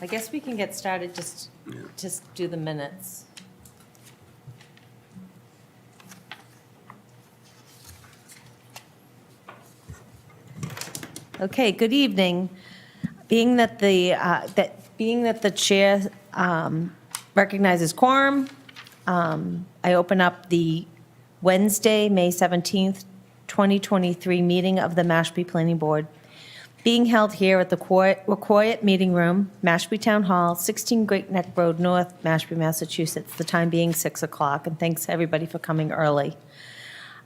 I guess we can get started, just do the minutes. Okay, good evening. Being that the chair recognizes quorum, I open up the Wednesday, May 17th, 2023 meeting of the Mashpee Planning Board, being held here at the Wacoit Meeting Room, Mashpee Town Hall, 16 Great Neck Road North, Mashpee, Massachusetts, the time being 6 o'clock, and thanks everybody for coming early.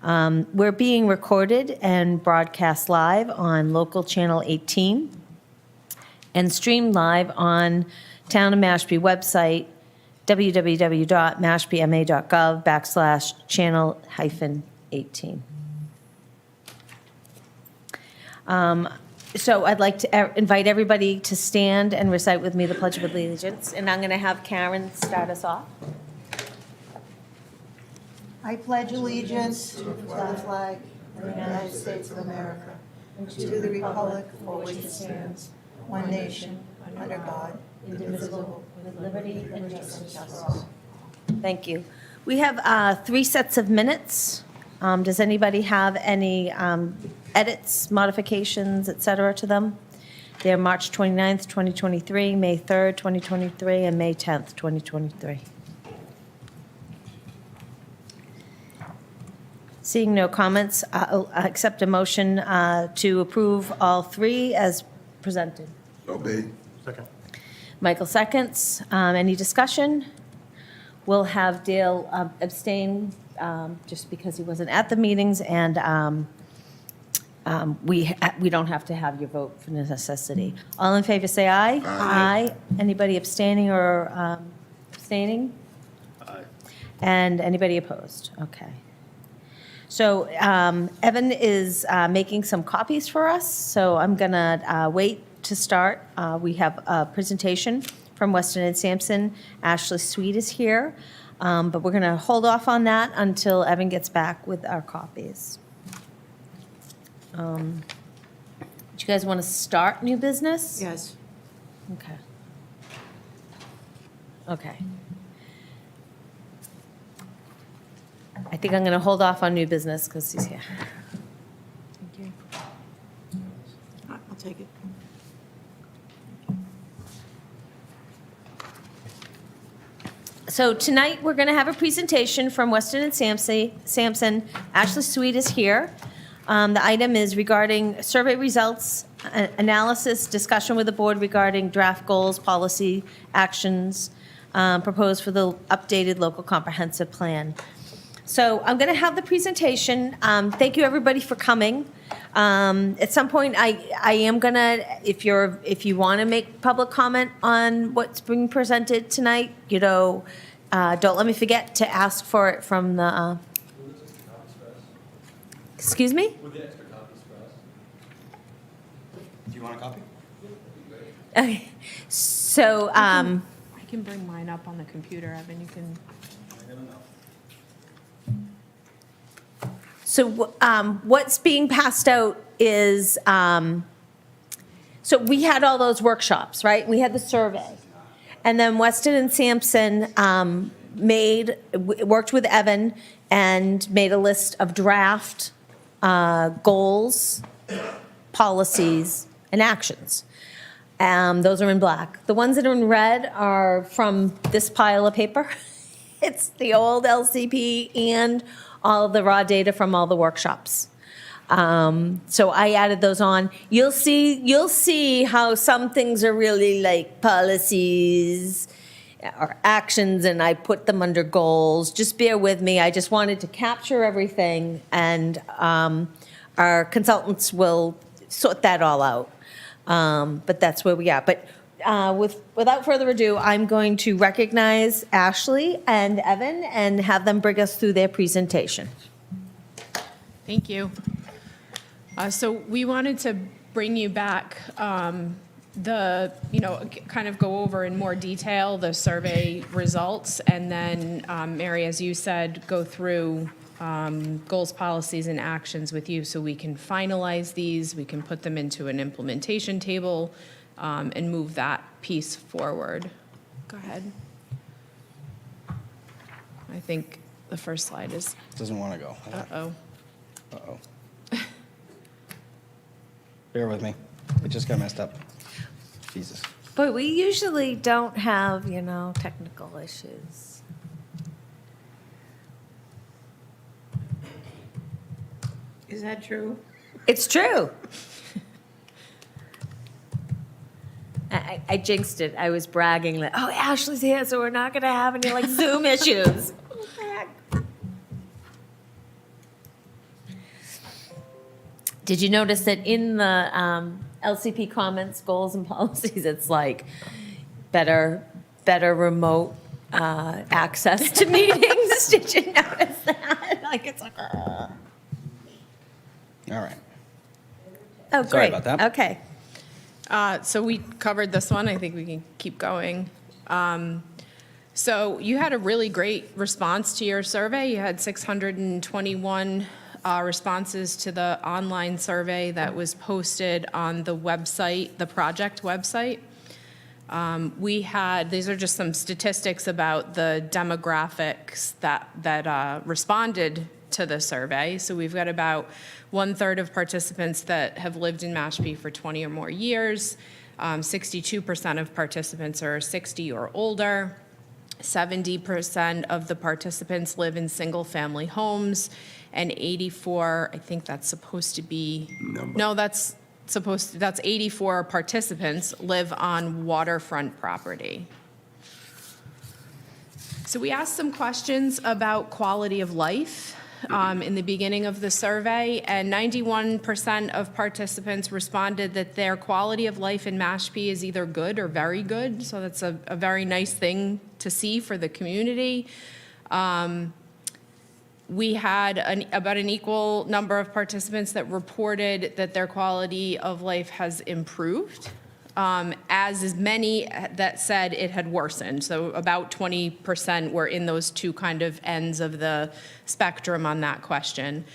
We're being recorded and broadcast live on local channel 18 and streamed live on Town of Mashpee website, www.mashpeema.gov/channel-18. So I'd like to invite everybody to stand and recite with me the Pledge of Allegiance, and I'm going to have Karen start us off. I pledge allegiance to the flag of the United States of America and to the republic for which it stands, one nation, under God, indivisible, with liberty and justice for all. Thank you. We have 3 sets of minutes. Does anybody have any edits, modifications, et cetera, to them? They're March 29th, 2023, May 3rd, 2023, and May 10th, 2023. Seeing no comments, I'll accept a motion to approve all 3 as presented. So be. Second. Michael seconds. Any discussion? We'll have Dale abstain just because he wasn't at the meetings, and we don't have to have your vote for necessity. All in favor, say aye. Aye. Anybody abstaining or abstaining? Aye. And anybody opposed? Okay. So Evan is making some copies for us, so I'm going to wait to start. We have a presentation from Weston and Sampson. Ashley Sweet is here, but we're going to hold off on that until Evan gets back with our copies. Do you guys want to start new business? Yes. Okay. Okay. I think I'm going to hold off on new business because he's here. Thank you. I'll take it. So tonight, we're going to have a presentation from Weston and Sampson. Ashley Sweet is here. The item is regarding survey results, analysis, discussion with the board regarding draft goals, policy, actions proposed for the updated local comprehensive plan. So I'm going to have the presentation. Thank you, everybody, for coming. At some point, I am going to, if you want to make public comment on what's being presented tonight, don't let me forget to ask for it from the. Excuse me? With the extra copies for us. Do you want a copy? Okay. So. I can bring mine up on the computer, Evan, you can. So what's being passed out is, so we had all those workshops, right? We had the survey. And then Weston and Sampson worked with Evan and made a list of draft goals, policies, and actions. Those are in black. The ones that are in red are from this pile of paper. It's the old LCP and all the raw data from all the workshops. So I added those on. You'll see how some things are really like policies or actions, and I put them under goals. Just bear with me. I just wanted to capture everything, and our consultants will sort that all out. But that's where we are. But without further ado, I'm going to recognize Ashley and Evan and have them bring us through their presentation. Thank you. So we wanted to bring you back kind of go over in more detail the survey results, and then, Mary, as you said, go through goals, policies, and actions with you so we can finalize these, we can put them into an implementation table, and move that piece forward. Go ahead. I think the first slide is, Doesn't want to go. uh-oh. Uh-oh. Bear with me. It just got messed up. Jesus. But we usually don't have, technical issues. Is that true? It's true. I jinxed it. I was bragging like, oh, Ashley's here, so we're not going to have any like Zoom issues. What the heck? Did you notice that in the LCP comments, goals and policies, it's like better remote access to meetings? Did you notice that? Like it's like, All right. oh, great. Sorry about that. Okay. So we covered this one. I think we can keep going. So you had a really great response to your survey. You had 621 responses to the online survey that was posted on the website, the project website. These are just some statistics about the demographics that responded to the survey. So we've got about 1/3 of participants that have lived in Mashpee for 20 or more years. 62% of participants are 60 or older. 70% of the participants live in single-family homes, and 84, I think that's supposed to be, no, that's 84 participants live on waterfront property. So we asked some questions about quality of life in the beginning of the survey, and 91% of participants responded that their quality of life in Mashpee is either good or very good. So that's a very nice thing to see for the community. We had about an equal number of participants that reported that their quality of life has improved, as many that said it had worsened. So about 20% were in those two kind of ends of the spectrum on that question.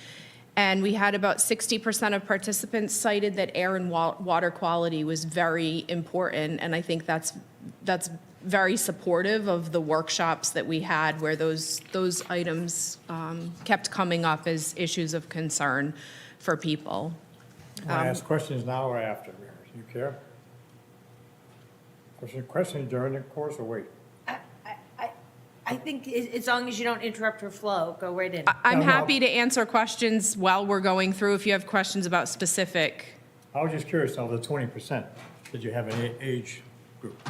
And we had about 60% of participants cited that air and water quality was very important, and I think that's very supportive of the workshops that we had where those items kept coming up as issues of concern for people. Want to ask questions now or after, Mayor? Do you care? Question during the course or wait? I think as long as you don't interrupt her flow, go right in. I'm No, no. happy to answer questions while we're going through if you have questions about specific. I was just curious, of the 20%, did you have an age group?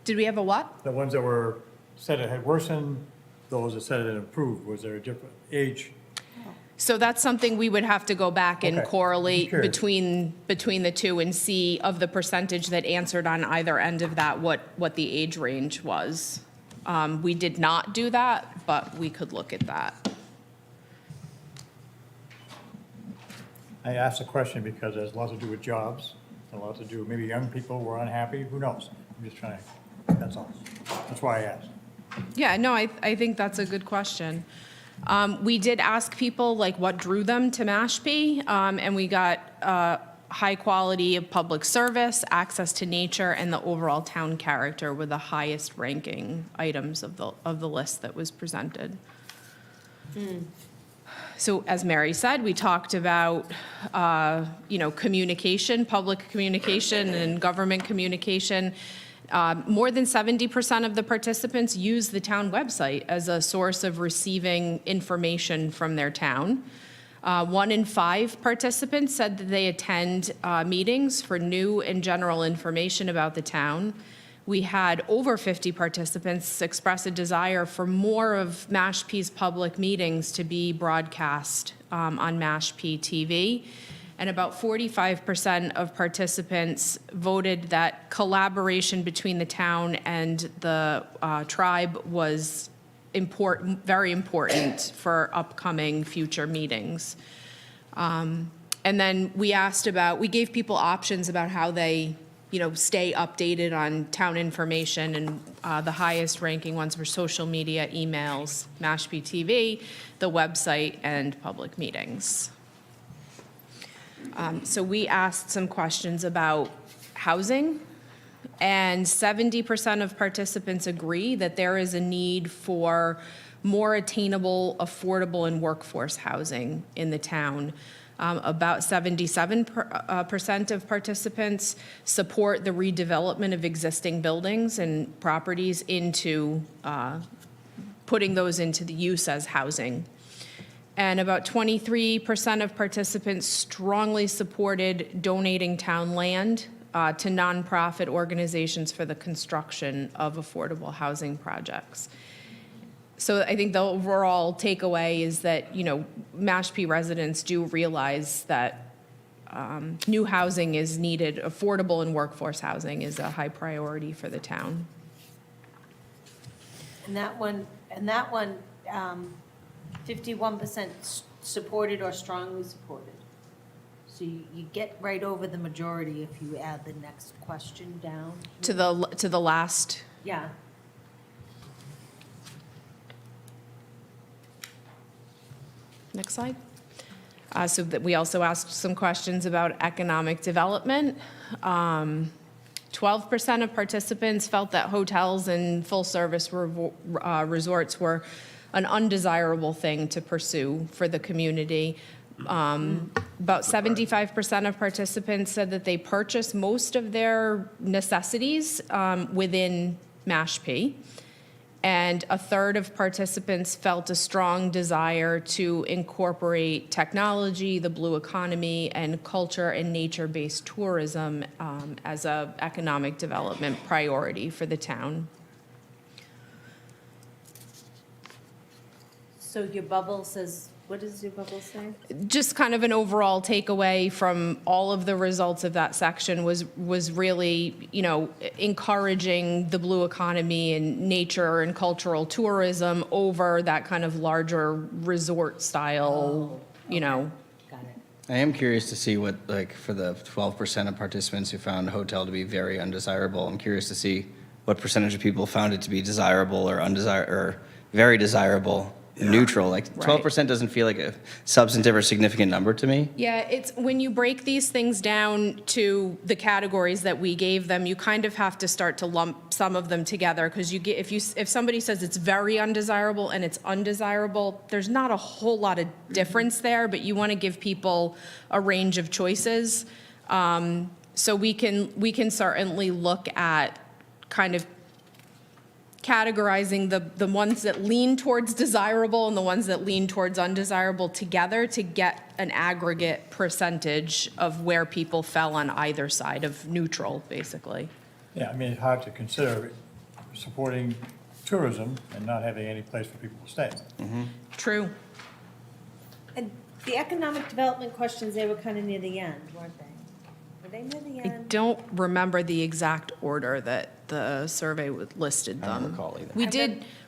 Did we have a what? The ones that were, said it had worsened, those that said it had improved, was there a different age? So that's something we would have to go back and Okay. correlate Sure. between the two and see of the percentage that answered on either end of that, what the age range was. We did not do that, but we could look at that. I asked the question because it has a lot to do with jobs, a lot to do, maybe young people were unhappy, who knows? I'm just trying, that's all. That's why I asked. Yeah, no, I think that's a good question. We did ask people like what drew them to Mashpee, and we got high quality of public service, access to nature, and the overall town character were the highest ranking items of the list that was presented. So as Mary said, we talked about, communication, public communication and government communication. More than 70% of the participants use the town website as a source of receiving information from their town. 1 in 5 participants said that they attend meetings for new and general information about the town. We had over 50 participants express a desire for more of Mashpee's public meetings to be broadcast on Mashpee TV. And about 45% of participants voted that collaboration between the town and the tribe was important, very important for upcoming future meetings. And then we gave people options about how they, stay updated on town information, and the highest ranking ones were social media, emails, Mashpee TV, the website, and public meetings. So we asked some questions about housing. And 70% of participants agree that there is a need for more attainable, affordable, and workforce housing in the town. About 77% of participants support the redevelopment of existing buildings and properties into, putting those into the use as housing. And about 23% of participants strongly supported donating town land to nonprofit organizations for the construction of affordable housing projects. So I think the overall takeaway is that, Mashpee residents do realize that new housing is needed, affordable and workforce housing is a high priority for the town. And that one, 51% supported or strongly supported. So you get right over the majority if you add the next question down. To the last, Yeah. next slide. So that we also asked some questions about economic development. 12% of participants felt that hotels and full-service resorts were an undesirable thing to pursue for the community. About 75% of participants said that they purchase most of their necessities within Mashpee. And a third of participants felt a strong desire to incorporate technology, the blue economy, and culture and nature-based tourism as a economic development priority for the town. So your bubble says, what does your bubble say? Just kind of an overall takeaway from all of the results of that section was really, encouraging the blue economy and nature and cultural tourism over that kind of larger resort style, Got it. I am curious to see what, for the 12% of participants who found hotel to be very undesirable, I'm curious to see what percentage of people found it to be desirable or undesirable, or very desirable, neutral. 12% doesn't feel like a substantive or significant number to me. Yeah, it's when you break these things down to the categories that we gave them, you kind of have to start to lump some of them together because if somebody says it's very undesirable and it's undesirable, there's not a whole lot of difference there, but you want to give people a range of choices. So we can certainly look at kind of categorizing the ones that lean towards desirable and the ones that lean towards undesirable together to get an aggregate percentage of where people fell on either side of neutral, basically. Yeah, I mean, it's hard to consider supporting tourism and not having any place for people to stay. True. And the economic development questions, they were kind of near the end, weren't they? Were they near the I end? don't remember the exact order that the survey listed them. I don't recall either.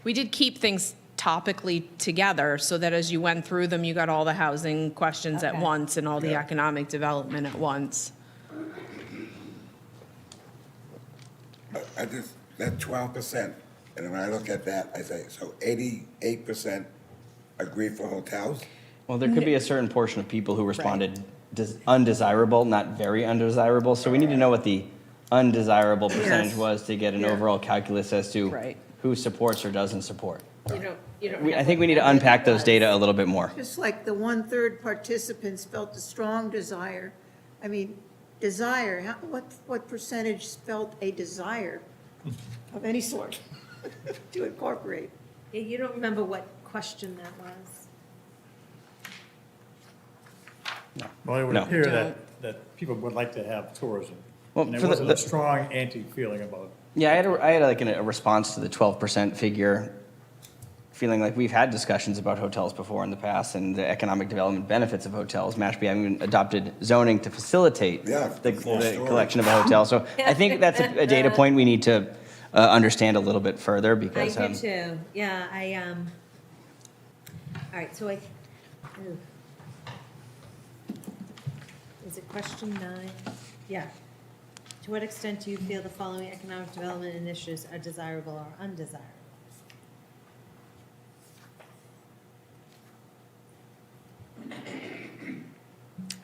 We did keep things topically together so that as you went through them, you got all the housing questions at Okay. once and all the economic development at once. I just, that 12%, and when I look at that, I say, so 88% agree for hotels? Well, there could be a certain portion of people who responded undesirable, not very undesirable. So we need to know what the undesirable percentage was to get an overall calculus as to Right. who supports or doesn't support. You don't I think we need to unpack those data a little bit more. Just like the 1/3 participants felt a strong desire. I mean, desire, what percentage felt a desire of any sort to incorporate? Yeah, you don't remember what question that was? Well, it would No. appear that people would like to have tourism. Well, And there for the- wasn't a strong anti-feeling about it. Yeah, I had a response to the 12% figure, feeling like we've had discussions about hotels before in the past and the economic development benefits of hotels. Mashpee having adopted zoning to facilitate Yeah, the full story. collection of a hotel. So I think that's a data point we need to understand a little bit further I because. do too, yeah, all right, so is it question 9? Yeah. To what extent do you feel the following economic development initiatives are desirable or undesirable?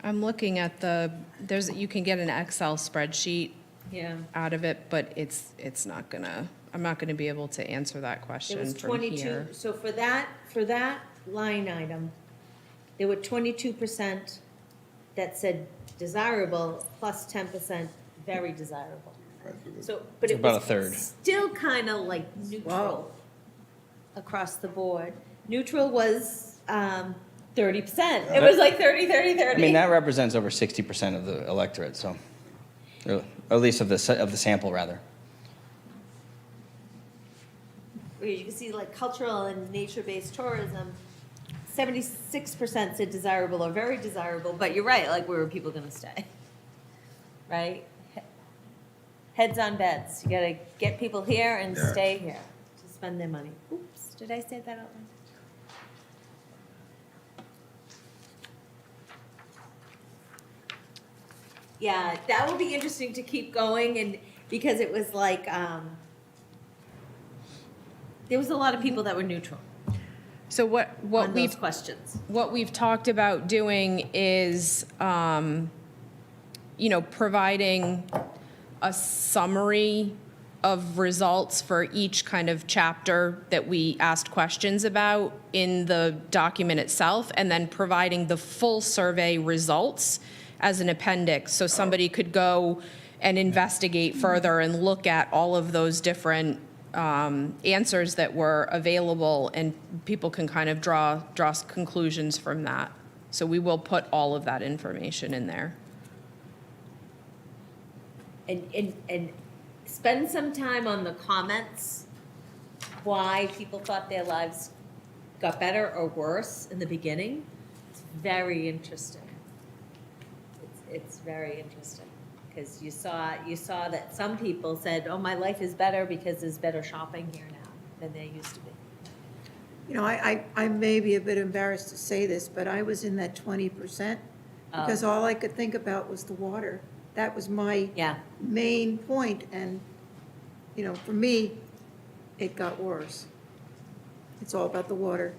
I'm looking at you can get an Excel spreadsheet Yeah. out of it, but it's not gonna, I'm not gonna be able to answer that There question was from 22, here. so for that line item, there were 22% that said desirable, plus 10% very desirable. So, but It's it about was a third. still kind of like neutral across the board. Neutral was 30%. It was like 30, 30, 30. I mean, that represents over 60% of the electorate, so, or at least of the sample, rather. Where you can see like cultural and nature-based tourism, 76% said desirable or very desirable, but you're right, like where are people gonna stay? Right? Heads on beds, you gotta get people here and Yeah. stay here to spend their money. Oops, did I say that out loud? Yeah, that will be interesting to keep going and, because it was like, there was a lot of people that were neutral So what on we've those questions. what we've talked about doing is, providing a summary of results for each kind of chapter that we asked questions about in the document itself, and then providing the full survey results as an appendix, so somebody could go and investigate further and look at all of those different answers that were available, and people can kind of draw conclusions from that. So we will put all of that information in there. And spend some time on the comments, why people thought their lives got better or worse in the beginning. It's very interesting. It's very interesting, because you saw that some people said, oh, my life is better because there's better shopping here now than there used to be. You know, I may be a bit embarrassed to say this, but I was in that 20% because all I could think about was the water. That was my Yeah. main point, and, you know, for me, it got worse. It's all about the water.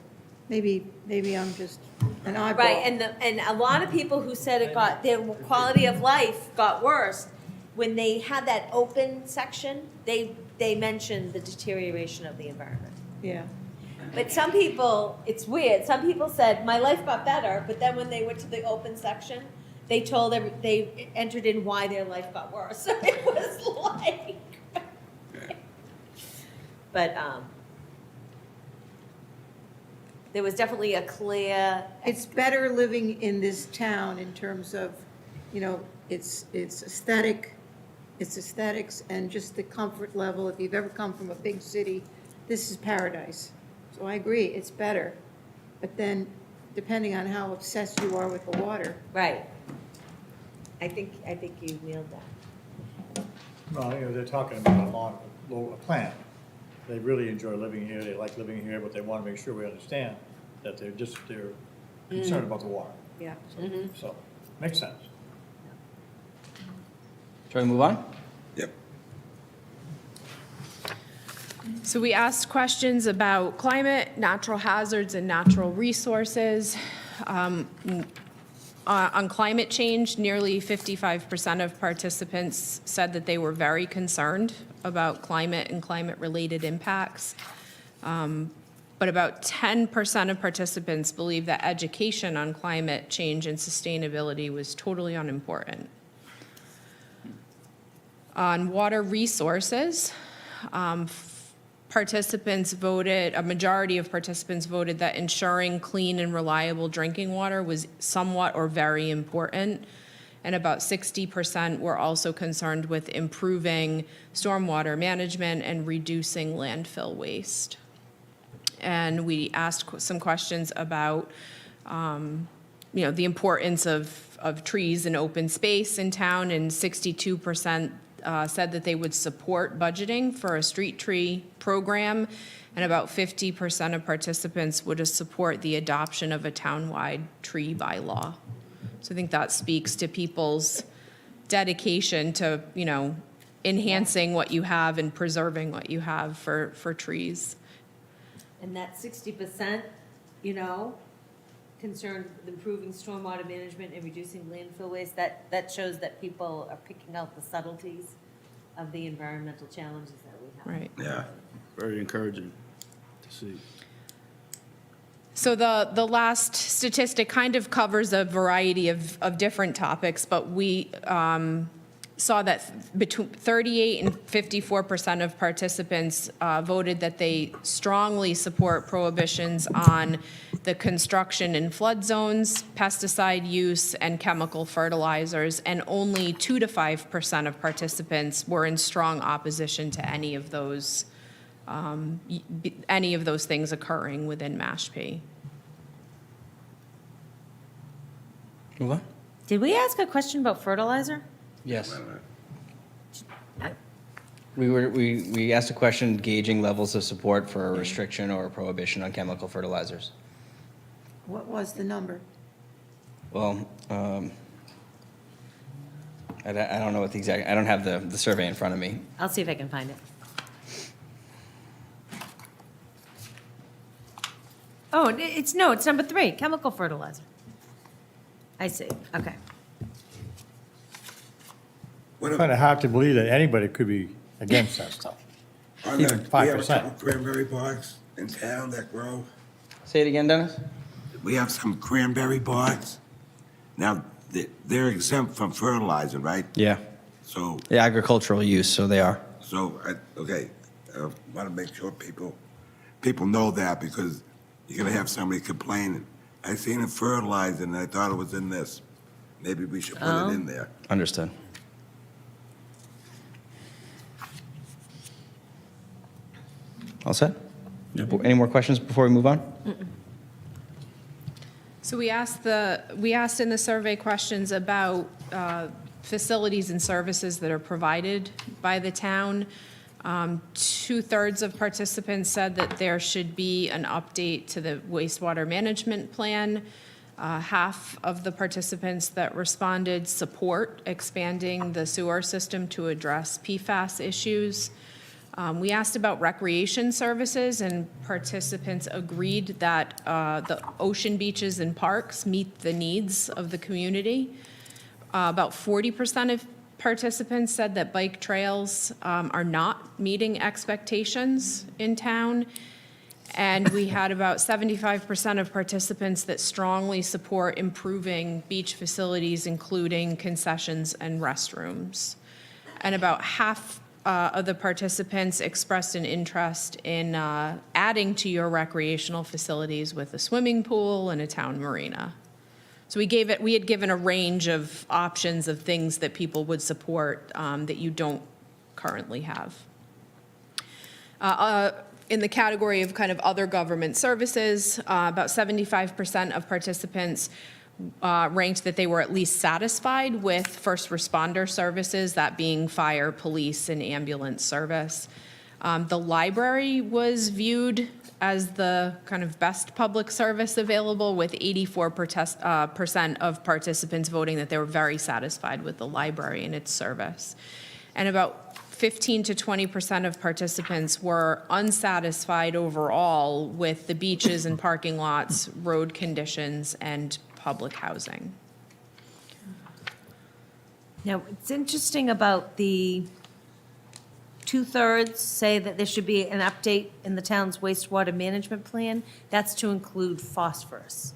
Maybe I'm just an eyeball. Right, and a lot of people who said their quality of life got worse, when they had that open section, they mentioned the deterioration of the environment. Yeah. But some people, it's weird, some people said, my life got better, but then when they went to the open section, they entered in why their life got worse. So it was like, but, there was definitely a clear, It's better living in this town in terms of, you know, it's aesthetics and just the comfort level. If you've ever come from a big city, this is paradise. So I agree, it's better. But then, depending on how obsessed you are with the water, right. I think you nailed that. Well, you know, they're talking about a plan. They really enjoy living here, they like living here, but they want to make sure we understand that they're concerned about the water. Yeah. So, makes sense. Shall we move on? Yep. So we asked questions about climate, natural hazards, and natural resources. On climate change, nearly 55% of participants said that they were very concerned about climate and climate-related impacts. But about 10% of participants believe that education on climate change and sustainability was totally unimportant. On water resources, a majority of participants voted that ensuring clean and reliable drinking water was somewhat or very important. And about 60% were also concerned with improving stormwater management and reducing landfill waste. And we asked some questions about, the importance of trees and open space in town, and 62% said that they would support budgeting for a street tree program, and about 50% of participants would support the adoption of a townwide tree bylaw. So I think that speaks to people's dedication to, enhancing what you have and preserving what you have for trees. And that 60%, concerned with improving stormwater management and reducing landfill waste, that shows that people are picking out the subtleties of the environmental challenges that we have. Right. Yeah. Very encouraging to see. So the last statistic kind of covers a variety of different topics, but we saw that between 38 and 54% of participants voted that they strongly support prohibitions on the construction in flood zones, pesticide use, and chemical fertilizers, and only 2 to 5% of participants were in strong opposition to any of those things occurring within Mashpee. Move on? Did we ask a question about fertilizer? Yes. We asked a question gauging levels of support for a restriction or a prohibition on chemical fertilizers. What was the number? Well, I don't know what the exact, I don't have the survey in front of me. I'll see if I can find it. Oh, it's number 3, chemical fertilizer. I see, okay. What Kind of hard to believe that anybody could be against that stuff. on Even the- we have a 5%. couple cranberry bogs in town that grow. Say it again, Dennis? We have some cranberry bogs. Now, they're exempt from fertilizing, right? Yeah. So, The agricultural use, so they are. okay, I want to make sure people know that because you're going to have somebody complaining. I seen it fertilizing and I thought it was in this. Maybe we should put it in there. Understood. All set? Any more questions before we move on? So we asked in the survey questions about facilities and services that are provided by the town. 2/3 of participants said that there should be an update to the wastewater management plan. Half of the participants that responded support expanding the sewer system to address PFAS issues. We asked about recreation services, and participants agreed that the ocean beaches and parks meet the needs of the community. About 40% of participants said that bike trails are not meeting expectations in town. And we had about 75% of participants that strongly support improving beach facilities, including concessions and restrooms. And about half of the participants expressed an interest in adding to your recreational facilities with a swimming pool and a town marina. So we had given a range of options of things that people would support that you don't currently have. In the category of kind of other government services, about 75% of participants ranked that they were at least satisfied with first responder services, that being fire, police, and ambulance service. The library was viewed as the kind of best public service available, with 84% of participants voting that they were very satisfied with the library and its service. And about 15 to 20% of participants were unsatisfied overall with the beaches and parking lots, road conditions, and public housing. Now, it's interesting about the 2/3 say that there should be an update in the town's wastewater management plan. That's to include phosphorus.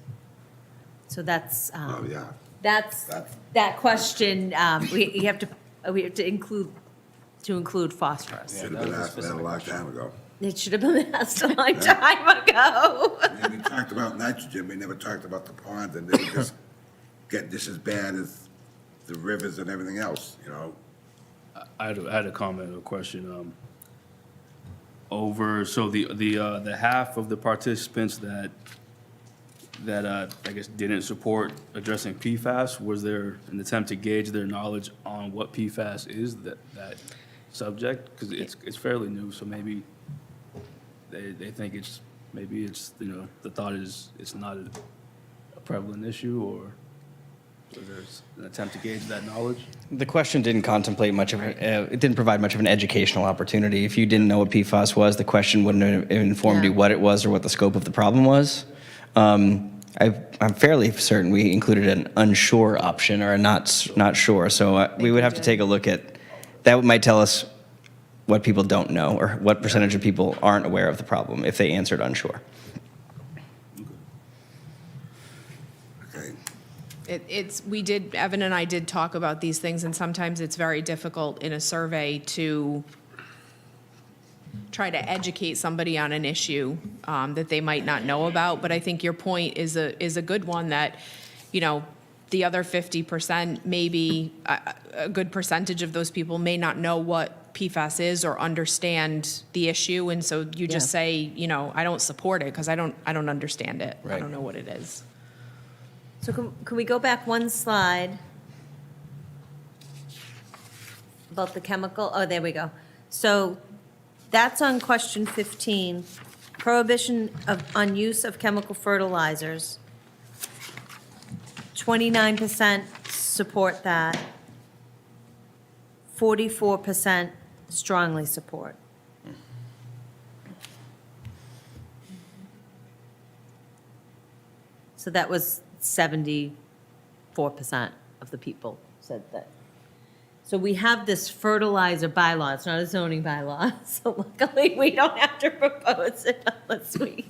So that's, Oh, yeah. that question, we have to include phosphorus. Should have been asked that a long time ago. It should have been asked a long time ago. And we talked about nitrogen, we never talked about the ponds, and they just get just as bad as the rivers and everything else, you know? I had a comment or question. So the half of the participants that I guess didn't support addressing PFAS, was there an attempt to gauge their knowledge on what PFAS is, that subject? Because it's fairly new, so maybe they think it's, the thought is it's not a prevalent issue, or there's an attempt to gauge that knowledge? The question didn't contemplate much of it didn't provide much of an educational opportunity. If you didn't know what PFAS was, the question wouldn't have informed you Yeah. what it was or what the scope of the problem was. I'm fairly certain we included an unsure option or a not sure. So we would have to take a look at that might tell us what people don't know or what percentage of people aren't aware of the problem if they answered unsure. Okay. Evan and I did talk about these things, and sometimes it's very difficult in a survey to try to educate somebody on an issue that they might not know about. But I think your point is a good one, that, you know, the other 50%, maybe a good percentage of those people may not know what PFAS is or understand the issue. And so you just Yeah. say, you know, I don't support it because I don't understand it. I Right. don't know what it is. So can we go back one slide? About the chemical, oh, there we go. So that's on question 15, prohibition on use of chemical fertilizers. 29% support that. 44% strongly support. So that was 74% of the people said that. So we have this fertilizer bylaw, it's not a zoning bylaw, so luckily we don't have to propose it unless we,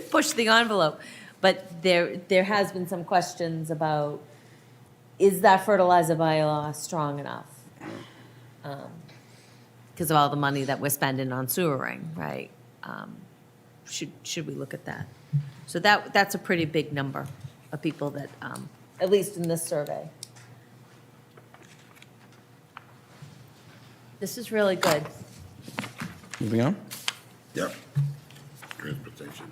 push the envelope. But there has been some questions about, is that fertilizer bylaw strong enough? Because of all the money that we're spending on sewering, right? Should we look at that? So that's a pretty big number of people that, at least in this survey. This is really good. Moving on. Yep. Transportation.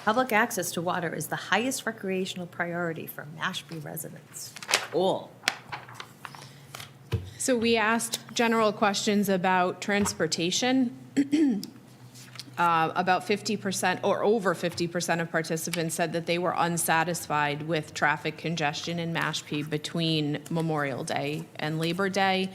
Public access to water is the highest recreational priority for Mashpee residents. Cool. So we asked general questions about transportation. About 50% or over 50% of participants said that they were unsatisfied with traffic congestion in Mashpee between Memorial Day and Labor Day.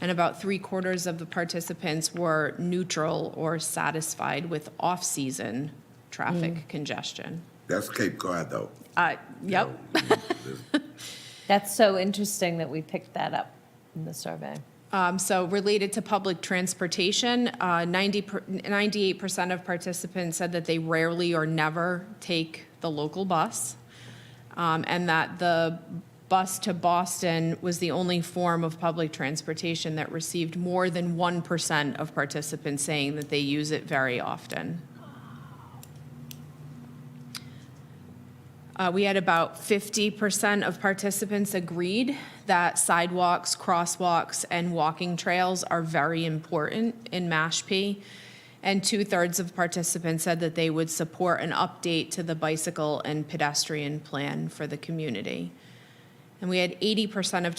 And about 3/4 of the participants were neutral or satisfied with off-season traffic congestion. That's Cape Cod, though. Yep. That's so interesting that we picked that up in the survey. So related to public transportation, 98% of participants said that they rarely or never take the local bus, and that the bus to Boston was the only form of public transportation that received more than 1% of participants saying that they use it very often. We had about 50% of participants agreed that sidewalks, crosswalks, and walking trails are very important in Mashpee. And 2/3 of participants said that they would support an update to the bicycle and pedestrian plan for the community. And we had 80% of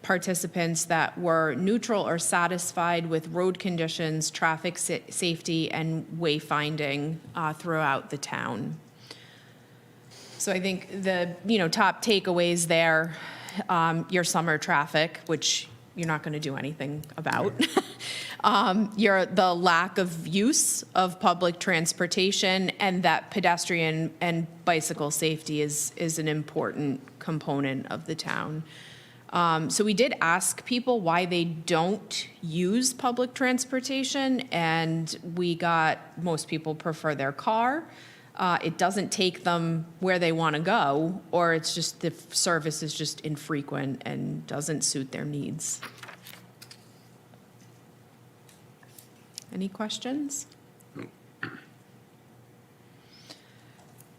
participants that were neutral or satisfied with road conditions, traffic safety, and wayfinding throughout the town. So I think the, top takeaways there, your summer traffic, which you're not going to do anything about. The lack of use of public transportation, and that pedestrian and bicycle safety is an important component of the town. So we did ask people why they don't use public transportation, and we got most people prefer their car. It doesn't take them where they want to go, or it's just the service is just infrequent and doesn't suit their needs. Any questions?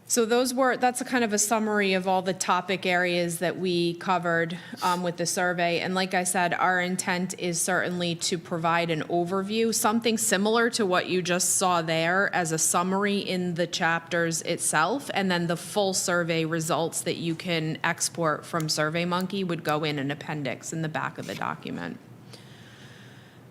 So that's a kind of a summary of all the topic areas that we covered with the survey. And like I said, our intent is certainly to provide an overview, something similar to what you just saw there as a summary in the chapters itself. And then the full survey results that you can export from SurveyMonkey would go in an appendix in the back of the document.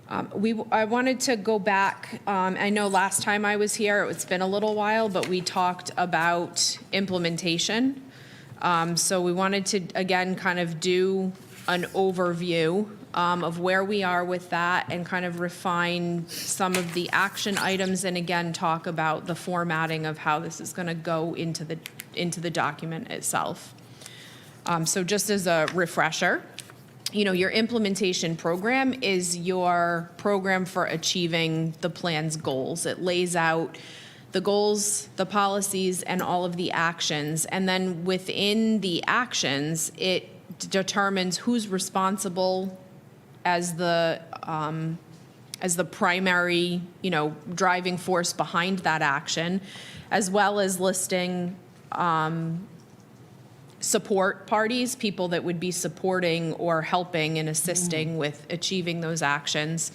I wanted to go back, I know last time I was here, it's been a little while, but we talked about implementation. So we wanted to, again, kind of do an overview of where we are with that and kind of refine some of the action items, and again, talk about the formatting of how this is going to go into the document itself. So just as a refresher, your implementation program is your program for achieving the plan's goals. It lays out the goals, the policies, and all of the actions. And then within the actions, it determines who's responsible as the primary, driving force behind that action, as well as listing support parties, people that would be supporting or helping and assisting with achieving those actions,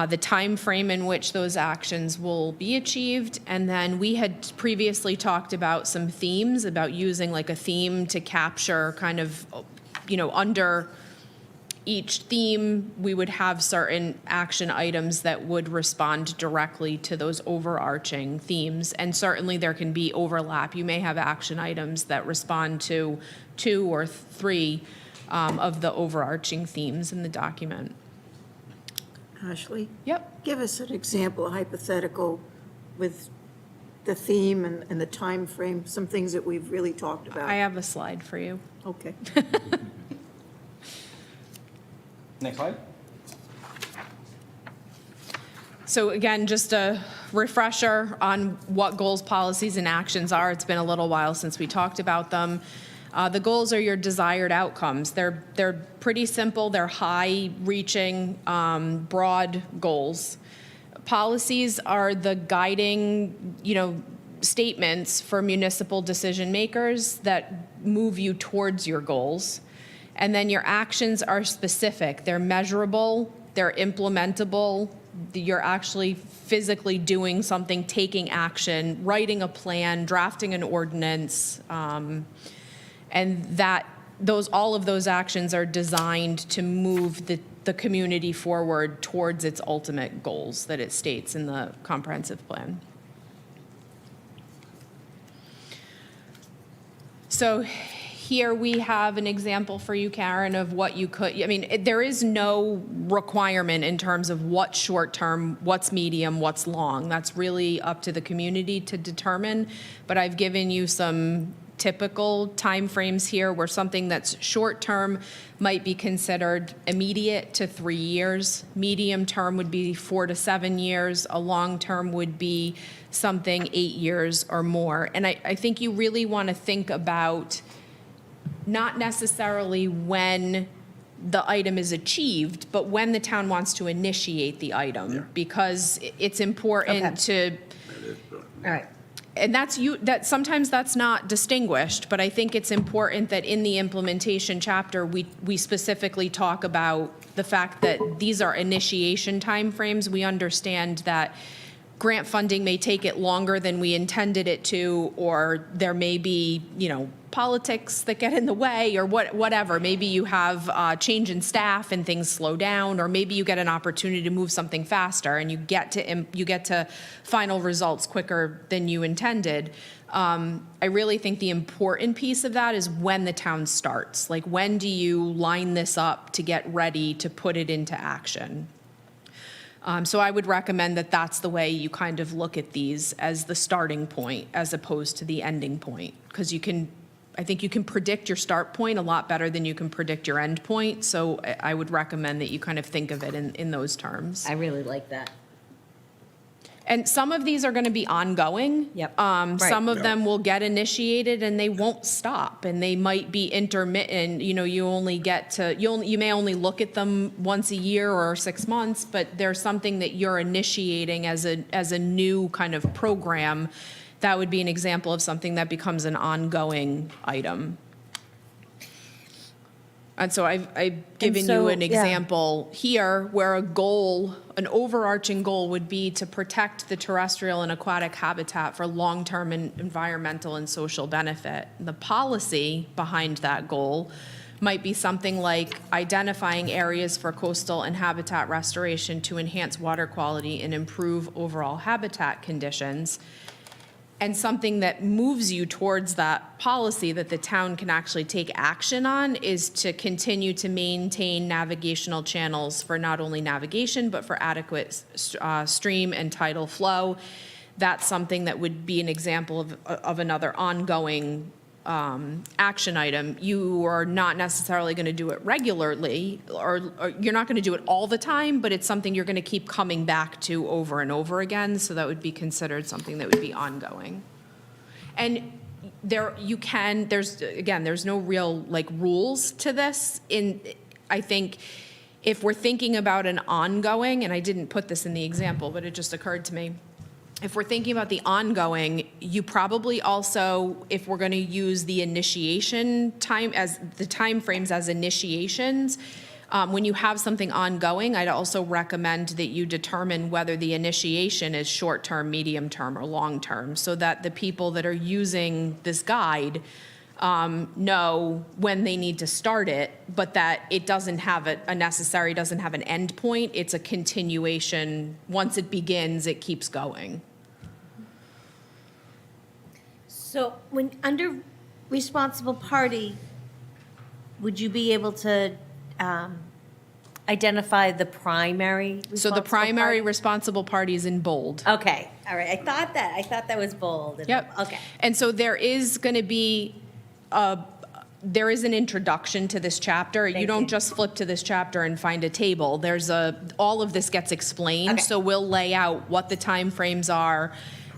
the time frame in which those actions will be achieved. And then we had previously talked about some themes, about using like a theme to capture kind of, under each theme, we would have certain action items that would respond directly to those overarching themes. And certainly there can be overlap. You may have action items that respond to 2 or 3 of the overarching themes in the document. Ashley? Yep. Give us an example, a hypothetical with the theme and the time frame, some things that we've really talked about. I have a slide for you. Okay. Next slide. So again, just a refresher on what goals, policies, and actions are. It's been a little while since we talked about them. The goals are your desired outcomes. They're pretty simple. They're high-reaching, broad goals. Policies are the guiding, statements for municipal decision makers that move you towards your goals. And then your actions are specific. They're measurable, they're implementable, you're actually physically doing something, taking action, writing a plan, drafting an ordinance, and all of those actions are designed to move the community forward towards its ultimate goals that it states in the comprehensive plan. So here we have an example for you, Karen, of what you could, there is no requirement in terms of what's short-term, what's medium, what's long. That's really up to the community to determine. But I've given you some typical timeframes here where something that's short-term might be considered immediate to 3 years. Medium-term would be 4 to 7 years. A long-term would be something 8 years or more. And I think you really want to think about not necessarily when the item is achieved, but when the town wants to initiate the item, because it's important to, All right. and that sometimes that's not distinguished, but I think it's important that in the implementation chapter, we specifically talk about the fact that these are initiation timeframes. We understand that grant funding may take it longer than we intended it to, or there may be, politics that get in the way, or whatever. Maybe you have change in staff and things slow down, or maybe you get an opportunity to move something faster and you get to final results quicker than you intended. I really think the important piece of that is when the town starts. Like, when do you line this up to get ready to put it into action? So I would recommend that that's the way you kind of look at these, as the starting point as opposed to the ending point, because I think you can predict your start point a lot better than you can predict your end point. So I would recommend that you kind of think of it in those terms. I really like that. And some of these are going to be ongoing. Yep. Some of them will get initiated and they won't stop, and they might be intermittent. You may only look at them once a year or 6 months, but there's something that you're initiating as a new kind of program. That would be an example of something that becomes an ongoing item. And so I've given you an example here where an overarching goal would be to protect the terrestrial and aquatic habitat for long-term environmental and social benefit. The policy behind that goal might be something like identifying areas for coastal and habitat restoration to enhance water quality and improve overall habitat conditions. And something that moves you towards that policy that the town can actually take action on is to continue to maintain navigational channels for not only navigation, but for adequate stream and tidal flow. That's something that would be an example of another ongoing action item, you are not necessarily going to do it regularly, or you're not going to do it all the time, but it's something you're going to keep coming back to over and over again, so that would be considered something that would be ongoing. And there's no real like rules to this. I think if we're thinking about an ongoing, and I didn't put this in the example, but it just occurred to me, if we're thinking about the ongoing, you probably also, if we're going to use the initiation time as the timeframes as initiations, when you have something ongoing, I'd also recommend that you determine whether the initiation is short-term, medium-term, or long-term, so that the people that are using this guide know when they need to start it, but that it doesn't have doesn't have an end point. It's a continuation. Once it begins, it keeps going. So when, under responsible party, would you be able to identify the primary So responsible the primary party? responsible party is in bold. Okay, all right, I thought that was bold. Yep. Okay. And so there is going to be there is an introduction to this chapter. You Thank don't you. just flip to this chapter and find a table. All of this gets explained. Okay. So we'll lay out what the timeframes are,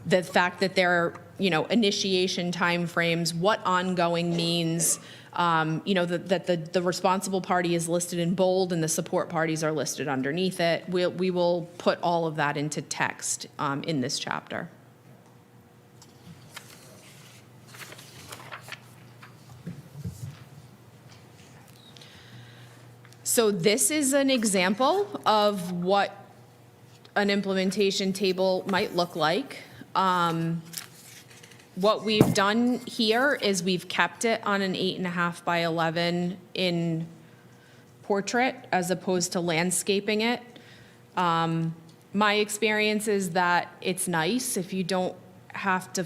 the fact that they're, initiation timeframes, what ongoing means, that the responsible party is listed in bold and the support parties are listed underneath it. We will put all of that into text in this chapter. So this is an example of what an implementation table might look like. What we've done here is we've kept it on an 8.5 by 11 in portrait as opposed to landscaping it. My experience is that it's nice if you don't have to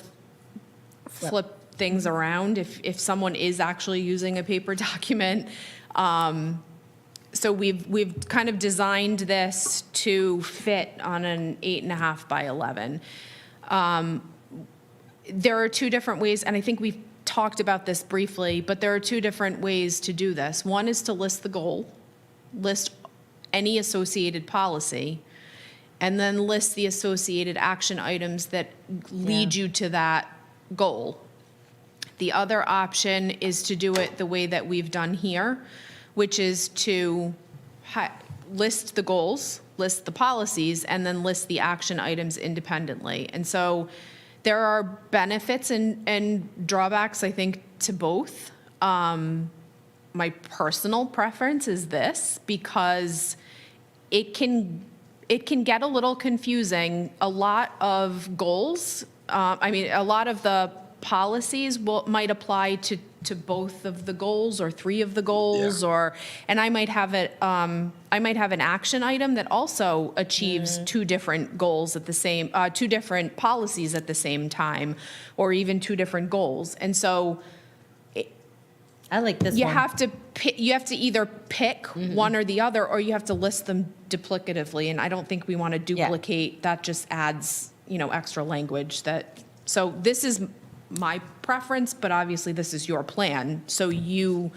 flip things around, if someone is actually using a paper document. So we've kind of designed this to fit on an 8.5 by 11. There are two different ways, and I think we've talked about this briefly, but there are two different ways to do this. One is to list the goal, list any associated policy, and then list the associated action items that lead you to that goal. The other option is to do it the way that we've done here, which is to list the goals, list the policies, and then list the action items independently. And so there are benefits and drawbacks, I think, to both. My personal preference is this, because it can get a little confusing. A lot of goals, a lot of the policies might apply to both of the goals or three of the goals, and I might have an action item that also achieves two different goals at the same, two different policies at the same time, or even two different goals. And so I like this you one. have to either pick one or the other, or you have to list them duplicatively. And I don't think we want to duplicate. That just adds, extra language so this is my preference, but obviously this is your plan. So you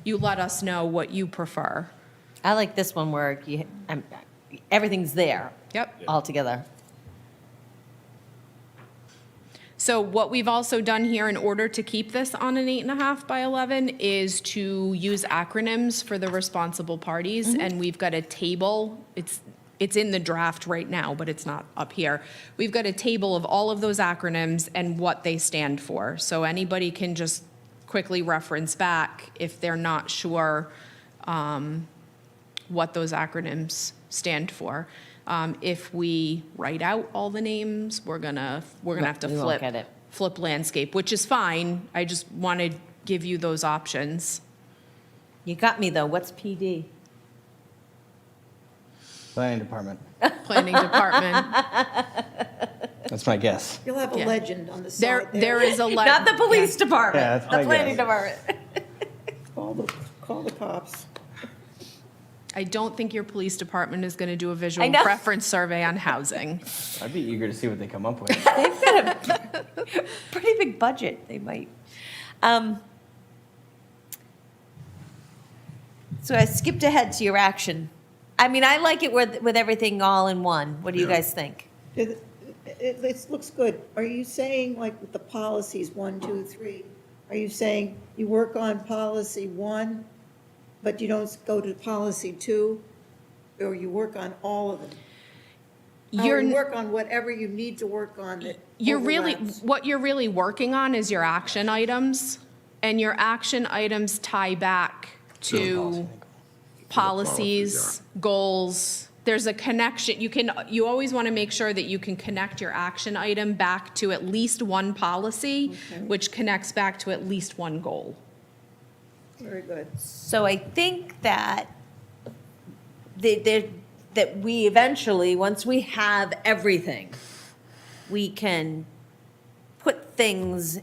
let us know what you prefer. I like this one where everything's there. Yep. All together. So what we've also done here in order to keep this on an 8.5 by 11 is to use acronyms for the responsible parties. And we've got a table. It's in the draft right now, but it's not up here. We've got a table of all of those acronyms and what they stand for. So anybody can just quickly reference back if they're not sure what those acronyms stand for. If we write out all the names, we're gonna have to We won't get it. flip landscape, which is fine. I just want to give you those options. You got me, though. What's PD? Planning department. Planning department. That's my guess. You'll have a Yeah. legend on the side There is a Not the police department. Yeah, that's The my planning guess. department. Call the cops. I don't think your police department is going to do a visual I know. preference survey on housing. I'd be eager to see what they come up with. They've got a pretty big budget. They might. So I skipped ahead to your action. I mean, I like it with everything all in one. What do you Yeah. guys think? It looks good. Are you saying, like, with the policies, 1, 2, 3, are you saying you work on policy 1, but you don't go to policy 2? Or you work on all of them? Or You're, you work on whatever you need to work on that overlaps? what you're really working on is your action items, and your action items tie back to policies, goals. There's a connection. You always want to make sure that you can connect your action item back to at least one policy, which connects back to at least one goal. Very good. So I think that that we eventually, once we have everything, we can put things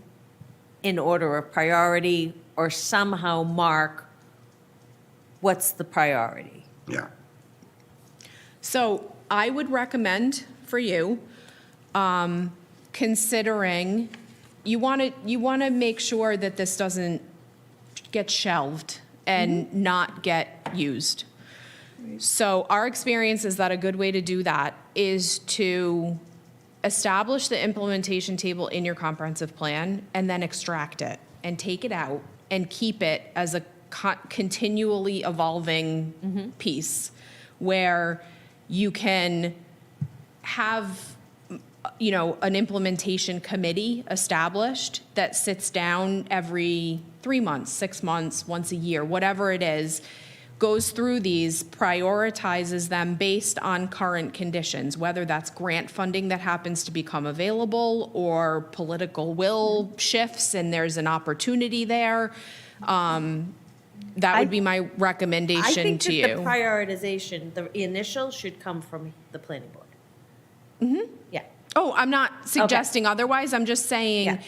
in order of priority or somehow mark what's the priority. Yeah. So I would recommend for you, considering, you want to make sure that this doesn't get shelved and not get used. So our experience is that a good way to do that is to establish the implementation table in your comprehensive plan and then extract it and take it out and keep it as a continually evolving piece where you can have, you know, an implementation committee established that sits down every 3 months, 6 months, once a year, whatever it is, goes through these, prioritizes them based on current conditions, whether that's grant funding that happens to become available or political will shifts and there's an opportunity there. That would be my I recommendation think to that the you. prioritization, the initial should come from the planning board. Mm-hmm. Yeah. Oh, I'm not suggesting otherwise. I'm just saying, Yeah.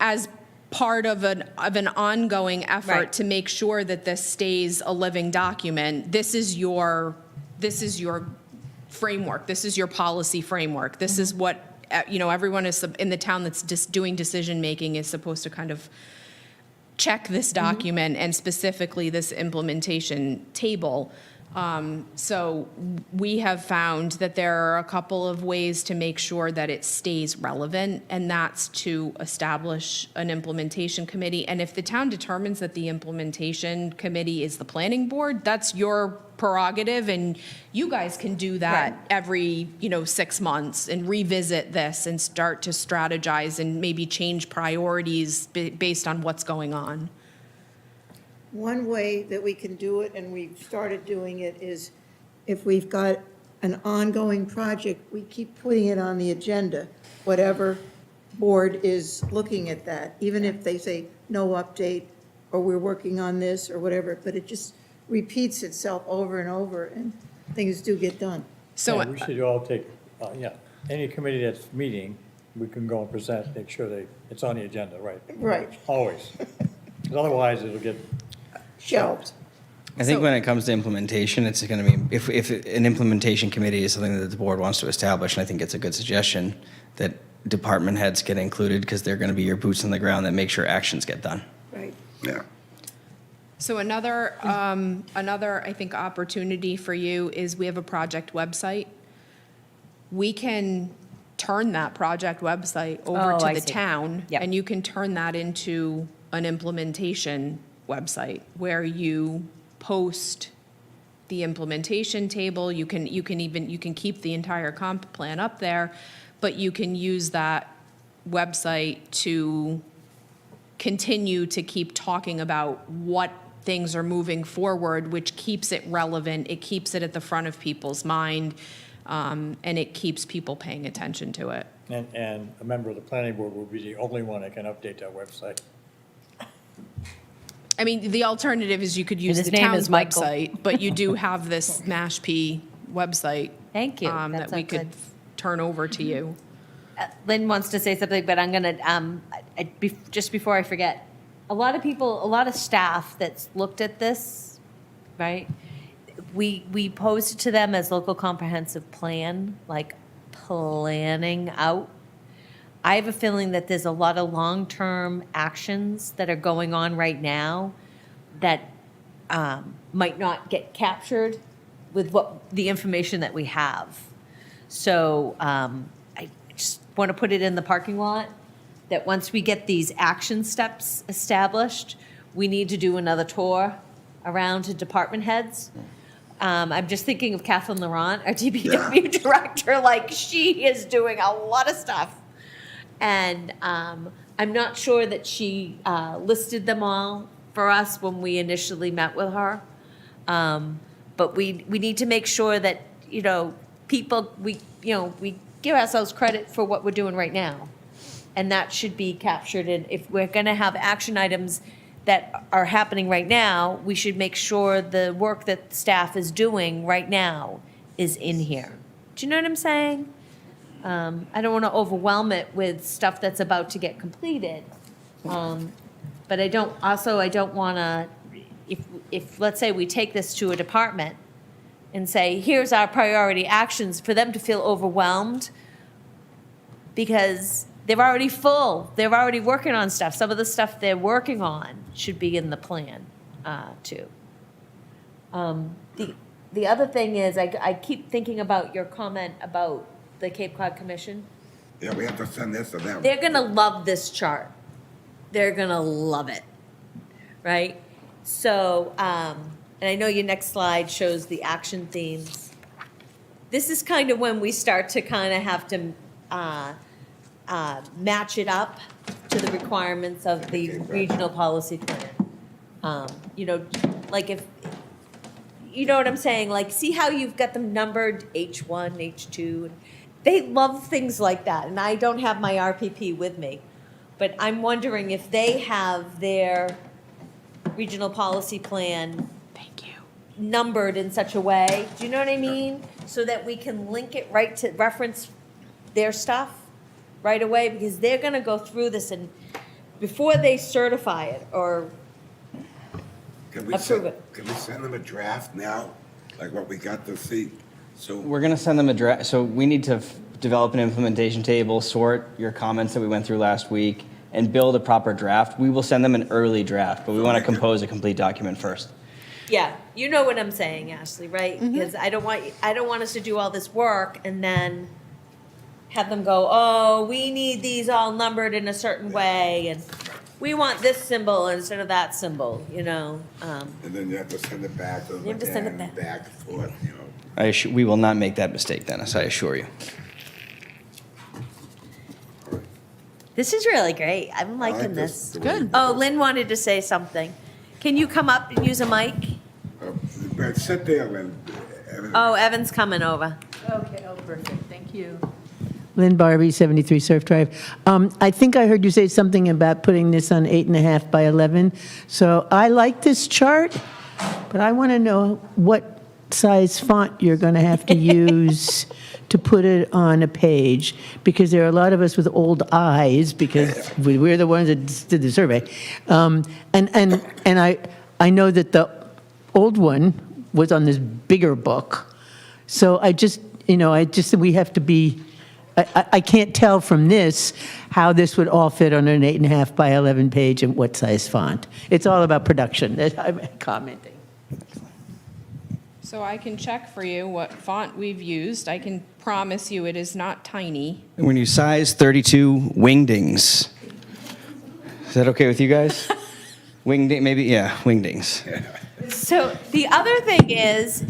as part of an ongoing effort Right. to make sure that this stays a living document, this is your framework. This is your policy framework. This is what, you know, everyone is in the town that's just doing decision-making is supposed to kind of check this document and specifically this implementation table. So we have found that there are a couple of ways to make sure that it stays relevant, and that's to establish an implementation committee. And if the town determines that the implementation committee is the planning board, that's your prerogative, and you guys can do that Right. every, 6 months and revisit this and start to strategize and maybe change priorities based on what's going on. One way that we can do it, and we've started doing it, is if we've got an ongoing project, we keep putting it on the agenda, whatever board is looking at that, even if they say no update, or we're working on this, or whatever, but it just repeats itself over and over, and things do get done. So Yeah, we should all take, any committee that's meeting, we can go and present, make sure it's on the agenda, right? Right, Always. 'Cause otherwise, it'll get shelved. I think So- when it comes to implementation, it's going to be, if an implementation committee is something that the board wants to establish, and I think it's a good suggestion, that department heads get included because they're going to be your boots on the ground that make sure actions get done. Right. Yeah. So another, I think, opportunity for you is we have a project website. We can turn that project website over Oh, to I the see. town. Yep. And you can turn that into an implementation website where you post the implementation table. You can keep the entire comp plan up there, but you can use that website to continue to keep talking about what things are moving forward, which keeps it relevant, it keeps it at the front of people's mind, and it keeps people paying attention to it. And a member of the planning board will be the only one that can update that website. I mean, the alternative is you could use his the name town's is Michael. website, but you do have this Mashpee website. Thank you. That That we sounds could good. turn over to you. Lynn wants to say something, but I'm gonna, just before I forget, a lot of staff that's looked at this, right? We posed it to them as local comprehensive plan, like planning out. I have a feeling that there's a lot of long-term actions that are going on right now that might not get captured with the information that we have. So I just want to put it in the parking lot, that once we get these action steps established, we need to do another tour around to department heads. I'm just thinking of Kathleen Laurent, our DPW director, like she is doing a lot of stuff. And I'm not sure that she listed them all for us when we initially met with her. But we need to make sure that, people, we give ourselves credit for what we're doing right now. And that should be captured in, if we're gonna have action items that are happening right now, we should make sure the work that staff is doing right now is in here. Do you know what I'm saying? I don't wanna overwhelm it with stuff that's about to get completed. But I don't wanna, if, let's say we take this to a department and say, here's our priority actions, for them to feel overwhelmed because they're already full, they're already working on stuff. Some of the stuff they're working on should be in the plan, too. The other thing is, I keep thinking about your comment about the Cape Cod Commission. Yeah, we have to send this to them. They're gonna love this chart. They're gonna love it, right? So, and I know your next slide shows the action themes. This is kind of when we start to kind of have to match it up to the requirements of the regional policy plan. Like if, you know what I'm saying? Like, see how you've got them numbered H1, H2? They love things like that, and I don't have my RPP with me. But I'm wondering if they have their regional policy plan numbered in such a way, do you know what I mean? So that we can link it right to reference their stuff right away, because they're gonna go through this and before they certify it or approve it. Can we send them a draft now, like what we got to see? So, We're going to send them a draft, so we need to develop an implementation table, sort your comments that we went through last week, and build a proper draft. We will send them an early draft, but we want to compose a complete document first. Yeah, you know what I'm saying, Ashley, right? Because I don't want us to do all this work and then have them go, oh, we need these all numbered in a certain way, and we want this symbol instead of that symbol, and then you have to send it back to them You have to send it again, back and forth, We will not make that mistake, Dennis, I assure you. This is really great. I'm I liking like this. the way you- Oh, Lynn wanted to say something. Can you come up and use a mic? But sit there, Lynn. Oh, Evan's coming over. Okay, oh, perfect, thank you. Lynn Barbie, 73 Surf Drive. I think I heard you say something about putting this on 8.5 by 11. So I like this chart, but I want to know what size font you're going to have to use to put it on a page, because there are a lot of us with old eyes, because we're the ones that did the survey. And I know that the old one was on this bigger book. So we have to be, I can't tell from this how this would all fit on an 8.5 by 11 page and what size font. It's all about production. I'm commenting. So I can check for you what font we've used. I can promise you it is not tiny. When you size 32 wingdings, is that okay with you guys? Wingding, maybe, yeah, wingdings. So the other thing is,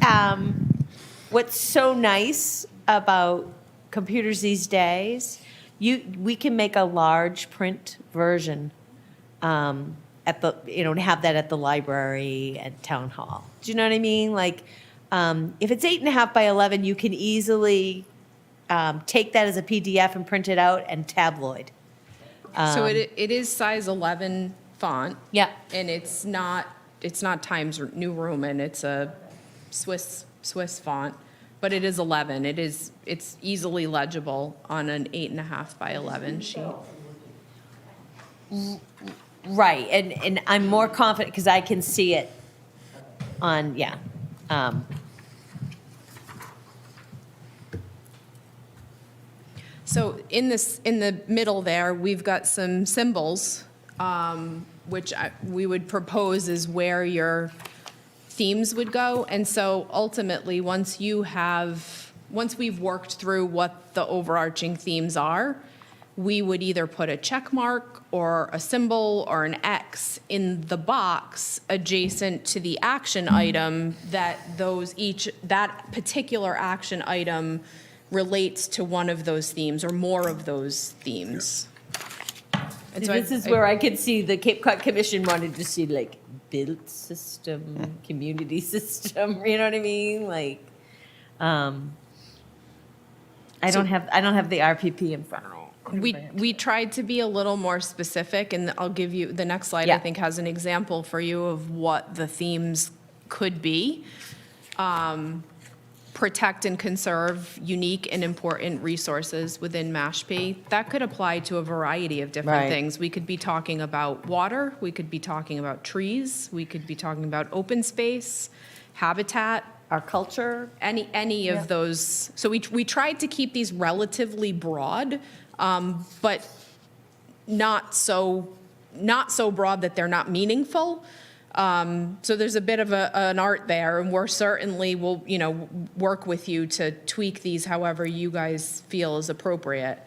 what's so nice about computers these days, we can make a large print version at the, to have that at the library and town hall. Do you know what I mean? Like, if it's 8.5 by 11, you can easily take that as a PDF and print it out and tabloid. So it is size 11 font. Yeah. And it's not Times New Roman, it's a Swiss font, but it is 11. It's easily legible on an 8.5 by 11 sheet. Right, and I'm more confident because I can see it on, yeah. So in the middle there, we've got some symbols, which we would propose is where your themes would go. And so ultimately, once we've worked through what the overarching themes are, we would either put a check mark or a symbol or an X in the box adjacent to the action item that that particular action item relates to one of those themes or more of those themes. And so This is where I could see the Cape Cod Commission wanted to see like built system, community system, you know what I mean? Like, I don't have the RPP in front of me. We tried to be a little more specific, and I'll give you, the next slide, I Yeah. think, has an example for you of what the themes could be. Protect and conserve unique and important resources within Mashpee. That could apply to a variety of different Right. things. We could be talking about water, we could be talking about trees, we could be talking about open space, habitat, Our culture, any of those. So we tried to keep these relatively broad, but not so broad that they're not meaningful. So there's a bit of an art there, and we're certainly will, work with you to tweak these however you guys feel is appropriate.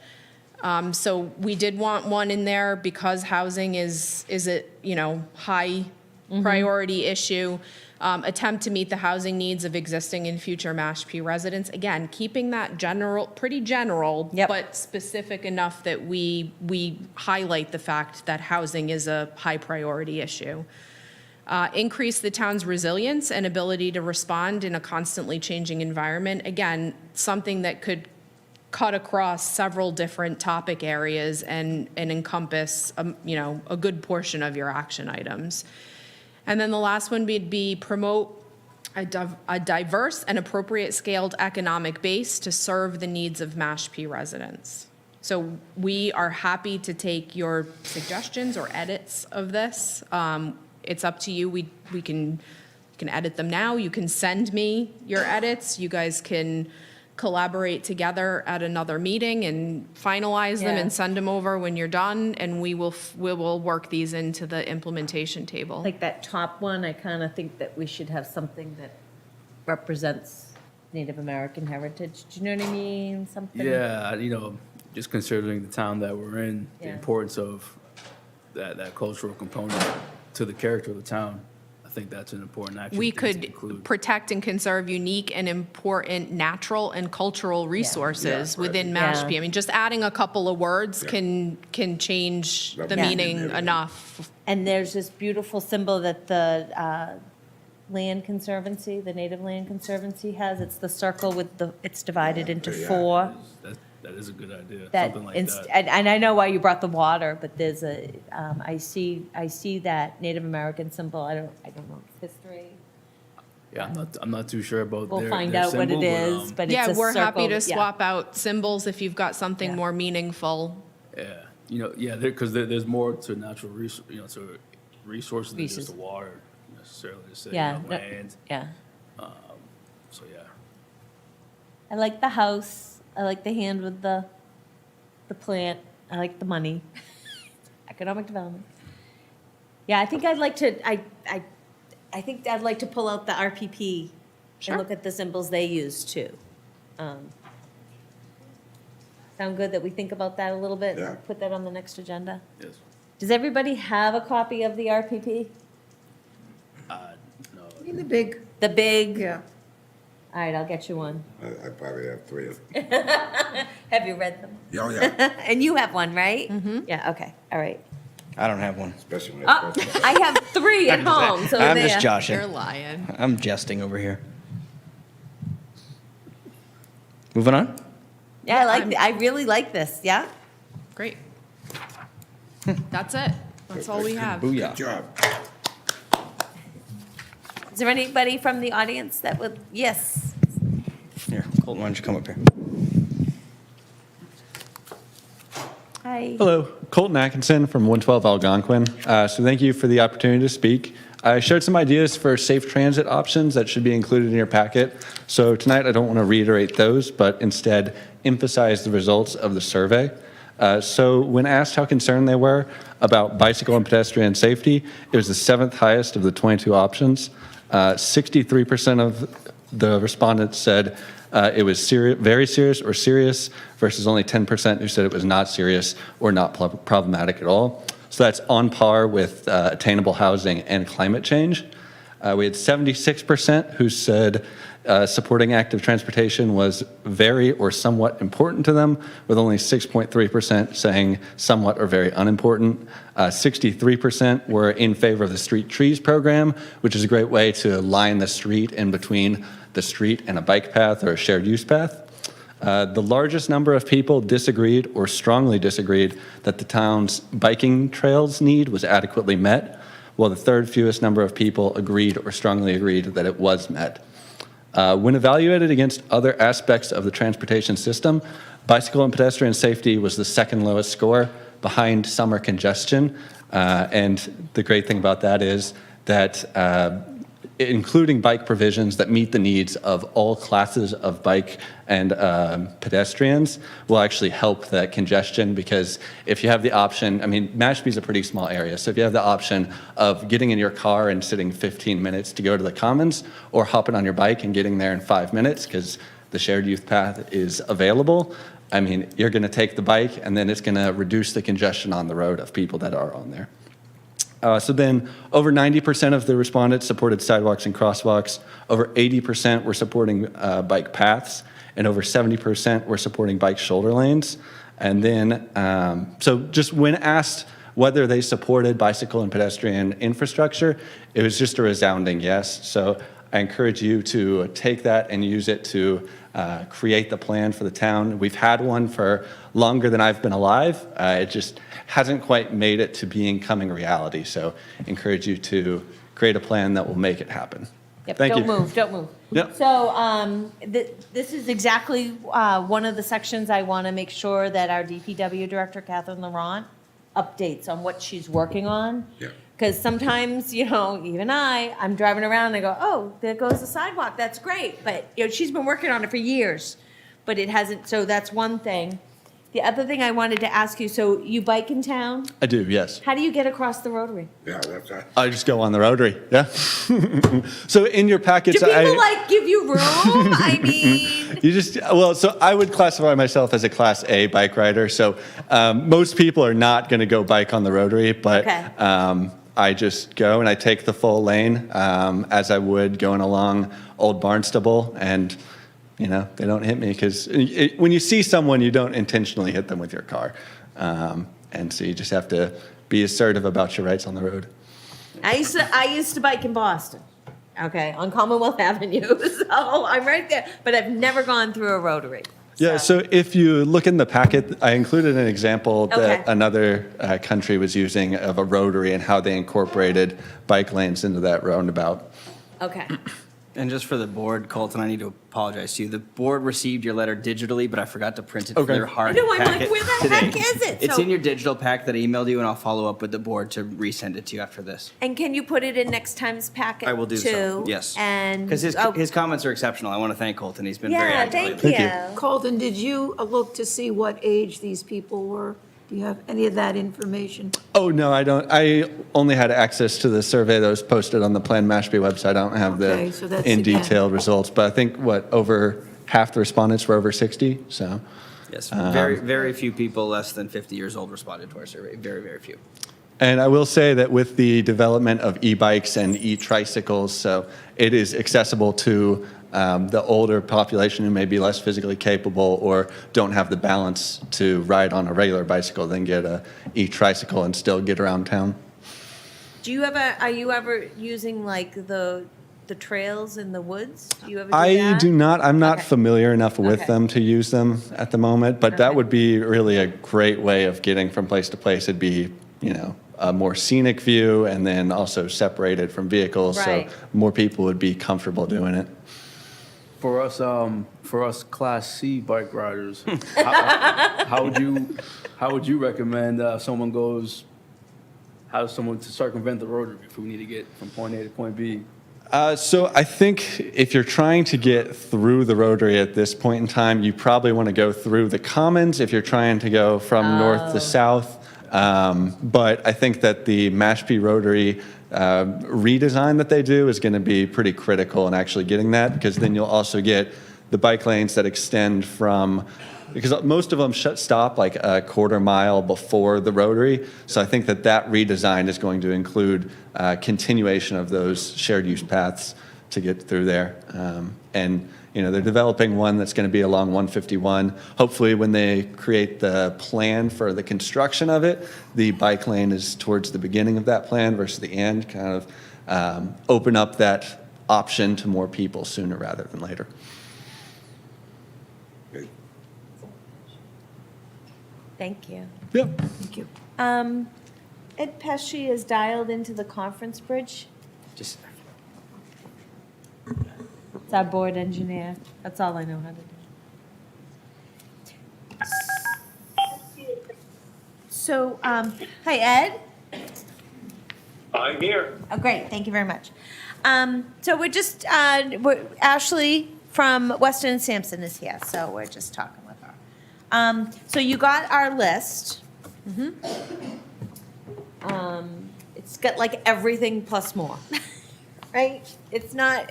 So we did want one in there because housing is a, high priority issue. Attempt to meet the housing needs of existing and future Mashpee residents. Again, keeping that pretty general, Yep. but specific enough that we highlight the fact that housing is a high priority issue. Increase the town's resilience and ability to respond in a constantly changing environment. Again, something that could cut across several different topic areas and encompass, a good portion of your action items. And then the last one would be promote a diverse and appropriate scaled economic base to serve the needs of Mashpee residents. So we are happy to take your suggestions or edits of this. It's up to you. We can edit them now. You can send me your edits. You guys can collaborate together at another meeting and finalize them Yeah. and send them over when you're done, and we will work these into the implementation table. like that top one, I kind of think that we should have something that represents Native American heritage. Do you know what I mean? Something. Yeah, just considering the town that we're in, the Yeah. importance of that cultural component to the character of the town, I think that's an important action. We thing to could include. protect and conserve unique and important natural and cultural resources within Yeah. Mashpee. I mean, just adding a couple of words can change the Yeah. meaning enough. And there's this beautiful symbol that the Land Conservancy, the Native Land Conservancy has. It's the circle with it's divided into Yeah. four. That is a good idea, That, something like inst- that. and I know why you brought the water, but there's I see that Native American symbol. I don't know its history. Yeah, I'm not too sure about We'll their find their out what it symbol, is, but it's Yeah, a we're happy to circle, yeah. swap out symbols if you've got something Yeah. more meaningful. because there's more to natural to resources than just Resources. the water necessarily. To say, Yeah, no- land. Yeah. So yeah. I like the house. I like the hand with the plant. I like the money. Economic development. Yeah, I think I'd like to, I think I'd like to pull out the RPP Sure. and look at the symbols they use too. Sound good that we think about that a little bit? Yeah. Put that on the next agenda? Yes. Does everybody have a copy of the RPP? No. In the big, The big? yeah. All right, I'll get you one. I probably have 3 of them. Have you read them? Oh, yeah, And you have one, right? Mm-hmm. Yeah, okay, all right. I don't have one. especially when Oh, it's I have 3 at home, so I'm there. just You're joshing. lying. I'm jesting over here. Moving on? Yeah, I really like this, yeah? Great. That's it. That's all we have. Booyah. Good job. Is there anybody from the audience that would, yes? Here, Colton, why don't you come up here? Hi. Hello, Colton Atkinson from 112 Algonquin. So thank you for the opportunity to speak. I shared some ideas for safe transit options that should be included in your packet. So tonight, I don't want to reiterate those, but instead emphasize the results of the survey. So when asked how concerned they were about bicycle and pedestrian safety, it was the 7th highest of the 22 options. 63% of the respondents said it was very serious or serious, versus only 10% who said it was not serious or not problematic at all. So that's on par with attainable housing and climate change. We had 76% who said supporting active transportation was very or somewhat important to them, with only 6.3% saying somewhat or very unimportant. 63% were in favor of the street trees program, which is a great way to line the street in between the street and a bike path or a shared use path. The largest number of people disagreed or strongly disagreed that the town's biking trails need was adequately met, while the third fewest number of people agreed or strongly agreed that it was met. When evaluated against other aspects of the transportation system, bicycle and pedestrian safety was the second lowest score, behind summer congestion. And the great thing about that is that including bike provisions that meet the needs of all classes of bike and pedestrians will actually help that congestion, because if you have the option, I mean, Mashpee's a pretty small area, so if you have the option of getting in your car and sitting 15 minutes to go to the Commons, or hopping on your bike and getting there in 5 minutes because the shared youth path is available, I mean, you're going to take the bike, and then it's going to reduce the congestion on the road of people that are on there. So then over 90% of the respondents supported sidewalks and crosswalks, over 80% were supporting bike paths, and over 70% were supporting bike shoulder lanes. And then, so just when asked whether they supported bicycle and pedestrian infrastructure, it was just a resounding yes. So I encourage you to take that and use it to create the plan for the town. We've had one for longer than I've been alive. It just hasn't quite made it to becoming reality. So encourage you to create a plan that will make it happen. Yep, Thank you. Don't move. Yep. So this is exactly one of the sections I want to make sure that our DPW Director, Catherine Laurent, updates on what she's working on. Yeah. Because sometimes, you know, even I'm driving around and I go, oh, there goes the sidewalk, that's great. But, you know, she's been working on it for years, but it hasn't, so that's one thing. The other thing I wanted to ask you, so you bike in town? I do, yes. How do you get across the rotary? Yeah, that's right. I just go on the rotary, yeah. So in your Do packets, people like give you room? I mean, You just, well, so I would classify myself as a Class A bike rider. So most people are not going to go bike on the rotary, but Okay. I just go and I take the full lane as I would going along Old Barnstable, and you know, they don't hit me because when you see someone, you don't intentionally hit them with your car. And so you just have to be assertive about your rights on the road. I used to bike in Boston, okay, on Commonwealth Avenue. So I'm right there, but I've never gone through a rotary. Yeah, so if you look in the packet, I included an example that Okay. another country was using of a rotary and how they incorporated bike lanes into that roundabout. Okay. And just for the board, Colton, I need to apologize to you. The board received your letter digitally, but I forgot to print it for Okay. their hard I know, I'm like, packet where the today. heck is it? It's So- in your digital pack that I emailed you, and I'll follow up with the board to resend it to you after this. And can you put it in next time's packet too? I will do so, yes. And Because oh, his comments are exceptional. I want to thank Colton. He's been very yeah, active thank lately. you. Colton, did you look to see what age these people were? Do you have any of that information? Oh, no, I don't. I only had access to the survey that was posted on the Plan Mashpee website. I don't have Okay, so that's the in again- detail results, but I think, over half the respondents were over 60, so. Yes, very few people less than 50 years old responded to our survey. Very, very few. And I will say that with the development of e-bikes and e-tricycles, so it is accessible to the older population who may be less physically capable or don't have the balance to ride on a regular bicycle, then get a e-tricycle and still get around town. Are you ever using like the trails in the woods? Do you ever do I that? do not, I'm not Okay. familiar enough with Okay. them to use them at the moment, but that Okay. would be really a great way of getting from place to place. It'd be, you know, a more scenic view and then also separated from vehicles, so Right. more people would be comfortable doing it. For us Class C bike riders, how would you recommend someone goes how does someone to circumvent the rotary if we need to get from point A to point B? So I think if you're trying to get through the rotary at this point in time, you probably want to go through the commons if you're trying to go from north to south. But I think that the Mashpee Rotary redesign that they do is going to be pretty critical in actually getting that, because then you'll also get the bike lanes that extend from, because most of them stop like a quarter mile before the rotary. So I think that that redesign is going to include continuation of those shared use paths to get through there. And, you know, they're developing one that's going to be along 151. Hopefully when they create the plan for the construction of it, the bike lane is towards the beginning of that plan versus the end, kind of open up that option to more people sooner rather than later. Okay. Thank you. Yep. Thank you. Ed Pesci is dialed into the conference bridge. Just, It's our board engineer. That's all I know how to do. So, hi, Ed. I'm here. Oh, great. Thank you very much. So we're just, Ashley from Weston and Sampson is here, so we're just talking with her. So you got our list. It's got like everything plus more, right? It's not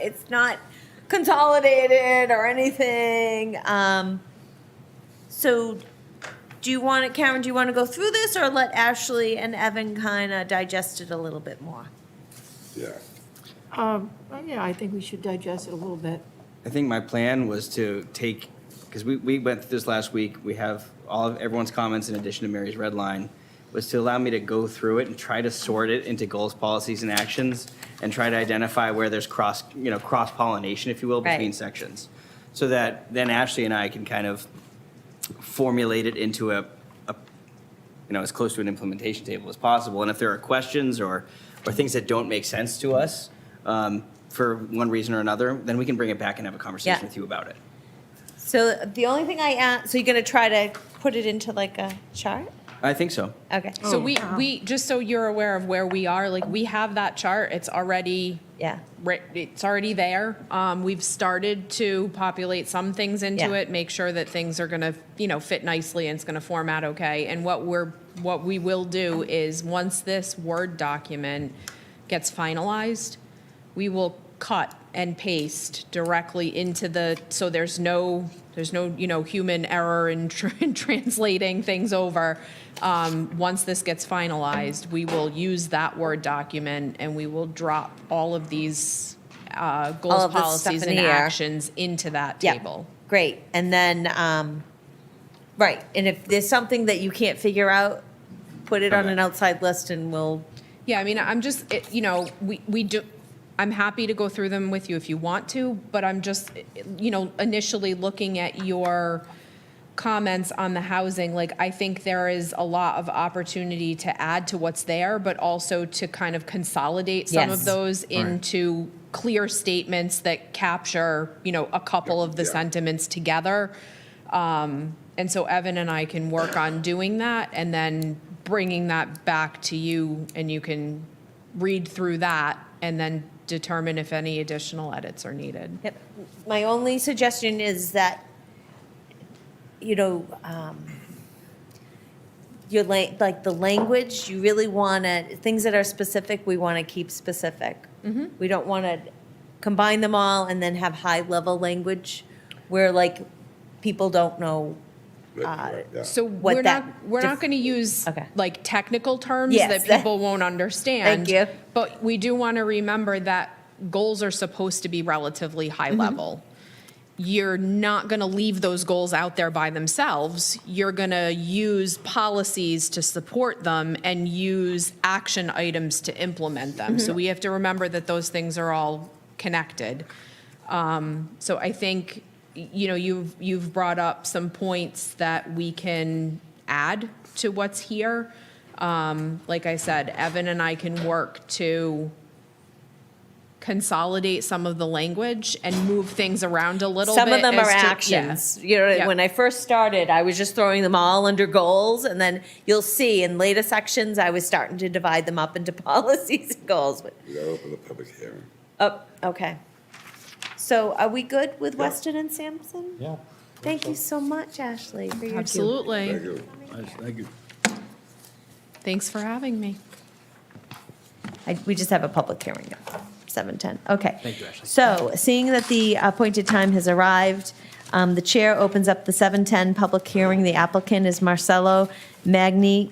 consolidated or anything. So do you want it, Karen, do you want to go through this or let Ashley and Evan kind of digest it a little bit more? Yeah. Yeah, I think we should digest it a little bit. I think my plan was to take, because we went through this last week, we have all of everyone's comments in addition to Mary's red line, was to allow me to go through it and try to sort it into goals, policies, and actions, and try to identify where there's cross-pollination, if you will, between Right. sections. So that then Ashley and I can kind of formulate it into a as close to an implementation table as possible. And if there are questions or things that don't make sense to us, for one reason or another, then we can bring it back and have a conversation Yeah. with you about it. So the only thing so you're gonna try to put it into like a chart? I think so. Okay. So we, just so you're aware of where we are, like, we have that chart, it's already, Yeah. it's already there. We've started to populate some things into Yeah. it, make sure that things are gonna, fit nicely and it's gonna format okay. And what we will do is, once this Word document gets finalized, we will cut and paste directly into so there's no human error in translating things over. Once this gets finalized, we will use that Word document and we will drop all of these All goals, of this stuff policies, in and here. actions into that Yeah. table. Great. And then, right, and if there's something that you can't figure out, put it on an outside list and we'll, Yeah, I mean, I'm just, we do, I'm happy to go through them with you if you want to, but I'm just, initially looking at your comments on the housing, like, I think there is a lot of opportunity to add to what's there, but also to kind of consolidate some Yes. of those into clear statements that capture, a couple of the Yeah. sentiments together. And so Evan and I can work on doing that and then bringing that back to you, and you can read through that and then determine if any additional edits are needed. yep. My only suggestion is that, like the language, you really want to, things that are specific, we want to keep specific. We don't want to combine them all and then have high-level language where like people don't know. Yeah. So What we're that not going to use Okay. like technical terms Yes. that people won't understand. Thank you. But we do want to remember that goals are supposed to be relatively high Mm-hmm. level. You're not going to leave those goals out there by themselves. You're going to use policies to support them and use action items to implement them. Mm-hmm. So we have to remember that those things are all connected. So I think, you've brought up some points that we can add to what's here. Like I said, Evan and I can work to consolidate some of the language and move things around a little Some bit. of them are as to- yeah. actions. You know, Yeah. when I first started, I was just throwing them all under goals, and then you'll see in later sections, I was starting to divide them up into policies and goals. But We gotta open the public hearing. Oh, okay. So are we good with Weston and Sampson? Yeah. Thank you so much, Ashley, for your. Absolutely. Thank you. Nice, thank you. Thanks for having me. We just have a public hearing at 7:10. Okay. Thank you, Ashley. So, seeing that the appointed time has arrived, the chair opens up the 7:10 public hearing. The applicant is Marcelo Malegny,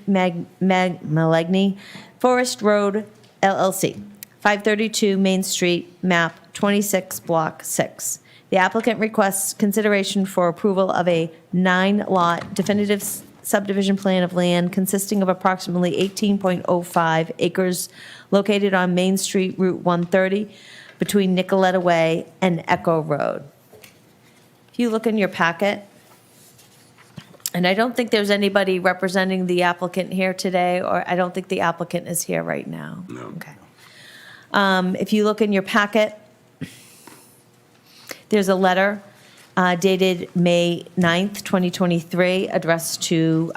Forest Road LLC, 532 Main Street, map 26, block 6. The applicant requests consideration for approval of a 9-lot definitive subdivision plan of land consisting of approximately 18.05 acres located on Main Street, Route 130, between Nicoletta Way and Echo Road. If you look in your packet, and I don't think there's anybody representing the applicant here today, or I don't think the applicant is here right now. No. Okay. If you look in your packet, there's a letter dated May 9th, 2023, addressed to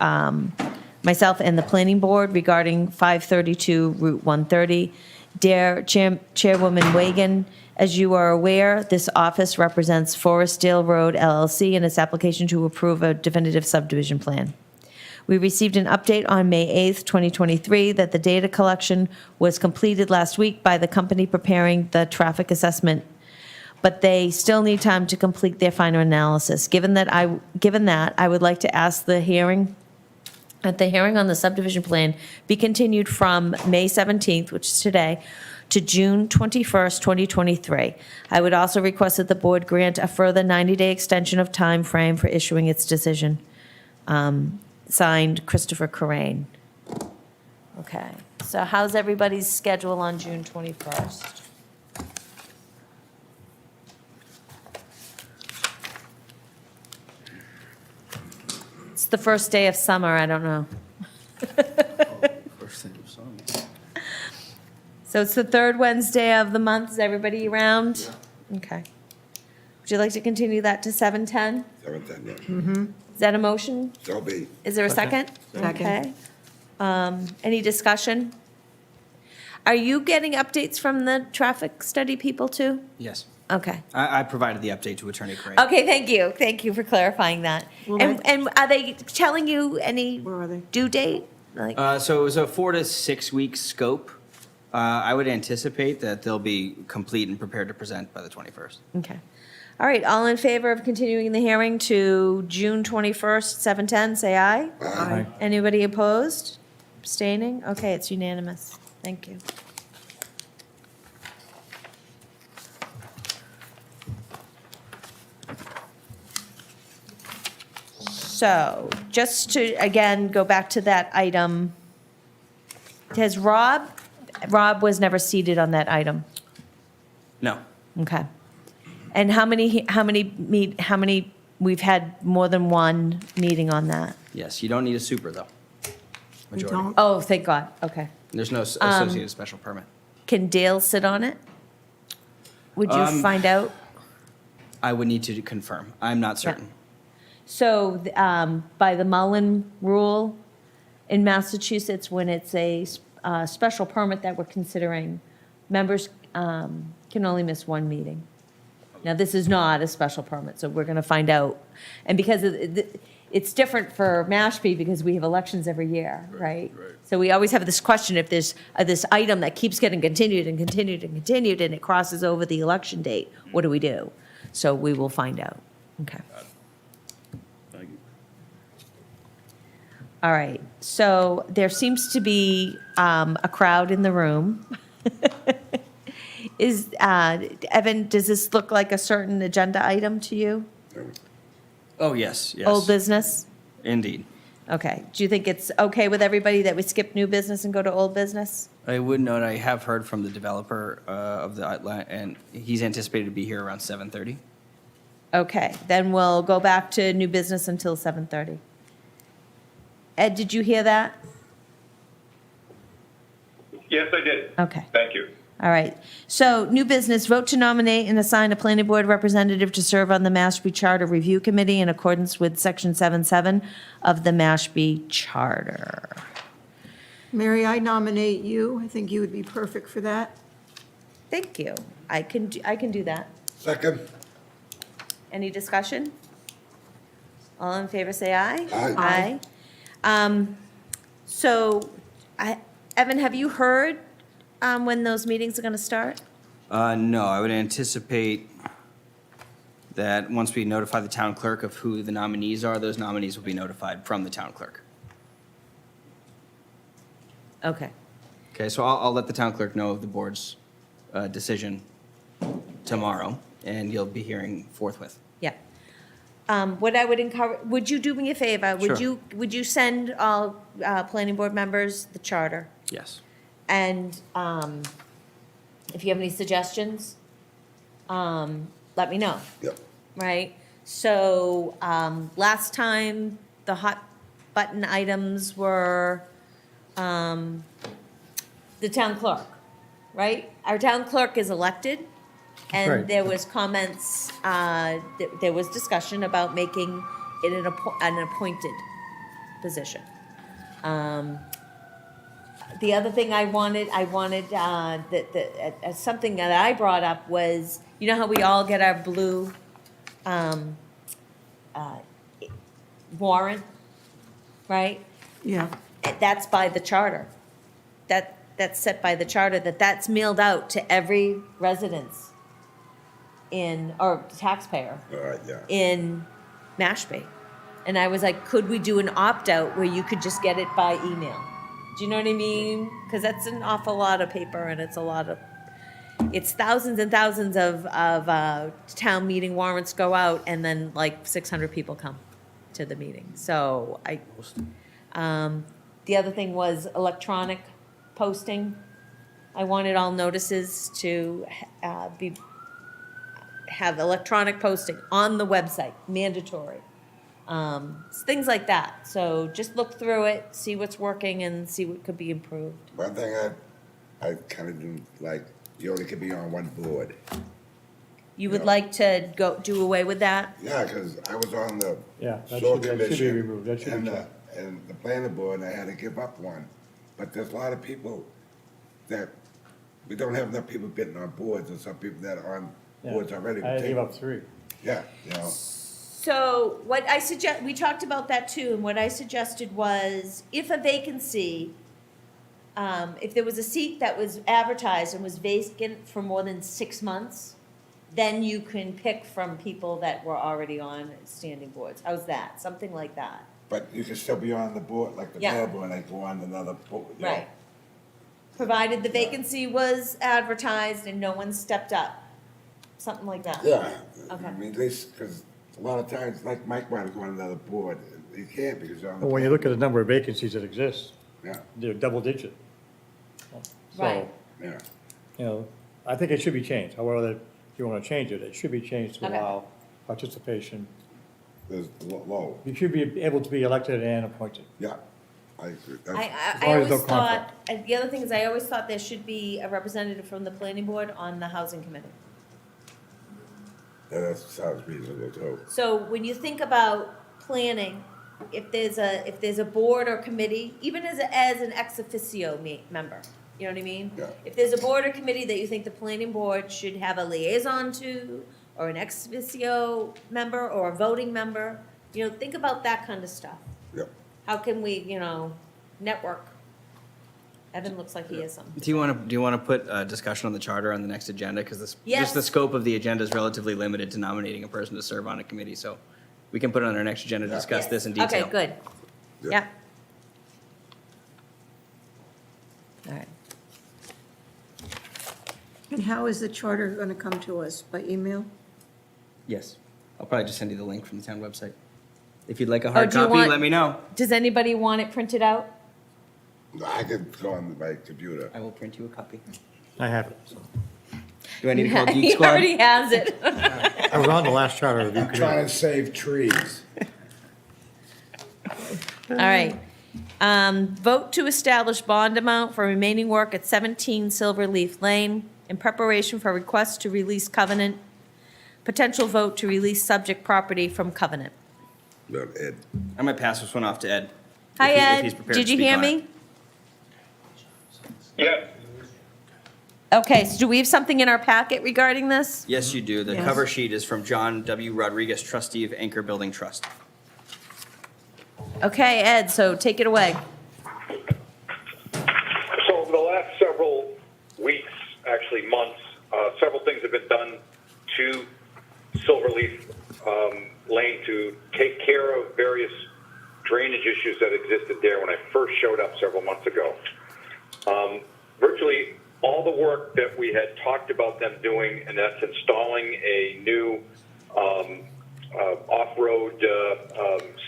myself and the planning board regarding 532 Route 130. Dear Chairwoman Wagan, as you are aware, this office represents Forestdale Road LLC in its application to approve a definitive subdivision plan. We received an update on May 8th, 2023, that the data collection was completed last week by the company preparing the traffic assessment, but they still need time to complete their final analysis. Given that, I would like to ask the hearing on the subdivision plan be continued from May 17th, which is today, to June 21st, 2023. I would also request that the board grant a further 90-day extension of time frame for issuing its decision. Signed, Christopher Corain. Okay, so how's everybody's schedule on June 21st? It's the first day of summer, I don't know. First thing of summer. So it's the third Wednesday of the month, is everybody around? Okay. Would you like to continue that to 7:10? 7:10, yeah. Is that a motion? So be. Is there a second? Second. Okay. Any discussion? Are you getting updates from the traffic study people too? Yes. Okay. I provided the update to Attorney Craig. Okay, thank you. Thank you for clarifying that. And are they telling you any due date? Like, So it was a 4 to 6 week scope. I would anticipate that they'll be complete and prepared to present by the 21st. okay. All right, all in favor of continuing the hearing to June 21st, 7:10, say aye. Aye. Anybody opposed? Abstaining? Okay, it's unanimous. Thank you. So, just to, again, go back to that item, has Rob was never seated on that item? No. Okay. And how many, we've had more than one meeting on that? Yes, you don't need a super, though. Majority. Oh, thank God, okay. There's no associated special permit. Can Dale sit on it? Would you find out? I would need to confirm. I'm not certain. So, by the Mullen rule in Massachusetts, when it's a special permit that we're considering, members can only miss one meeting. Now, this is not a special permit, so we're going to find out. And because it's different for Mashpee because we have elections every year, right? So we always have this question, if there's this item that keeps getting continued and continued and continued, and it crosses over the election date, what do we do? So we will find out. Okay. Thank you. All right, so there seems to be a crowd in the room. Evan, does this look like a certain agenda item to you? Oh, yes, yes. Old business? Indeed. Okay, do you think it's okay with everybody that we skip new business and go to old business? I would note I have heard from the developer of the outline, and he's anticipated to be here around 7:30. Okay, then we'll go back to new business until 7:30. Ed, did you hear that? Yes, I did. Okay. Thank you. All right. So, new business, vote to nominate and assign a planning board representative to serve on the Mashpee Charter Review Committee in accordance with Section 7.7 of the Mashpee Charter. Mary, I nominate you. I think you would be perfect for that. Thank you. I can do that. Second? Any discussion? All in favor, say aye. Aye. Aye. So, Evan, have you heard when those meetings are going to start? No, I would anticipate that once we notify the town clerk of who the nominees are, those nominees will be notified from the town clerk. Okay. Okay, so I'll let the town clerk know of the board's decision tomorrow, and you'll be hearing forthwith. Yeah. What I would encourage, would you do me a favor? Sure. Would you send all planning board members the charter? Yes. And if you have any suggestions, let me know, Yep. right? So last time, the hot button items were the town clerk, right? Our town clerk is elected, and Right. there was comments, there was discussion about making it an appointed position. The other thing I wanted, something that I brought up was, you know how we all get our blue warrant, right? Yeah. That's by the charter. That's set by the charter, that's mailed out to every residence or taxpayer All right, yeah. in Mashpee. And I was like, could we do an opt-out where you could just get it by email? Do you know what I mean? Because that's an awful lot of paper, and it's thousands and thousands of town meeting warrants go out, and then like 600 people come to the meeting. So the other thing was electronic posting. I wanted all notices to have electronic posting on the website, mandatory. Things like that. So just look through it, see what's working, and see what could be improved. One thing I kind of do like, you only can be on one board. You would Yeah. like to do away with that? Yeah, because I was on the Yeah, that shore should be commission. removed. That should be and the planning board, and I had to give up one. But there's a lot of people that, we don't have enough people getting on boards, and some people that are on Yeah. boards already. I gave up 3. Yeah, you know, So what I suggest, we talked about that too, and what I suggested was if a vacancy, if there was a seat that was advertised and was vacant for more than 6 months, then you can pick from people that were already on standing boards. How's that? Something like that. but you can still be on the board, like the Yeah. mayor board, and I go on another board. you know. Right. Provided the vacancy was advertised and no one stepped up. Something like that. Yeah, Okay. I mean, at least, because a lot of times, like Mike wanted to go on another board, he can't because you're on the. Well, when you look at the number of vacancies that exist, Yeah, they're double digit. Right. So, yeah. you know, I think it should be changed. However, if you want to change it, it should be changed to Okay. allow participation. There's low, You should be able to be elected and appointed. yeah. I agree. I That's- As I long as always no thought, conflict. and the other thing is, I always thought there should be a representative from the planning board on the housing committee. That sounds reasonable too. So when you think about planning, if there's a board or committee, even as an ex officio member, you know what I mean? Yeah. If there's a board or committee that you think the planning board should have a liaison to, or an ex officio member, or a voting member, you know, think about that kind of stuff. Yeah. How can we, network? Evan looks like he has some. Do you want to put a discussion on the charter on the next agenda? Because Yes. just the scope of the agenda is relatively limited to nominating a person to serve on a committee, so we can put it on our next agenda to discuss this in detail. Okay, good. Yeah. Yeah. All right. And how is the charter going to come to us? By email? Yes. I'll probably just send you the link from the town website. If you'd like a hard do you copy, want- let me know. Does anybody want it printed out? I could go on my computer. I will print you a copy. I have it. So. Do I need to call He Geek Squad? already has it. I was on the last charter review Trying committee. to save trees. All right. Vote to establish bond amount for remaining work at 17 Silverleaf Lane in preparation for request to release covenant. Potential vote to release subject property from covenant. Well, Ed, I might pass this one off to Ed. Hi, if he's Ed. prepared Did to you speak hear on it. me? Yes. Okay, so do we have something in our packet regarding this? Yes, you do. The Yes. cover sheet is from John W. Rodriguez, trustee of Anchor Building Trust. Okay, Ed, so take it away. So over the last several weeks, actually months, several things have been done to Silverleaf Lane to take care of various drainage issues that existed there when I first showed up several months ago. Virtually all the work that we had talked about them doing, and that's installing a new off-road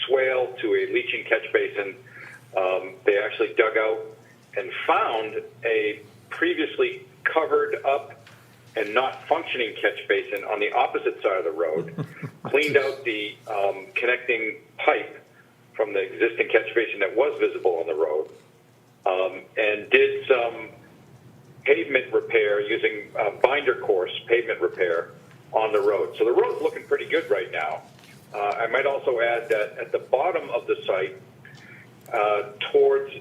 swale to a leaching catch basin. They actually dug out and found a previously covered up and not functioning catch basin on the opposite side of the road, cleaned out the connecting pipe from the existing catch basin that was visible on the road, and did some pavement repair using binder course pavement repair on the road. So the road's looking pretty good right now. I might also add that at the bottom of the site, towards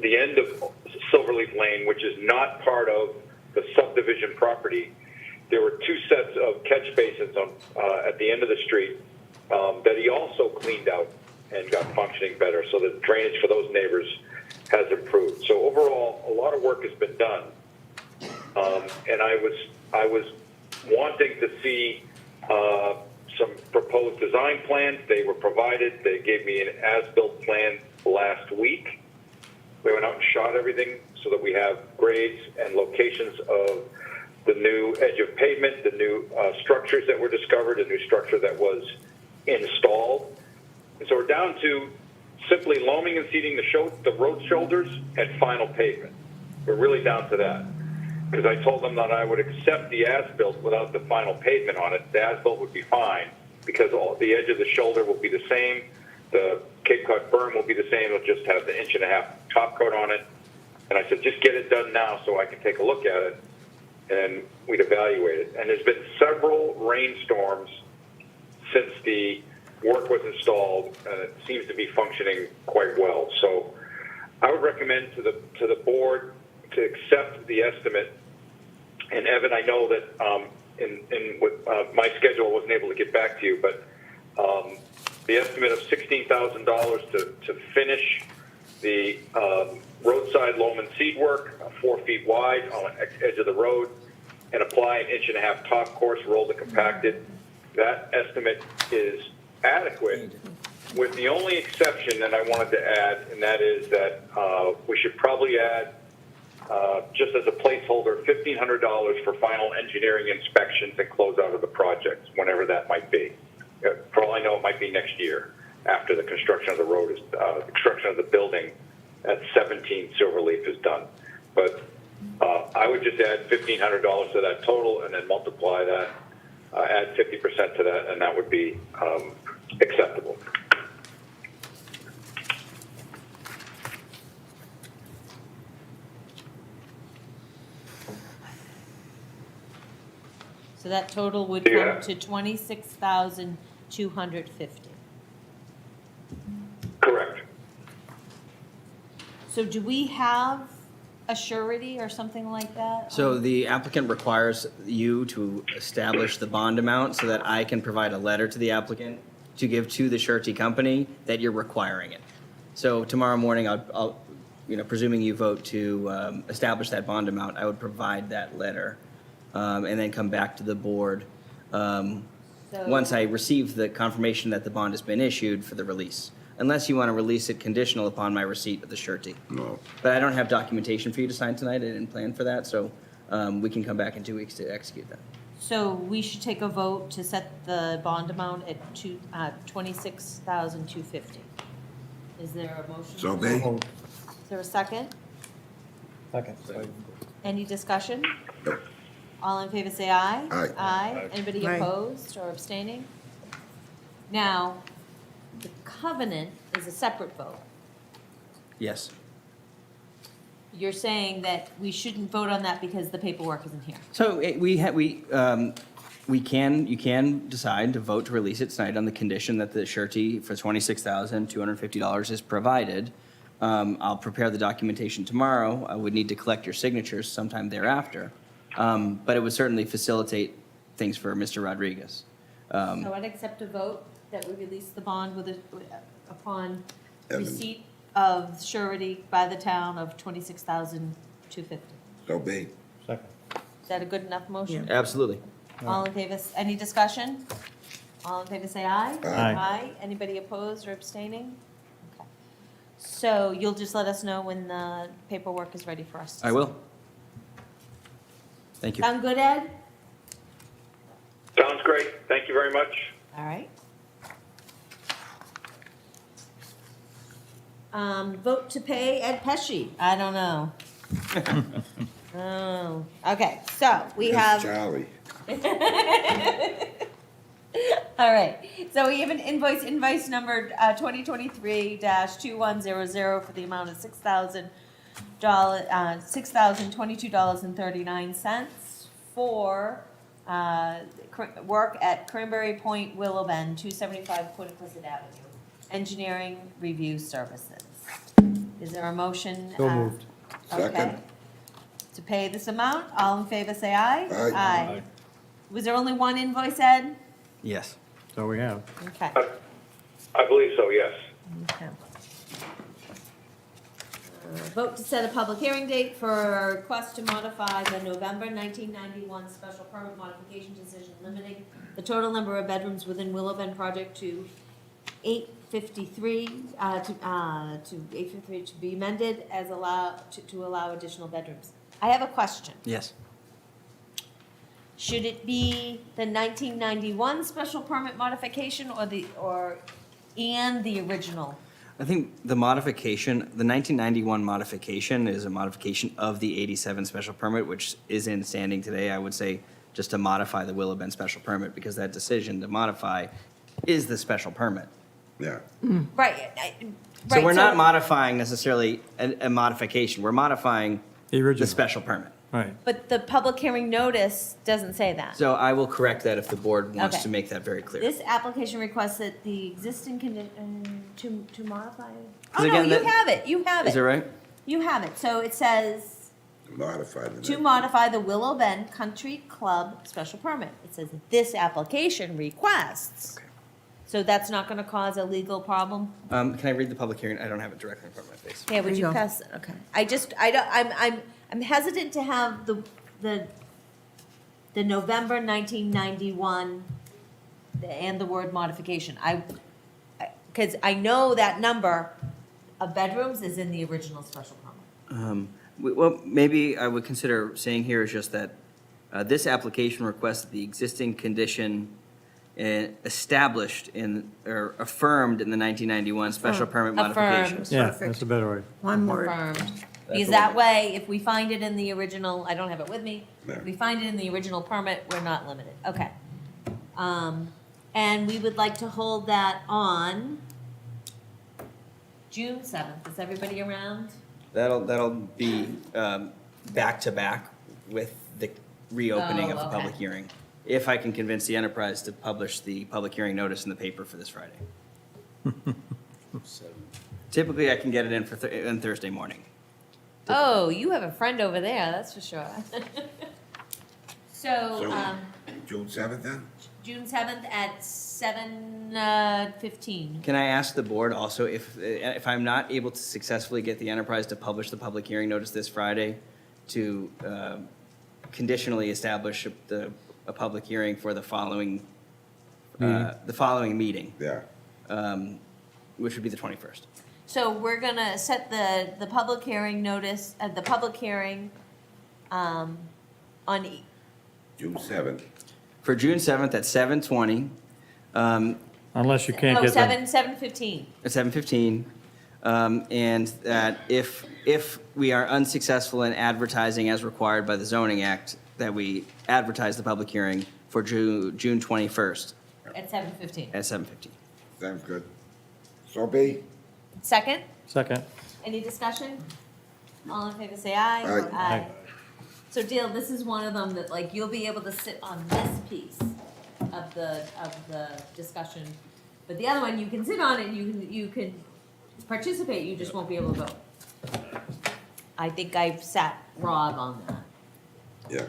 the end of Silverleaf Lane, which is not part of the subdivision property, there were two sets of catch basins on, at the end of the street that he also cleaned out and got functioning better. So the drainage for those neighbors has improved. So overall, a lot of work has been done. And I was wanting to see some proposed design plans. They were provided. They gave me an as-built plan last week. We went out and shot everything so that we have grades and locations of the new edge of pavement, the new structures that were discovered, the new structure that was installed. And so we're down to simply loaming and seeding the road shoulders and final pavement. We're really down to that. Because I told them that I would accept the as-built without the final pavement on it. The as-built would be fine because the edge of the shoulder will be the same. The Cape Cod berm will be the same. It'll just have the 1.5 inch top coat on it. And I said, just get it done now so I can take a look at it. And we'd evaluate it. And there's been several rainstorms since the work was installed, and it seems to be functioning quite well. So I would recommend to the board to accept the estimate. And Evan, I know that with my schedule, I wasn't able to get back to you, but the estimate of $16,000 to finish the roadside loam and seed work, 4 feet wide on the edge of the road, and apply an 1.5 inch top course, rolled and compacted. That estimate is adequate, with the only exception that I wanted to add, and that is that we should probably add, just as a placeholder, $1,500 for final engineering inspections and closeout of the project, whenever that might be. For all I know, it might be next year after the construction of the road is, the construction of the building at 17 Silverleaf is done. But I would just add $1,500 to that total and then multiply that, add 50% to that, and that would be acceptable. So that total would Yeah. come to 26,250. Correct. So do we have a surety or something like that? So the applicant requires you to establish the bond amount so that I can provide a letter to the applicant to give to the surety company that you're requiring it. So tomorrow morning, I'll presuming you vote to establish that bond amount, I would provide that letter and then come back to the board once I receive the confirmation that the bond has been issued for the release. Unless you want to release it conditional upon my receipt of the surety. no. But I don't have documentation for you to sign tonight. I didn't plan for that, so we can come back in 2 weeks to execute that. So we should take a vote to set the bond amount at 26,250. Is there a motion? So be. Is there a second? Second. Any discussion? No. All in favor, say aye. Aye. Aye. Anybody Aye. opposed or abstaining? Now, The covenant is a separate vote. Yes. You're saying that we shouldn't vote on that because the paperwork isn't here. So you can decide to vote to release it tonight on the condition that the surety for $26,250 is provided. I'll prepare the documentation tomorrow. I would need to collect your signatures sometime thereafter. But it would certainly facilitate things for Mr. Rodriguez. So I'd accept a vote that we release the bond upon Evan. receipt of surety by the town of $26,250. So be. Second. Is that a good enough motion? Absolutely. All in favor, any discussion? All in favor, say aye. Aye. Anybody opposed or abstaining? Okay. So you'll just let us know when the paperwork is ready for us to I will. Thank you. Sound good, Ed? Sounds great. Thank you very much. All right. Vote to pay Ed Pesci. I don't know. Oh, okay, so we That's have, Charlie. all right, so we have an invoice number 2023-2100 for the amount of $6,022.39 for work at Cranberry Point Willow Bend, 275 Quiniquisette Avenue, engineering review services. Is there a motion? So moved. Okay. Second. To pay this amount, all in favor say aye. Aye. Aye. Was there only one invoice, Ed? Yes. So we have. Okay. I believe so, yes. Okay. Vote to set a public hearing date for a request to modify the November 1991 special permit modification decision limiting the total number of bedrooms within Willow Bend project to 853, to 853 to be amended as to allow additional bedrooms. I have a question. Yes. Should it be the 1991 special permit modification and the original? I think the modification, the 1991 modification is a modification of the 87 special permit, which is in standing today. I would say just to modify the Willow Bend special permit, because that decision to modify is the special permit. Yeah. Right. So we're not modifying necessarily a modification, we're modifying The original. the special permit. Right. But the public hearing notice doesn't say that. So I will correct that if the board wants Okay. to make that very clear. This application requests that the existing to modify. Oh, Because no, again, you that- have it, you have it. Is it right? You have it. So it says Modified. the to name. modify the Willow Bend Country Club special permit. It says this application requests. So that's not gonna cause a legal problem? Can I read the public hearing? I don't have it directly in front of my face. Yeah, would you you go. pass it? Okay. I don't, I'm hesitant to have the November 1991 and the word modification. Because I know that number of bedrooms is in the original special permit. Well, maybe I would consider saying here is just that this application requests that the existing condition established in, or affirmed in the 1991 special permit Affirmed. modifications. Yeah, Perfect. that's a better way. One word. Confirmed. Because that way, if we find it in the original, I don't have it with me, if No. we find it in the original permit, we're not limited. Okay. And we would like to hold that on June 7th. Is everybody around? That'll be back to back with the reopening of the Oh, public okay. hearing. If I can convince the enterprise to publish the public hearing notice in the paper for this Friday. Typically, I can get it in for on Thursday morning. Oh, you have a friend over there, that's for sure. So, So, June 7th then? June 7th at 7:15. Can I ask the board also if I'm not able to successfully get the enterprise to publish the public hearing notice this Friday, to conditionally establish a public hearing for the following meeting, Yeah. which would be the 21st. So we're gonna set the public hearing notice, the public hearing on, June 7th. For June 7th at 7:20, Unless you can't oh, get them. 7:15. at 7:15, and that if we are unsuccessful in advertising as required by the zoning act, that we advertise the public hearing for June 21st At 7:15. at 7:15. Sounds good. So be. Second? Second. Any discussion? All in favor, say aye. Aye. Aye. So Dale, this is one of them that like you'll be able to sit on this piece of the discussion. But the other one, you can sit on it, and you can participate, you just won't be able to vote. I think I've sat Rob on that. Yeah.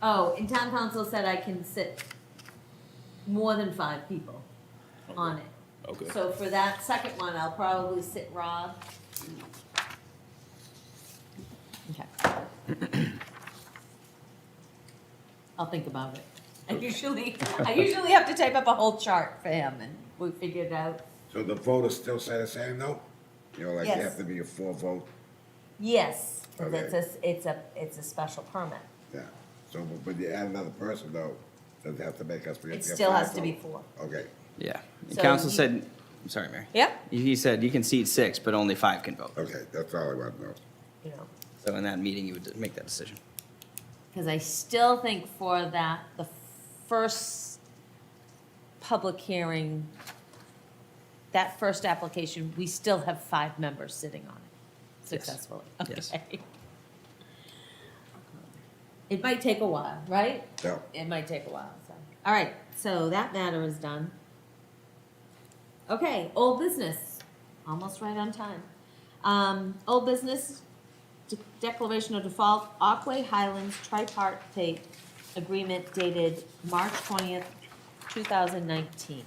Oh, and town council said I can sit more than 5 people on it. Okay. So for that second one, I'll probably sit Rob. Okay. I'll think about it. I usually have to type up a whole chart for him and we figure it out. So the voters still say the same, though? You know, like you Yes. have to be a 4 vote? Yes, 'cause Okay. it's a special permit. Yeah. So, but you add another person, though, does it have to make us? we have It to get still 5 has to be votes? 4. Okay. Yeah. So Council you- said, I'm sorry, Mary. Yep. He said you can seat 6, but only 5 can vote. Okay, that's all I want to know. You know, So in that meeting, you would make that decision. because I still think for that, the first public hearing, that first application, we still have 5 members sitting on it successfully. Yes. Okay. It might take a while, right? Yeah. It might take a while, so. All right, so that matter is done. Okay, old business, almost right on time. Old business, declaration of default, Aquay Highlands tripartite agreement dated March 20th, 2019.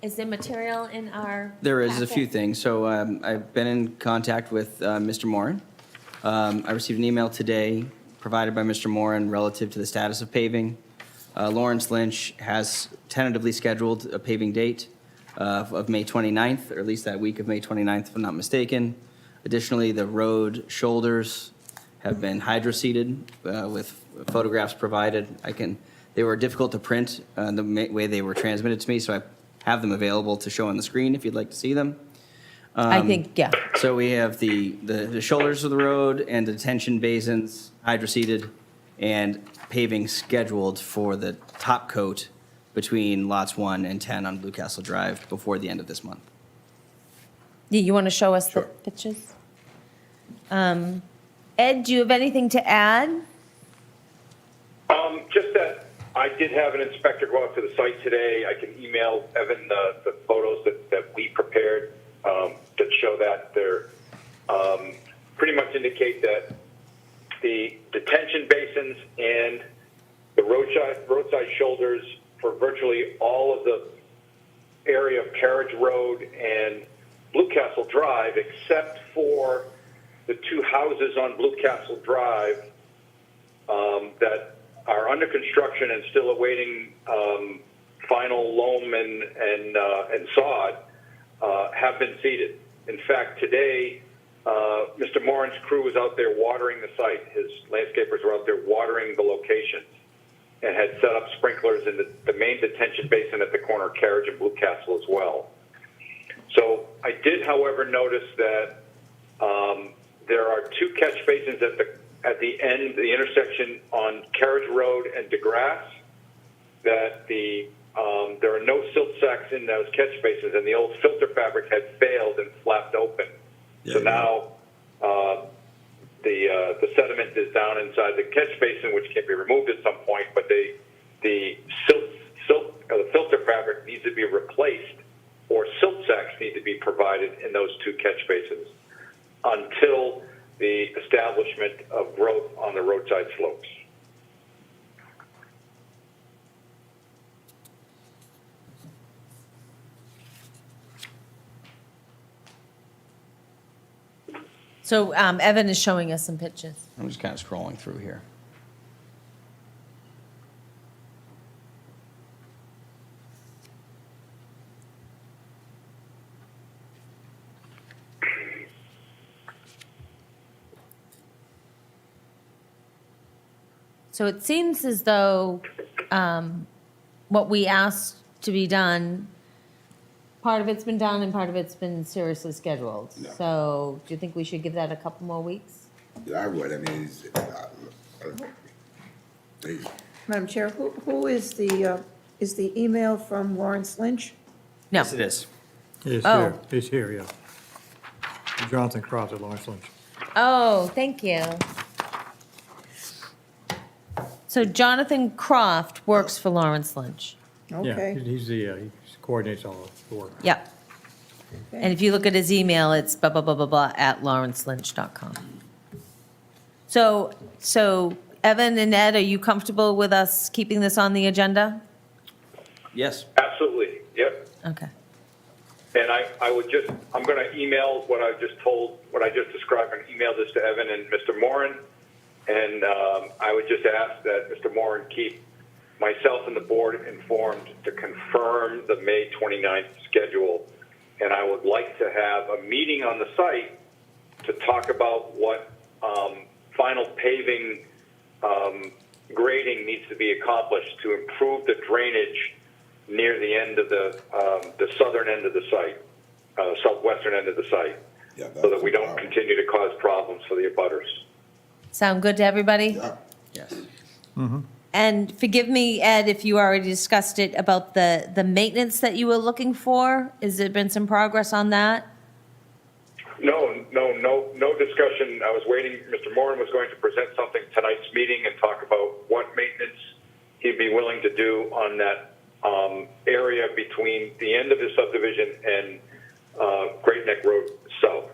Is there material in our? There is a packet? few things. So I've been in contact with Mr. Moran. I received an email today provided by Mr. Moran relative to the status of paving. Lawrence Lynch has tentatively scheduled a paving date of May 29th, or at least that week of May 29th, if I'm not mistaken. Additionally, the road shoulders have been hydroseeded with photographs provided. They were difficult to print the way they were transmitted to me, so I have them available to show on the screen if you'd like to see them. I think, yeah. So we have the shoulders of the road and the detention basins hydroseeded and paving scheduled for the top coat between lots 1 and 10 on Blue Castle Drive before the end of this month. Yeah, you want to show us the Sure. pictures? Ed, do you have anything to add? Just that I did have an inspector go out to the site today. I can email Evan the photos that we prepared that show that they're pretty much indicate that the detention basins and the roadside shoulders for virtually all of the area of Carriage Road and Blue Castle Drive, except for the 2 houses on Blue Castle Drive that are under construction and still awaiting final loam and sod, have been seeded. In fact, today, Mr. Moran's crew was out there watering the site. His landscapers were out there watering the locations and had set up sprinklers in the main detention basin at the corner of Carriage and Blue Castle as well. So I did, however, notice that there are 2 catch basins at the end, the intersection on Carriage Road and DeGrasse, that there are no silt sacks in those catch basins, and the old filter fabric had failed and flapped open. So now the sediment is down inside the catch basin, which can be removed at some point, but the filter fabric needs to be replaced, or silt sacks need to be provided in those 2 catch basins until the establishment of growth on the roadside slopes. So Evan is showing us some pictures. I'm just kind of scrolling through here. So it seems as though what we asked to be done, part of it's been done and part of it's been seriously scheduled. Yeah. So do you think we should give that a couple more weeks? Yeah, I would. I mean, Madam Chair, who is the email from Lawrence Lynch? No. Yes, it is. He's Oh. here, he's here, yeah. Jonathan Cross at Lawrence Lynch. Oh, thank you. So Jonathan Croft works for Lawrence Lynch. Yeah, Okay. he coordinates all the work. Yep. And if you look at his email, it's blah, blah, blah, blah, blah, @lawrencelynch.com. So Evan and Ed, are you comfortable with us keeping this on the agenda? Yes. Absolutely, yep. Okay. And I would just, I'm going to email what I just described, and email this to Evan and Mr. Moran. And I would just ask that Mr. Moran keep myself and the board informed to confirm the May 29th schedule. And I would like to have a meeting on the site to talk about what final paving grading needs to be accomplished to improve the drainage near the end of the southern end of the site, southwestern end of the site, Yeah, so that we don't continue to cause problems for the abutters. Sound good to everybody? Yeah. Yes. And forgive me, Ed, if you already discussed it about the maintenance that you were looking for. Has there been some progress on that? No discussion. I was waiting. Mr. Moran was going to present something tonight's meeting and talk about what maintenance he'd be willing to do on that area between the end of his subdivision and Great Neck Road South.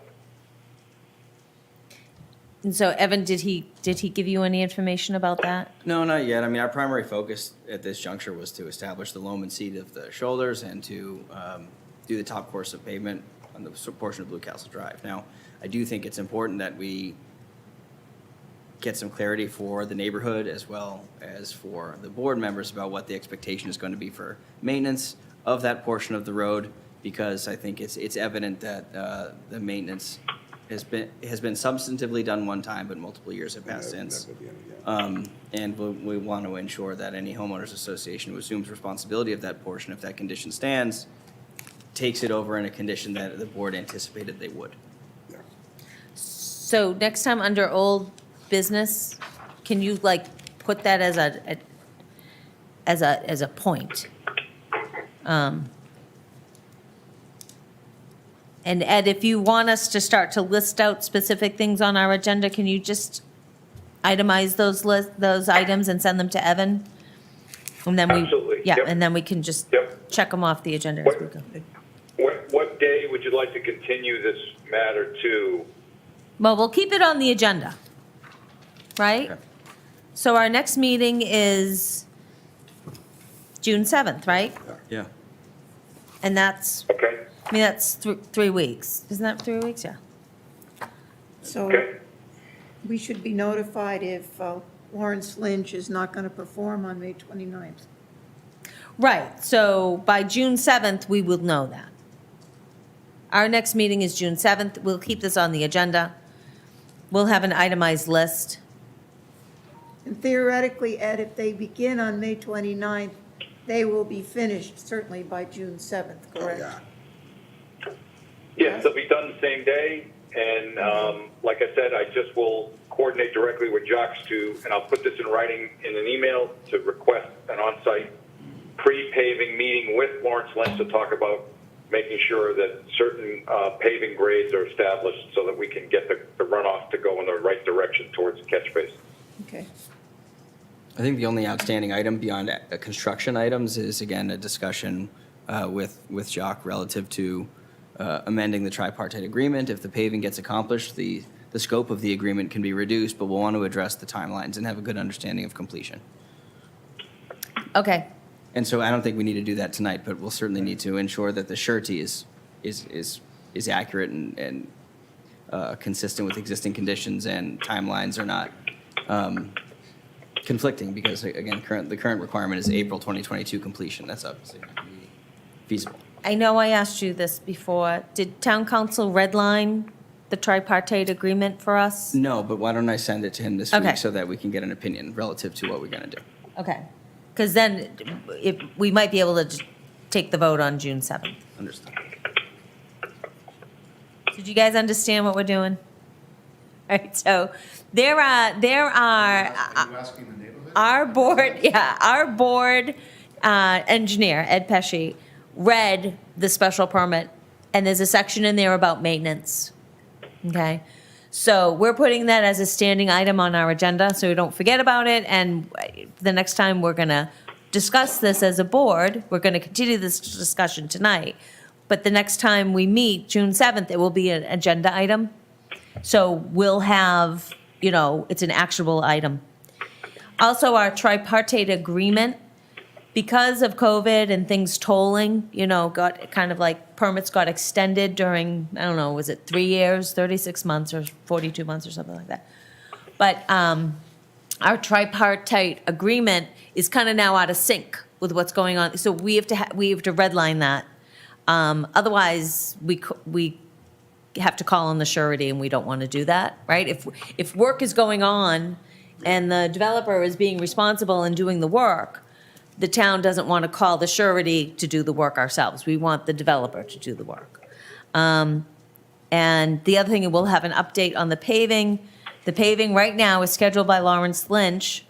And so Evan, did he give you any information about that? No, not yet. I mean, our primary focus at this juncture was to establish the loam and seat of the shoulders and to do the top course of pavement on the portion of Blue Castle Drive. Now, I do think it's important that we get some clarity for the neighborhood as well as for the board members about what the expectation is going to be for maintenance of that portion of the road, because I think it's evident that the maintenance has been substantively done one time, but multiple years have passed since. And we want to ensure that any homeowners association who assumes responsibility of that portion, if that condition stands, takes it over in a condition that the board anticipated they would. So next time under old business, can you put that as a point? And Ed, if you want us to start to list out specific things on our agenda, can you just itemize those items and send them to Evan? And then Absolutely. Yeah, Yep. and then we can just Yep. check them off the agenda as we go. What day would you like to continue this matter to? Well, we'll keep it on the agenda, right? Okay. So our next meeting is June 7th, right? Yeah. And that's, Okay, I mean, that's 3 weeks. Isn't that 3 weeks? Yeah. So okay. we should be notified if Lawrence Lynch is not going to perform on May 29th. Right, so by June 7th, we will know that. Our next meeting is June 7th. We'll keep this on the agenda. We'll have an itemized list. And theoretically, Ed, if they begin on May 29th, they will be finished certainly by June 7th, correct? Yeah. Yes, they'll be done the same day, and like I said, I just will coordinate directly with Jocks and I'll put this in writing in an email to request an on-site pre-paving meeting with Lawrence Lynch to talk about making sure that certain paving grades are established so that we can get the runoff to go in the right direction towards the catch basin. Okay. I think the only outstanding item beyond construction items is, again, a discussion with Jock relative to amending the tripartite agreement. If the paving gets accomplished, the scope of the agreement can be reduced, but we'll want to address the timelines and have a good understanding of completion. Okay, And so I don't think we need to do that tonight, but we'll certainly need to ensure that the surety is accurate and consistent with existing conditions, and timelines are not conflicting, because, again, the current requirement is April 2022 completion. That's obviously not going to be feasible. I know I asked you this before. Did town council redline the tripartite agreement for us? No, but why don't I send it to him this Okay. week so that we can get an opinion relative to what we're going to do? Okay, because then we might be able to just take the vote on June 7th. Understood. Did you guys understand what we're doing? All right, so there are. Are you asking the neighborhood? our board, our board engineer, Ed Pesci, read the special permit, and there's a section in there about maintenance, okay? So we're putting that as a standing item on our agenda, so we don't forget about it, and the next time we're gonna discuss this as a board, we're gonna continue this discussion tonight, but the next time we meet, June 7th, it will be an agenda item. So we'll have, it's an actionable item. Also, our tripartite agreement, because of COVID and things tolling, got kind of like permits got extended during, I don't know, was it 3 years, 36 months, or 42 months or something like that? But our tripartite agreement is kind of now out of sync with what's going on. So we have to redline that. Otherwise, we have to call on the surety, and we don't want to do that, right? If work is going on and the developer is being responsible and doing the work, the town doesn't want to call the surety to do the work ourselves. We want the developer to do the work. And the other thing, we'll have an update on the paving. The paving right now is scheduled by Lawrence Lynch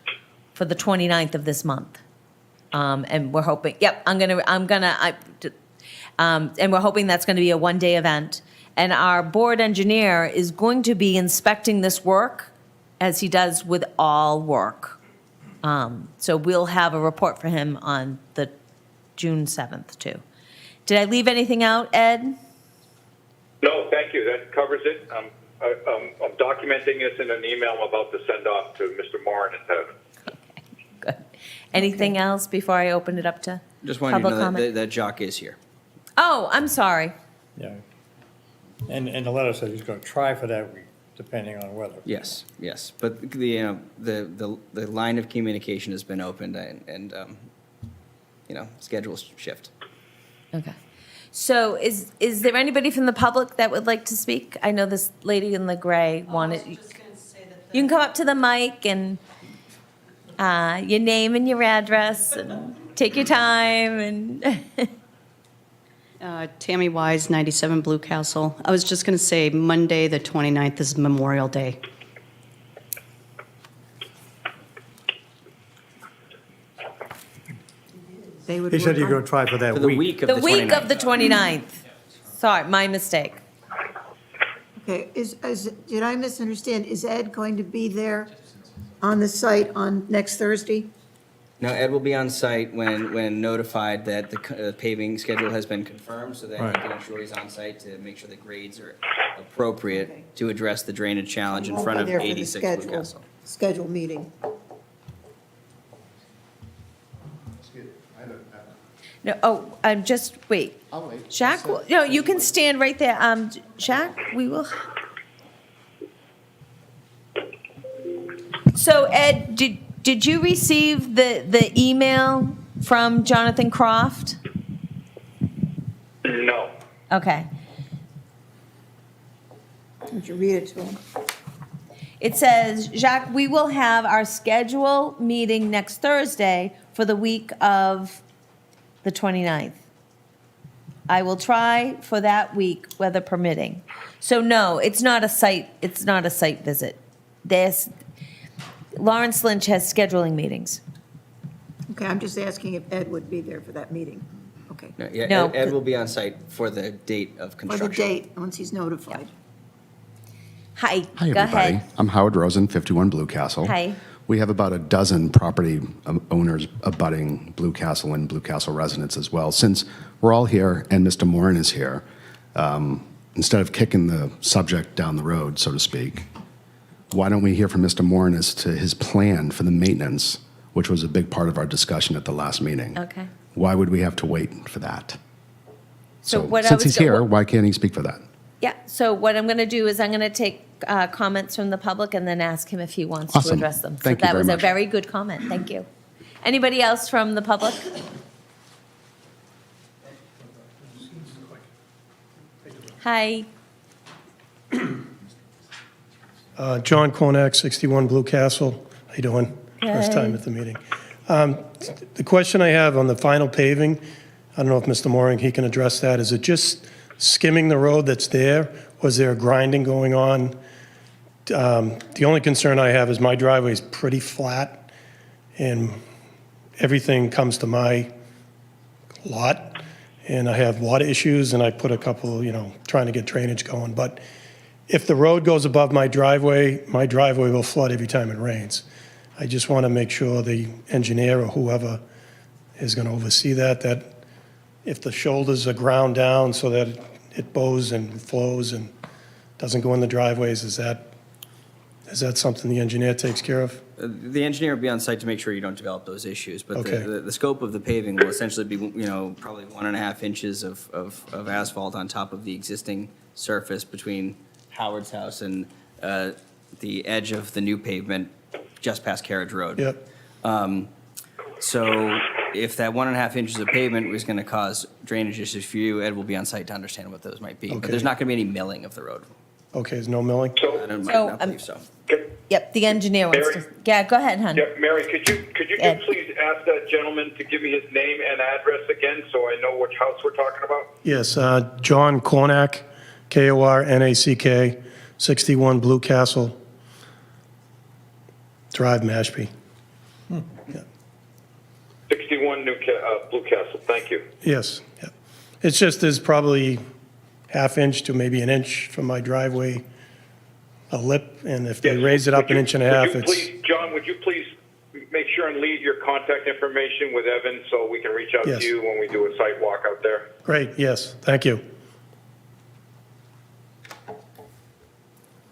for the 29th of this month. And we're hoping, and we're hoping that's going to be a one-day event. And our board engineer is going to be inspecting this work as he does with all work. So we'll have a report for him on the June 7th, too. Did I leave anything out, Ed? No, thank you. That covers it. I'm documenting this in an email I'm about to send off to Mr. Moran in town. Good. Anything else before I open it up to Just wanted you to public know comment? that Jock is here. Oh, I'm sorry. Yeah. And the letter says he's going to try for that week, depending on weather. Yes, yes, but the line of communication has been opened, and schedules shift. Okay. So is there anybody from the public that would like to speak? I know this lady in the gray wanted. You can come up to the mic and your name and your address, and take your time, and Tammy Wise, 97 Blue Castle. I was just going to say Monday, the 29th is Memorial Day. They would He said work you're on- going to try for that For the week. week of the the week of 29th. the 29th. Sorry, my mistake. Okay, did I misunderstand? Is Ed going to be there on the site on next Thursday? No, Ed will be on site when notified that the paving schedule has been confirmed, so that Right. he can ensure he's on site to make sure the grades are appropriate to address the drainage challenge in front of I'll be there for the 86 Blue Castle. scheduled meeting. No, just wait. I'll wait. Jack, no, you can stand right there. Jack, we will. So Ed, did you receive the email from Jonathan Croft? No. Okay. Would you read it to him? It says, Jacques, we will have our scheduled meeting next Thursday for the week of the 29th. I will try for that week, weather permitting. So no, it's not a site visit. Lawrence Lynch has scheduling meetings. Okay, I'm just asking if Ed would be there for that meeting. Okay. No, yeah, No. Ed will be on site for the date of For construction. the date, once he's notified. Hi, Hi, go everybody. ahead. I'm Howard Rosen, 51 Blue Castle. Hi. We have about a dozen property owners abutting Blue Castle and Blue Castle residents as well. Since we're all here and Mr. Moran is here, instead of kicking the subject down the road, so to speak, why don't we hear from Mr. Moran as to his plan for the maintenance, which was a big part of our discussion at the last meeting? Okay. Why would we have to wait for that? So what I since was he's here, why can't he speak for that? Yeah, so what I'm going to do is I'm going to take comments from the public and then ask him if he wants to Awesome. address them. Thank you So that very was a much. very good comment, thank you. Anybody else from the public? Hi, John Konak, 61 Blue Castle. How you doing? First time Good. at the meeting. The question I have on the final paving, I don't know if Mr. Moran, he can address that. Is it just skimming the road that's there? Was there grinding going on? The only concern I have is my driveway is pretty flat, and everything comes to my lot, and I have water issues, and I put a couple, trying to get drainage going. But if the road goes above my driveway will flood every time it rains. I just want to make sure the engineer or whoever is going to oversee that if the shoulders are ground down so that it bows and flows and doesn't go in the driveways, is that something the engineer takes care of? The engineer will be on site to make sure you don't develop those issues, but Okay. the scope of the paving will essentially be, probably 1.5 inches of asphalt on top of the existing surface between Howard's house and the edge of the new pavement just past Carriage Road. Yep. So if that 1.5 inches of pavement was going to cause drainage issues for you, Ed will be on site to understand what those might be. But Okay. there's not going to be any milling of the road. Okay, there's no milling? I don't So, not believe so. Yep, the engineer wants to, Mary? yeah, go ahead, hon. Yeah, Mary, could you Ed. please ask that gentleman to give me his name and address again so I know which house we're talking about? Yes, John Kornack, Kornack, 61 Blue Castle Drive, Mashpee. 61 Blue Castle, thank you. Yes, yeah. It's just there's probably ½ inch to maybe an inch from my driveway, a lip, and if they Yes, raise it up would an you- inch and a would half, you it's, please- John, would you please make sure and leave your contact information with Evan so we can reach out Yes. to you when we do a site walk out there? great, yes, thank you.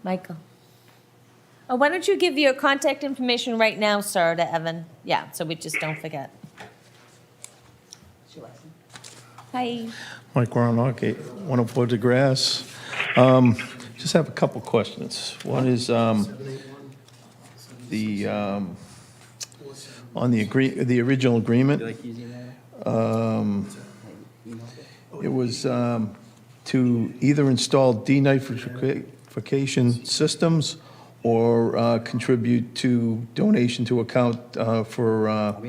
Michael. Oh, why don't you give your contact information right now, sir, to Evan? Yeah, so we just don't forget. Hi. Mike Warnock, 104 DeGrasse. Just have a couple questions. One is on the original agreement. It was to either install denitrification systems or contribute to donation to account for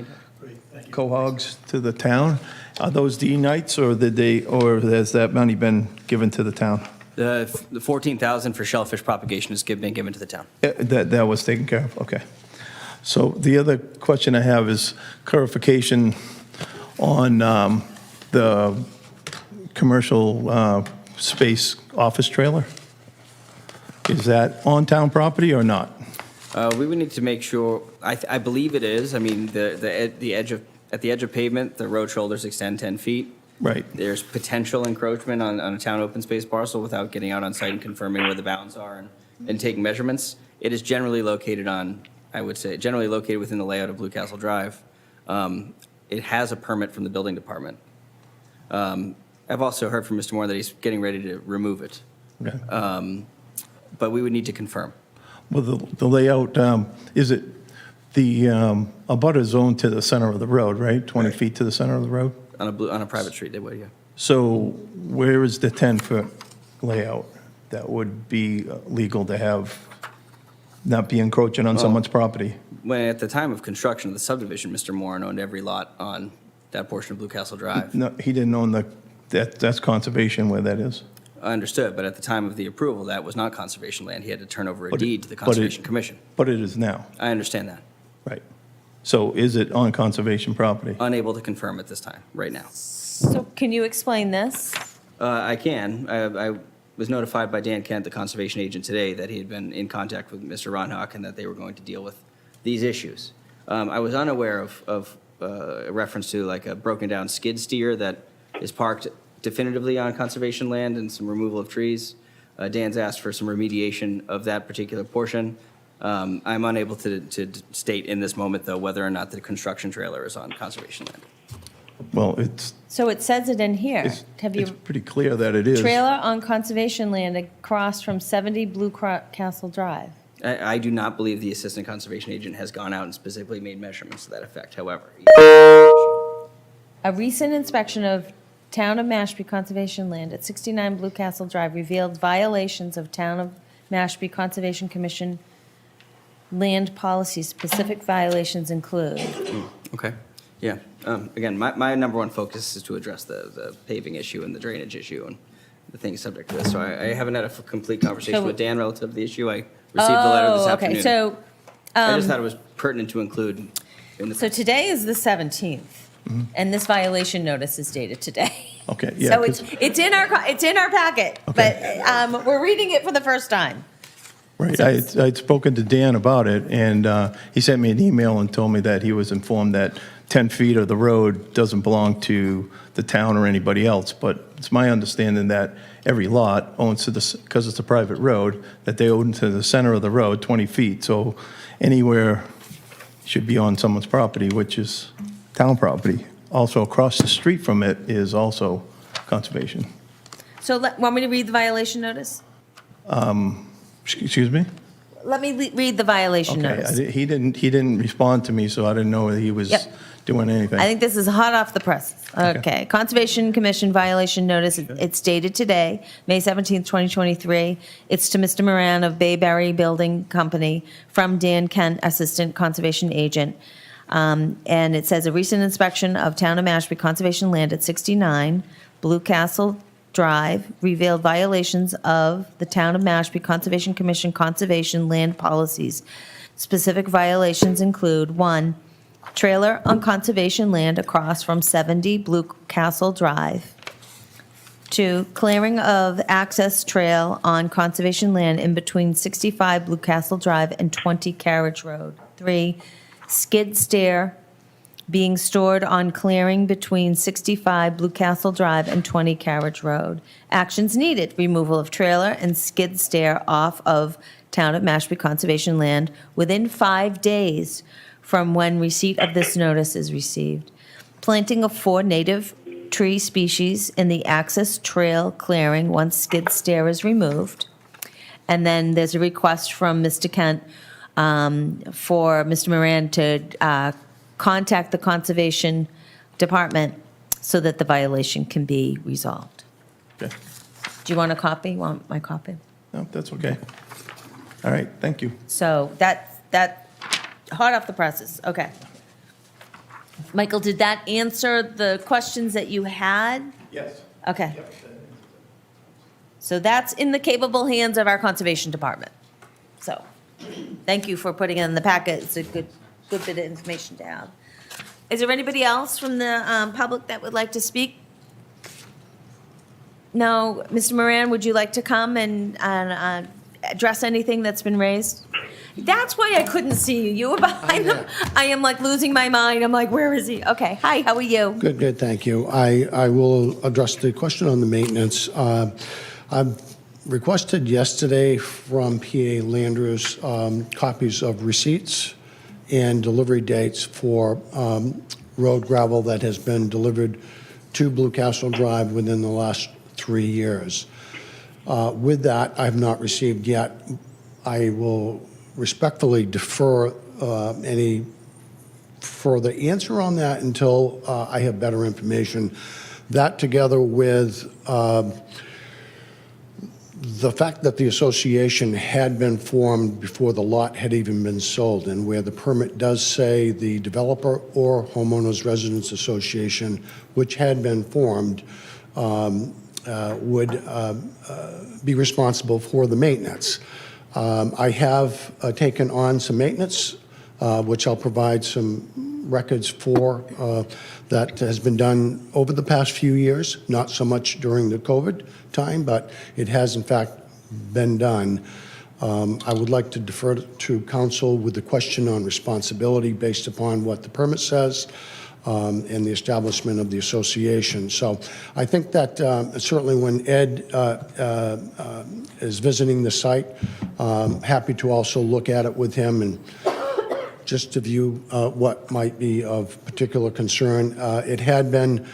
cohogs to the town. Are those denites, or or has that money been given to the town? The 14,000 for shellfish propagation has been given to the town. That was taken care of, okay. So the other question I have is clarification on the commercial space office trailer. Is that on town property or not? We would need to make sure, I believe it is. I mean, at the edge of pavement, the road shoulders extend 10 feet. Right. There's potential encroachment on a town open space parcel without getting out on site and confirming where the bounds are and taking measurements. It is generally located within the layout of Blue Castle Drive. It has a permit from the building department. I've also heard from Mr. Moore that he's getting ready to remove it. Okay. But we would need to confirm. Well, the layout, is it the abutter zone to the center of the road, right? 20 feet to the center of the road? On a private street, they would, yeah. So where is the 10-foot layout that would be legal to have, not be encroaching on someone's property? When, at the time of construction of the subdivision, Mr. Moore owned every lot on that portion of Blue Castle Drive. No, he didn't own that's conservation where that is. I understood, but at the time of the approval, that was not conservation land. He had to turn over a But it- deed to the but it- Conservation Commission. But it is now, I understand that. right? So is it on conservation property? Unable to confirm at this time, right now. So can you explain this? I can. I was notified by Dan Kent, the conservation agent today, that he had been in contact with Mr. Ronhock and that they were going to deal with these issues. I was unaware of a reference to like a broken down skid steer that is parked definitively on conservation land and some removal of trees. Dan's asked for some remediation of that particular portion. I'm unable to state in this moment, though, whether or not the construction trailer is on conservation land. Well, it's So it says it in here. Have it's you, pretty clear that it is. trailer on conservation land across from 70 Blue Castle Drive. I do not believe the assistant conservation agent has gone out and specifically made measurements to that effect, however. A recent inspection of Town of Mashpee Conservation Land at 69 Blue Castle Drive revealed violations of Town of Mashpee Conservation Commission land policies. Specific violations include. Okay, yeah. Again, my number one focus is to address the paving issue and the drainage issue and the things subject to this. So I haven't had a complete conversation So- with Dan relative to the issue. I received the letter this Oh, afternoon. okay, so, I just thought it was pertinent to include So today is the 17th, and this violation notice is dated today. Okay, yeah. So 'cause- it's in our packet, Okay. but we're reading it for the first time. Right, I'd spoken to Dan about it, and he sent me an email and told me that he was informed that 10 feet of the road doesn't belong to the town or anybody else, but it's my understanding that every lot owns to the, because it's a private road, that they own to the center of the road, 20 feet, so anywhere should be on someone's property, which is town property. Also, across the street from it is also conservation. So want me to read the violation notice? Excuse me? Let me read the violation Okay, notice. he didn't respond to me, so I didn't know that he was Yep. doing anything. I think this is hot off the press. Okay. Conservation Commission violation notice, it's dated today, May 17th, 2023. It's to Mr. Moran of Bayberry Building Company from Dan Kent, Assistant Conservation Agent. And it says, a recent inspection of Town of Mashpee conservation land at 69 Blue Castle Drive revealed violations of the Town of Mashpee Conservation Commission conservation land policies. Specific violations include, 1, trailer on conservation land across from 70 Blue Castle Drive. 2, clearing of access trail on conservation land in between 65 Blue Castle Drive and 20 Carriage Road. 3, skid steer being stored on clearing between 65 Blue Castle Drive and 20 Carriage Road. Actions needed, removal of trailer and skid steer off of Town of Mashpee conservation land within 5 days from when receipt of this notice is received. Planting of 4 native tree species in the access trail clearing once skid steer is removed. And then there's a request from Mr. Kent for Mr. Moran to contact the Conservation Department so that the violation can be resolved. Okay. Do you want a copy? Want my copy? No, that's okay. All right, thank you. So that hot off the presses, okay. Michael, did that answer the questions that you had? Yes. Okay. So that's in the capable hands of our Conservation Department. So, thank you for putting it in the packet. It's a good bit of information to have. Is there anybody else from the public that would like to speak? No? Mr. Moran, would you like to come and address anything that's been raised? That's why I couldn't see you. You were behind them. I am like losing my mind. I'm like, where is he? Okay. Hi, how are you? Good, thank you. I will address the question on the maintenance. I've requested yesterday from PA Landers copies of receipts and delivery dates for road gravel that has been delivered to Blue Castle Drive within the last 3 years. With that, I have not received yet. I will respectfully defer any further answer on that until I have better information. That together with the fact that the association had been formed before the lot had even been sold, and where the permit does say the developer or homeowners residence association, which had been formed, would be responsible for the maintenance. I have taken on some maintenance, which I'll provide some records for, that has been done over the past few years, not so much during the COVID time, but it has in fact been done. I would like to defer to council with the question on responsibility based upon what the permit says and the establishment of the association. So I think that certainly when Ed is visiting the site, happy to also look at it with him and just to view what might be of particular concern. It had been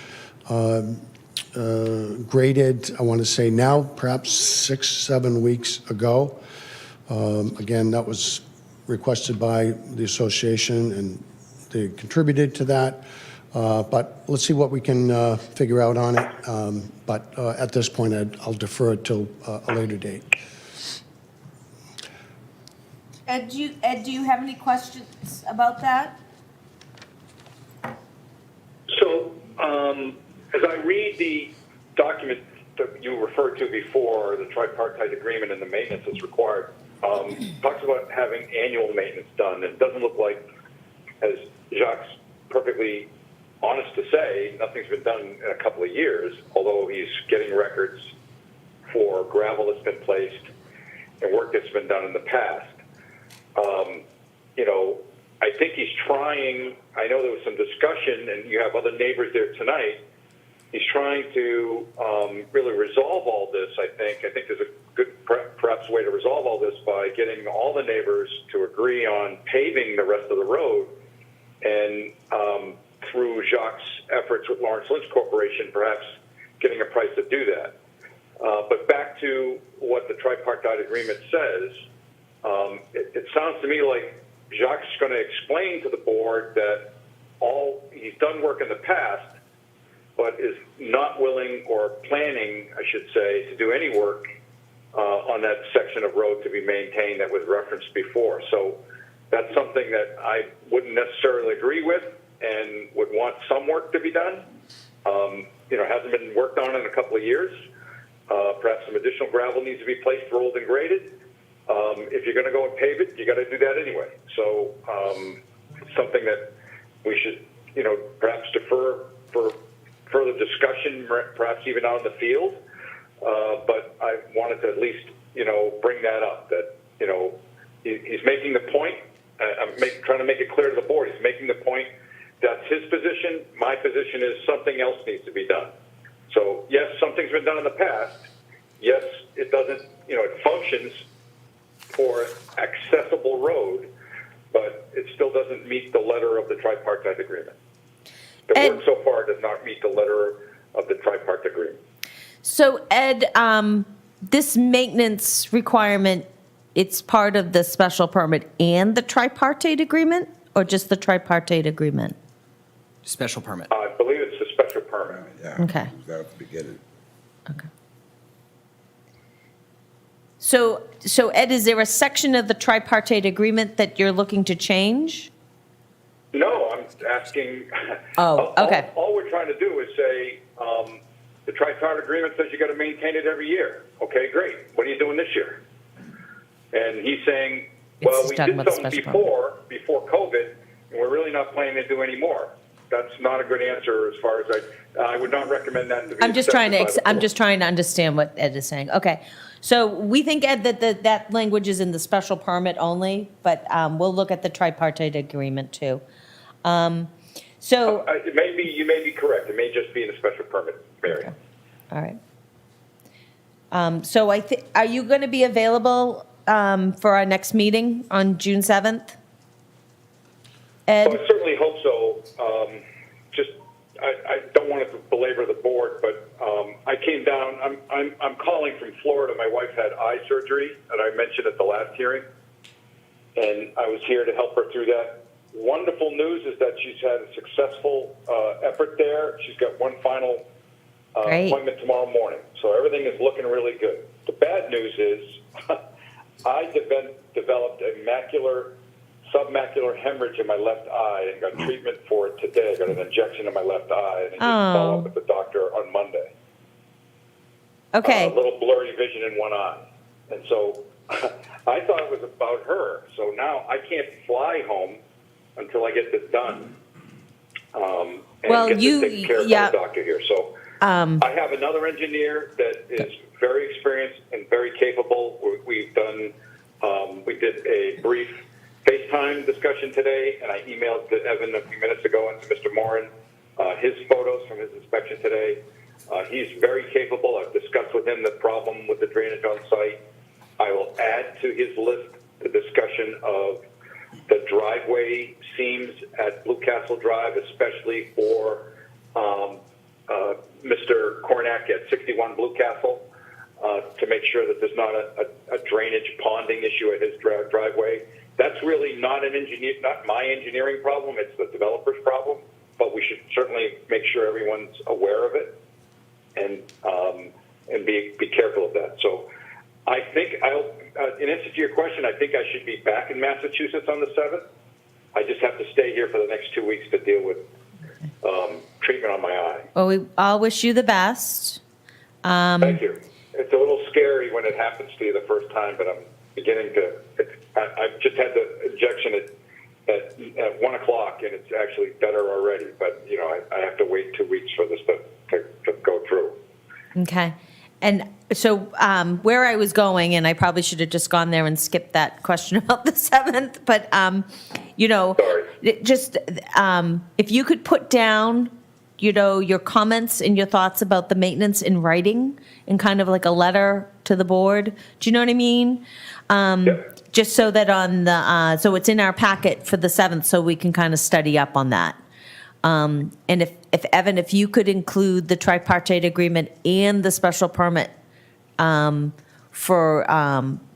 graded, I want to say now, perhaps 6-7 weeks ago. Again, that was requested by the association, and they contributed to that. But let's see what we can figure out on it. But at this point, I'll defer it till a later date. Ed, do you have any questions about that? So, as I read the document that you referred to before, the tripartite agreement and the maintenance that's required, talks about having annual maintenance done. It doesn't look like as Jacques perfectly honest to say, nothing's been done in a couple of years, although he's getting records for gravel that's been placed and work that's been done in the past. You know, I think he's trying, I know there was some discussion, and you have other neighbors there tonight, he's trying to really resolve all this, I think. I think there's a good, perhaps, way to resolve all this by getting all the neighbors to agree on paving the rest of the road, and through Jacques' efforts with Lawrence Lynch Corporation, perhaps getting a price to do that. But back to what the tripartite agreement says, it sounds to me like Jacques is going to explain to the board that he's done work in the past, but is not willing or planning, I should say, to do any work on that section of road to be maintained that was referenced before. So that's something that I wouldn't necessarily agree with and would want some work to be done. You know, hasn't been worked on in a couple of years. Perhaps some additional gravel needs to be placed, rolled and graded. If you're going to go and pave it, you got to do that anyway. So it's something that we should, you know, perhaps defer for further discussion, perhaps even out in the field. But I wanted to at least, you know, bring that up, that, you know, he's making the point. I'm trying to make it clear to the board. He's making the point. That's his position. My position is something else needs to be done. So, yes, something's been done in the past. Yes, it doesn't, you know, it functions for accessible road, but it still doesn't meet the letter of the tripartite agreement. The work so far does not meet the letter of the tripartite agreement. So Ed, this maintenance requirement, it's part of the special permit and the tripartite agreement, or just the tripartite agreement? Special permit. I believe it's a special permit. Yeah. Okay. It was out at the beginning. Okay. So Ed, is there a section of the tripartite agreement that you're looking to change? No, I'm asking. Oh, okay. All we're trying to do is say, the tripartite agreement says you got to maintain it every year. Okay, great. What are you doing this year? And he's saying, well, It's we talking did about the something special before COVID, and we're really not planning to do any more. That's not a good answer as far as I would not recommend that to be. I'm just trying to, accepted by the I'm board. just trying to understand what Ed is saying. Okay. So we think, Ed, that that language is in the special permit only, but we'll look at the tripartite agreement too. So, It may be, you may be correct. It may just be in a special permit, Mary. all right. So are you going to be available for our next meeting on June 7th? Ed? Well, I certainly hope so. I don't want to belabor the board, but I came down. I'm calling from Florida. My wife had eye surgery that I mentioned at the last hearing, and I was here to help her through that. Wonderful news is that she's had a successful effort there. She's got one final appointment tomorrow morning, so everything is looking really good. The bad news is I developed a submacular hemorrhage in my left eye and got treatment for it today. I got an injection in my left eye, and I need to follow up with the doctor on Monday. Okay. A little blurry vision in one eye. And so I thought it was about her. So now I can't fly home until I get this done. And Well, get this taken care of by the doctor here. So I have another engineer that is very experienced and very capable. We did a brief FaceTime discussion today, and I emailed to Evan a few minutes ago and to Mr. Morin his photos from his inspection today. He's very capable. I've discussed with him the problem with the drainage on site. I will add to his list the discussion of the driveway seams at Blue Castle Drive, especially for Mr. Cornack at 61 Blue Castle, to make sure that there's not a drainage ponding issue at his driveway. That's really not my engineering problem. It's the developer's problem, but we should certainly make sure everyone's aware of it and be careful of that. So I think in answer to your question, I think I should be back in Massachusetts on the 7th. I just have to stay here for the next 2 weeks to deal with treatment on my eye. Well, we all wish you the best. Thank you. It's a little scary when it happens to you the first time, but I'm beginning to. I just had the injection at 1 o'clock, actually better already, but, you know, I have to wait 2 weeks for this to go through. Okay. And so where I was going, and I probably should have just gone there and skipped that question about the 7th, but, you know, just if you could put down, you know, your comments and your thoughts about the maintenance in writing in kind of like a letter to the board. Do you know what I mean? Just so that on the, so it's in our packet for the 7th, so we can kind of study up on that. And if Evan, if you could include the tripartite agreement and the special permit for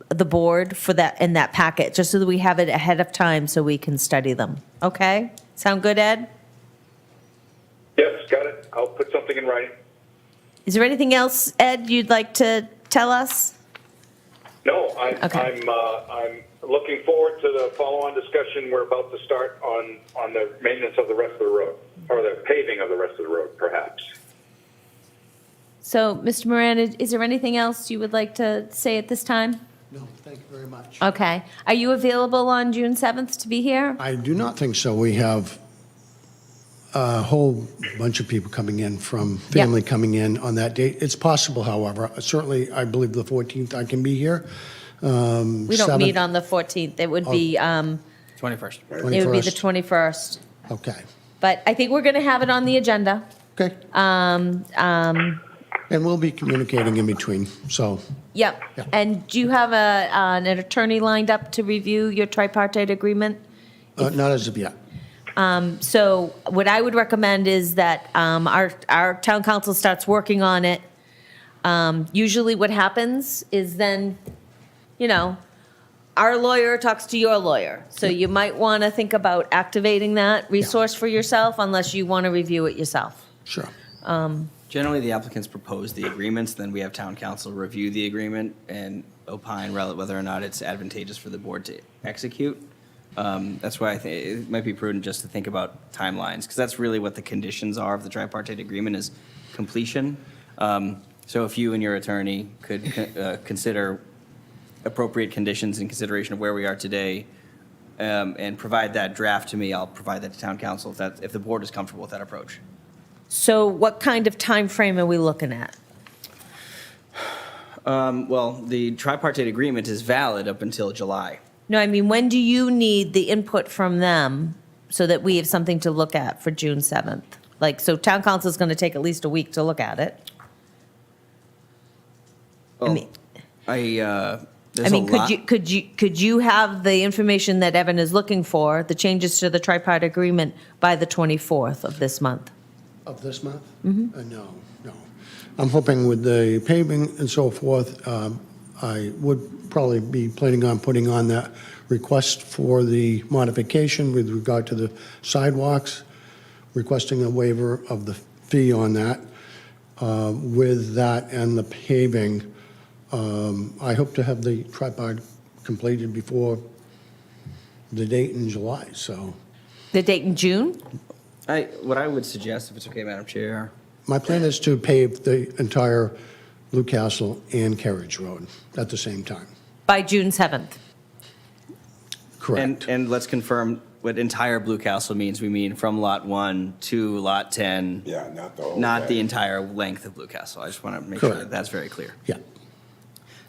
the board for that, in that packet, just so that we have it ahead of time so we can study them. Okay? Sound good, Ed? Yes, got it. I'll put something in writing. Is there anything else, Ed, you'd like to tell us? No, Okay. I'm looking forward to the follow-on discussion we're about to start on the maintenance of the rest of the road, or the paving of the rest of the road, perhaps. So, Mr. Moran, is there anything else you would like to say at this time? No, thank you very much. Okay. Are you available on June 7th to be here? I do not think so. We have a whole bunch of people coming in from family coming in on that date. It's possible, however, certainly, I believe the 14th I can be here. We don't 7th meet on the 14th. It would be, 21st. it would be the 21st. Okay, But I think we're going to have it on the agenda. okay. And we'll be communicating in between, so, Yep. Yeah. And do you have an attorney lined up to review your tripartite agreement? not as of yet. So what I would recommend is that our town council starts working on it. Usually what happens is then, you know, our lawyer talks to your lawyer. So you might want to think about activating that resource for yourself unless you want to review it yourself. Sure. Generally, the applicants propose the agreements, then we have town council review the agreement and opine whether or not it's advantageous for the board to execute. That's why I think it might be prudent just to think about timelines, because that's really what the conditions are of the tripartite agreement is completion. So if you and your attorney could consider appropriate conditions in consideration of where we are today, and provide that draft to me, I'll provide that to town council if the board is comfortable with that approach. So what kind of time frame are we looking at? Well, the tripartite agreement is valid up until July. No, I mean, when do you need the input from them so that we have something to look at for June 7th? Like, so town council is going to take at least a week to look at it. Well, mean- there's I mean, a lot. could you have the information that Evan is looking for, the changes to the tripartite agreement, by the 24th of this month? Of this month? No. I'm hoping with the paving and so forth, I would probably be planning on putting on that request for the modification with regard to the sidewalks, requesting a waiver of the fee on that. With that and the paving, I hope to have the tripod completed before the date in July, so. The date in June? What I would suggest, if it's okay, Madam Chair, My plan is to pave the entire Blue Castle and Carriage Road at the same time. By June 7th? Correct. and let's confirm what entire Blue Castle means. We mean from Lot 1 to Lot 10. Yeah, not the whole Not the thing. entire length of Blue Castle. I just want to make sure Correct. that that's very clear. Yeah.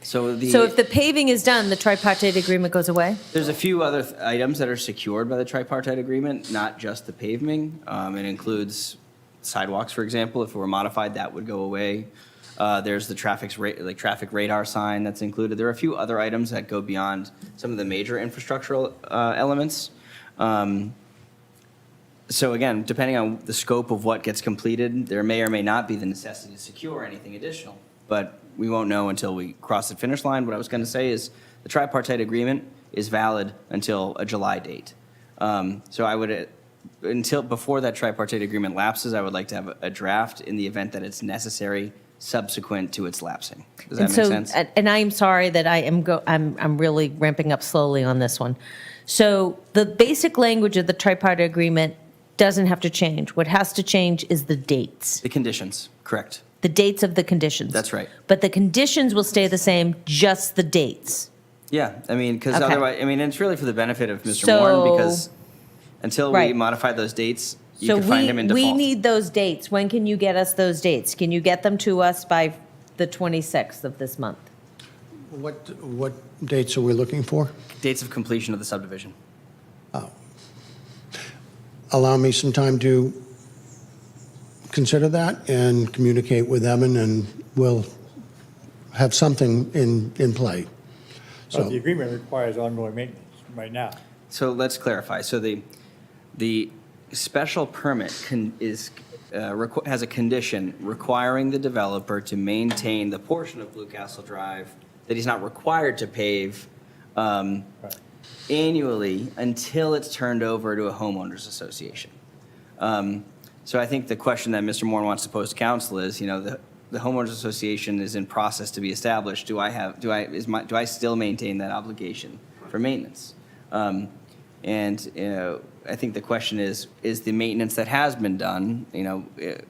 So So if the paving is done, the tripartite agreement goes away? there's a few other items that are secured by the tripartite agreement, not just the paving. It includes sidewalks, for example. If it were modified, that would go away. There's the traffic radar sign that's included. There are a few other items that go beyond some of the major infrastructural elements. So again, depending on the scope of what gets completed, there may or may not be the necessity to secure anything additional. But we won't know until we cross the finish line. What I was going to say is the tripartite agreement is valid until a July date. So I would, before that tripartite agreement lapses, I would like to have a draft in the event that it's necessary subsequent to its lapsing. Does that make sense? And I am sorry that I'm really ramping up slowly on this one. So the basic language of the tripartite agreement doesn't have to change. What has to change is the dates, The conditions, correct. the dates of the conditions. That's right. But the conditions will stay the same, just the dates. Yeah, I mean, because Okay. otherwise, I mean, it's really for the benefit of Mr. So- Moore, because Until we Right. modify those dates, you So can find him in we default. need those dates. When can you get us those dates? Can you get them to us by the 26th of this month? What dates are we looking for? Dates of completion of the subdivision. Allow me some time to consider that and communicate with Evan, and we'll have something in play. But So, the agreement requires ongoing maintenance right now. So let's clarify. So the special permit has a condition requiring the developer to maintain the portion of Blue Castle Drive that he's not required to pave annually until it's turned over to a homeowners association. So I think the question that Mr. Moore wants to pose to council is, the homeowners association is in process to be established. Do I still maintain that obligation for maintenance? And I think the question is the maintenance that has been done,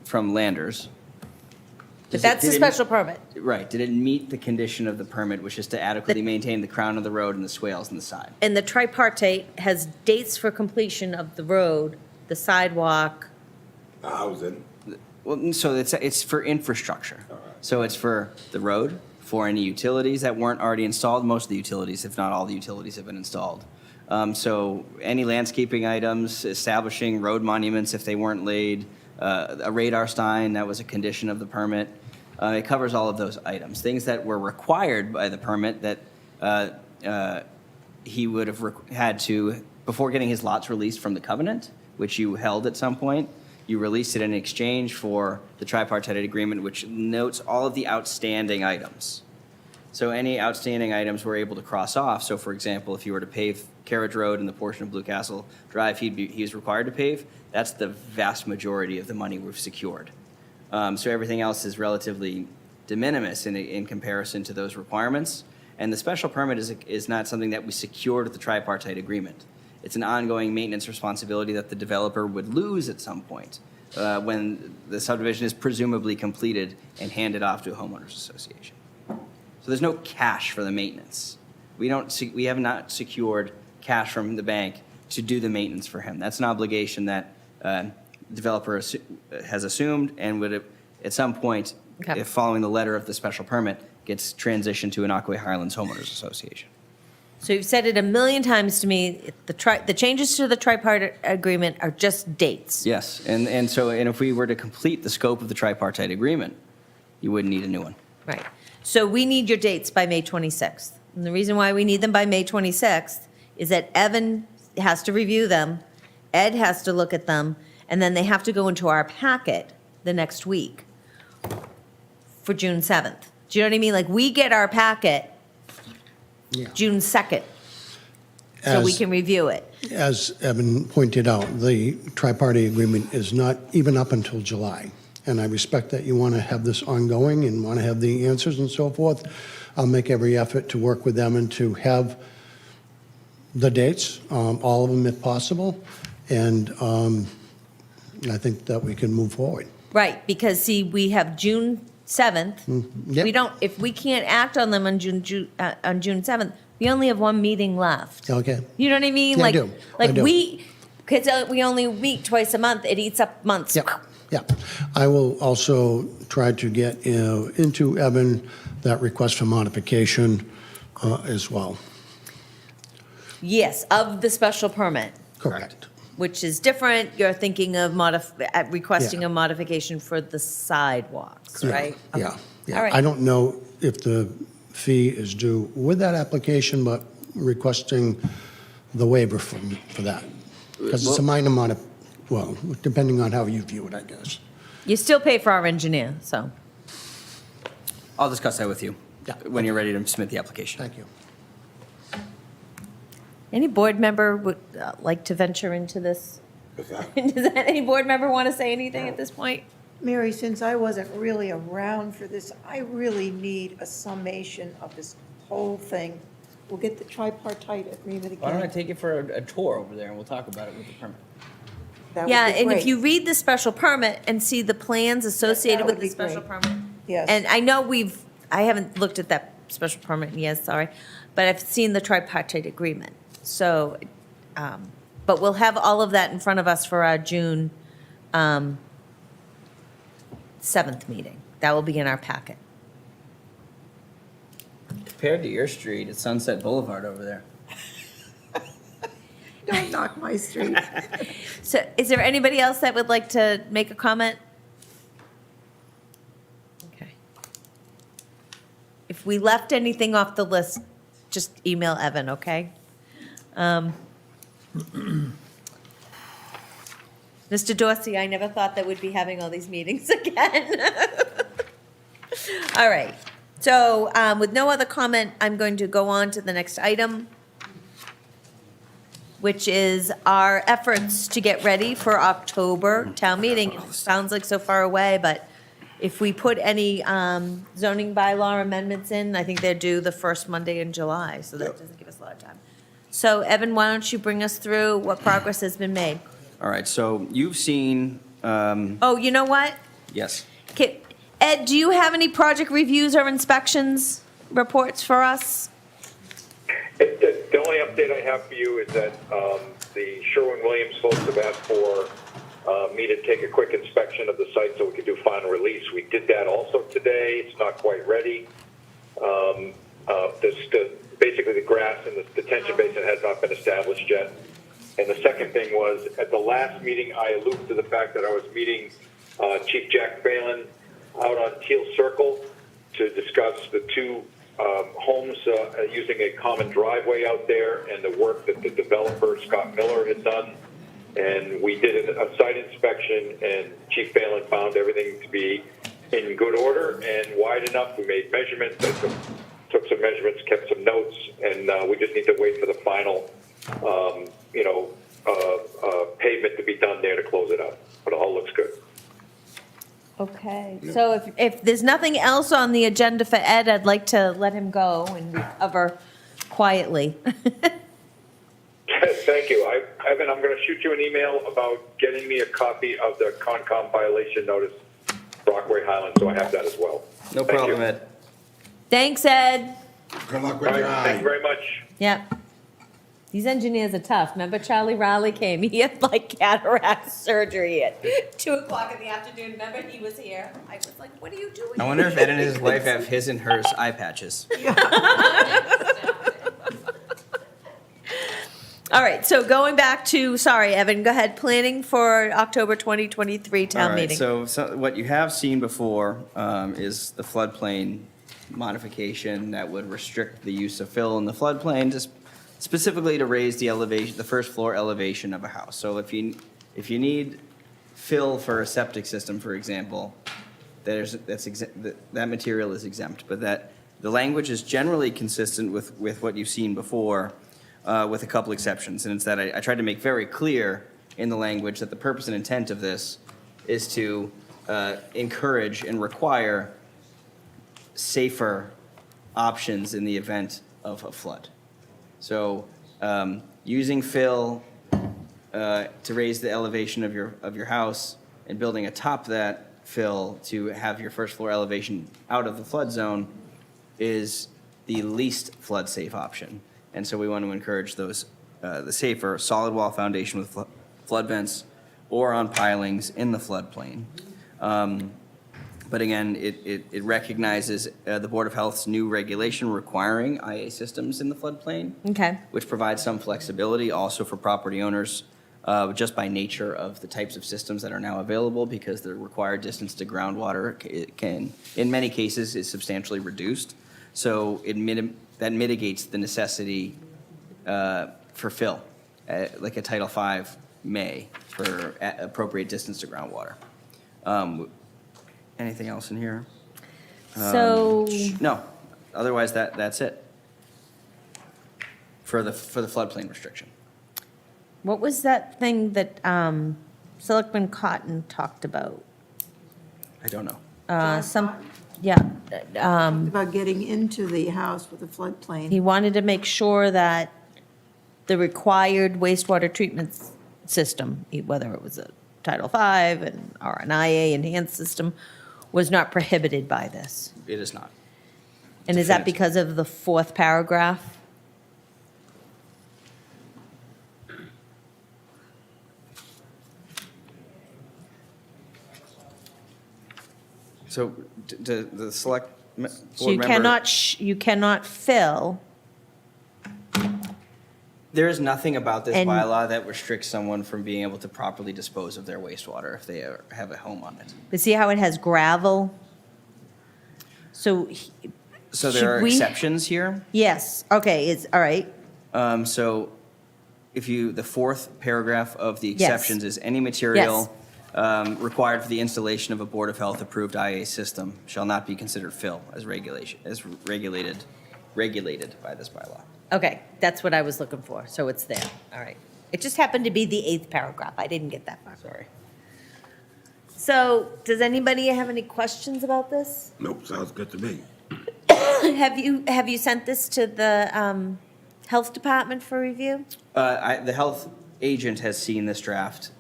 from Landers. But that's a special permit. Right, did it meet the condition of the permit, which is to adequately maintain the crown of the road and the swales on the side? And the tripartite has dates for completion of the road, the sidewalk. The housing. Well, so it's for infrastructure. So it's for the road, for any utilities that weren't already installed. Most of the utilities, if not all the utilities, have been installed. So any landscaping items, establishing road monuments if they weren't laid, a radar sign, that was a condition of the permit. It covers all of those items. Things that were required by the permit that he would have had to, before getting his lots released from the covenant, which you held at some point, you released it in exchange for the tripartite agreement, which notes all of the outstanding items. So any outstanding items we're able to cross off. So for example, if you were to pave Carriage Road and the portion of Blue Castle Drive he was required to pave, that's the vast majority of the money we've secured. So everything else is relatively de minimis in comparison to those requirements. And the special permit is not something that we secured with the tripartite agreement. It's an ongoing maintenance responsibility that the developer would lose at some point when the subdivision is presumably completed and handed off to a homeowners association. So there's no cash for the maintenance. We have not secured cash from the bank to do the maintenance for him. That's an obligation that developer has assumed and would, at some point, Okay. if following the letter of the special permit, gets transitioned to Inakaway Highlands Homeowners Association. So you've said it a million times to me, the changes to the tripartite agreement are just dates. Yes, and if we were to complete the scope of the tripartite agreement, you wouldn't need a new one. Right. So we need your dates by May 26th. And the reason why we need them by May 26th is that Evan has to review them, Ed has to look at them, and then they have to go into our packet the next week for June 7th. Do you know what I mean? Like, we get our packet Yeah. June 2nd, so we As- can review it. as Evan pointed out, the tripartite agreement is not even up until July. And I respect that you want to have this ongoing and want to have the answers and so forth. I'll make every effort to work with them and to have the dates, all of them if possible. And I think that we can move forward. Right, because see, we have June 7th. Yep. We don't, if we can't act on them on June 7th, we only have one meeting left. Okay? You know what I mean? Yeah, I Like, do. like I do. because we only meet twice a month, it eats up months. Yeah, yeah. I will also try to get into Evan that request for modification as well. Yes, of the special permit, Correct. which is different. You're thinking of requesting Yeah. a modification for the sidewalks, Yeah, right? Yeah, All yeah. right. I don't know if the fee is due with that application, but requesting the waiver for that. Because it's a minor well, depending on how you view it, I guess. You still pay for our engineer, so. I'll discuss that with you Yeah. when you're ready to submit the application. Thank you. Any board member would like to venture into this? What's that? Does any board member want to say anything at this point? Mary, since I wasn't really around for this, I really need a summation of this whole thing. We'll get the tripartite agreement Why don't I again. take you for a tour over there and we'll talk about it with the permit? That would Yeah, be and if great. you read the special permit and see the plans associated would with the be special great. permit. Yes. And I know I haven't looked at that special permit, yes, sorry, but I've seen the tripartite agreement. So But we'll have all of that in front of us for our June 7th meeting. That will be in our packet. Compared to your street, it's Sunset Boulevard over there. Don't knock my street. So is there anybody else that would like to make a comment? Okay. If we left anything off the list, just email Evan, okay? Mr. Dorsey, I never thought that we'd be having all these meetings again. All right, so with no other comment, I'm going to go on to the next item, which is our efforts to get ready for October town meeting. It sounds like so far away, but if we put any zoning bylaw amendments in, I think they're due the first Monday in July, so that doesn't give us a lot of time. So Evan, why don't you bring us through what progress has been made? All right, so you've seen, Oh, you know what? yes. Okay, Ed, do you have any project reviews or inspections reports for us? The only update I have for you is that the Sherwin-Williams folks have asked for me to take a quick inspection of the site so we could do final release. We did that also today. It's not quite ready. Basically, the grass in the detention basin has not been established yet. And the second thing was, at the last meeting, I alluded to the fact that I was meeting Chief Jack Phelan out on Teal Circle to discuss the two homes using a common driveway out there and the work that the developer, Scott Miller, had done. And we did a site inspection, and Chief Phelan found everything to be in good order and wide enough. We made measurements, took some measurements, kept some notes, and we just need to wait for the final pavement to be done there to close it up. But it all looks good. Okay, so if there's nothing else on the agenda for Ed, I'd like to let him go and recover quietly. Thank you. Evan, I'm going to shoot you an email about getting me a copy of the Concom violation notice, Rockaway Highlands, so I have that as well. No Thank problem, you. Ed. Thanks, Ed. Good luck All with right, your thank you eye. very much. Yep. These engineers are tough. Remember Charlie Riley came, he had like cataract surgery at 2:00 in the afternoon. Remember, he was here. I was like, what are you doing? I wonder if Ed and his wife have his and hers eye patches. All right, so going back to, sorry, Evan, go ahead, planning for October 2023 town All right, meeting. so what you have seen before is the floodplain modification that would restrict the use of fill in the floodplain, just specifically to raise the elevation, the first floor elevation of a house. So if you need fill for a septic system, for example, that material is exempt, but that the language is generally consistent with what you've seen before, with a couple exceptions, and it's that I tried to make very clear in the language that the purpose and intent of this is to encourage and require safer options in the event of a flood. So using fill to raise the elevation of your house and building atop that fill to have your first floor elevation out of the flood zone is the least flood safe option. And so we want to encourage those, the safer solid wall foundation with flood vents or on pilings in the floodplain. But again, it recognizes the Board of Health's new regulation requiring IA systems in the floodplain, Okay, which provides some flexibility also for property owners, just by nature of the types of systems that are now available, because the required distance to groundwater can, in many cases, is substantially reduced. So that mitigates the necessity for fill, like a Title V may, for appropriate distance to groundwater. Anything else in here? so, No, otherwise that's it for the floodplain restriction. what was that thing that Selectman Cotton talked about? I don't know. Yeah, About getting into the house with a floodplain. he wanted to make sure that the required wastewater treatment system, whether it was a Title V or an IA enhanced system, was not prohibited by this. It is not. And is that because of the fourth paragraph? So the select board So you member. you cannot fill, There is nothing about this And- bylaw that restricts someone from being able to properly dispose of their wastewater if they have a home on it. but see how it has gravel? So, So Should there are we- exceptions here. yes, okay, it's, all right. So the fourth paragraph of the Yes. exceptions is any material required for the installation of a Board of Health approved IA system shall not be considered fill as regulated by this bylaw. Okay, that's what I was looking for, so it's there, all right. It just happened to be the 8th paragraph, I didn't get that far. Sorry. So, does anybody have any questions about this? Nope, sounds good to me. Have you sent this to the health department for review? The health agent has seen this draft.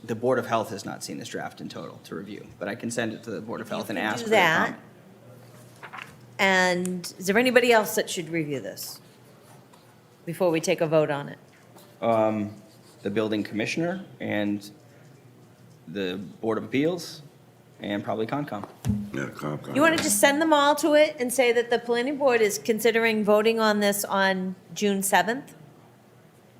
The Board of Health has not seen this draft in total to review, but I can send it to the Board of Health and can ask do for their that. comment. And is there anybody else that should review this before we take a vote on it? The building commissioner and the Board of Appeals and probably Concom. Yeah, Concom. You want to just send them all to it and say that the planning board is considering voting on this on June 7th?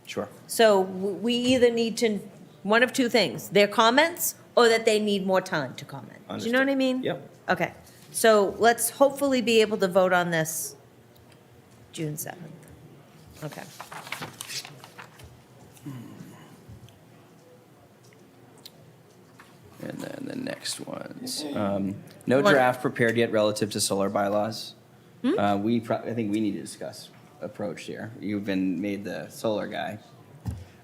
Sure. So we either need to, one of two things, their comments or that they need more time to comment. Do you know what I mean? Yep. Okay, so let's hopefully be able to vote on this June 7th. Okay. And then the next ones, no What- draft prepared yet relative to solar bylaws. Hmm? I think we need to discuss approach here. You've been made the solar guy.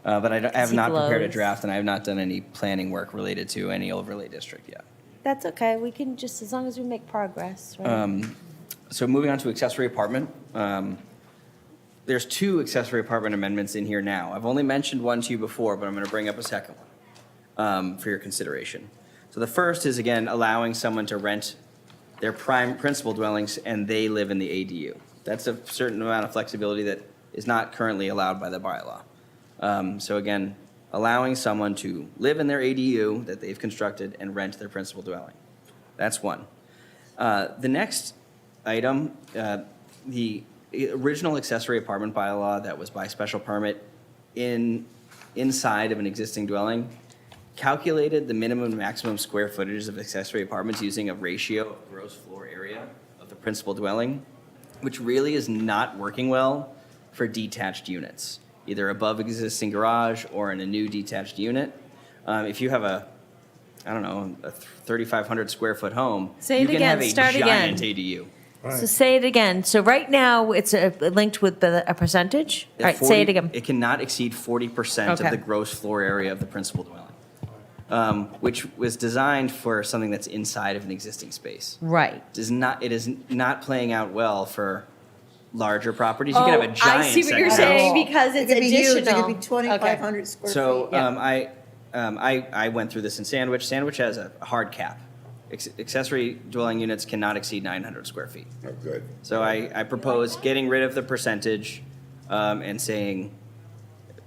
But I have he not prepared a glows. draft and I have not done any planning work related to any overlay district yet. That's okay, we can just, as long as we make progress, right? So moving on to accessory apartment, there's 2 accessory apartment amendments in here now. I've only mentioned one to you before, but I'm going to bring up a second one for your consideration. So the first is, again, allowing someone to rent their principal dwellings and they live in the ADU. That's a certain amount of flexibility that is not currently allowed by the bylaw. So again, allowing someone to live in their ADU that they've constructed and rent their principal dwelling. That's one. The next item, the original accessory apartment bylaw that was by special permit inside of an existing dwelling calculated the minimum and maximum square footage of accessory apartments using a ratio of gross floor area of the principal dwelling, which really is not working well for detached units, either above existing garage or in a new detached unit. If you have a 3,500 square foot home, Say it you can again, have a start again. giant ADU. So say it again, so right now, it's linked with a percentage? All right, say it again. It cannot exceed 40% of Okay. the gross floor area of the principal dwelling, which was designed for something that's inside of an existing space. Right. It is not playing out well for larger properties. You can have a giant Oh, I see what you're second house. saying, because it's It could be huge, it additional. could be 2,500 square feet. So Yeah. I went through this in Sandwich. Sandwich has a hard cap. Accessory dwelling units cannot exceed 900 square feet. Oh, good. So I propose getting rid of the percentage and saying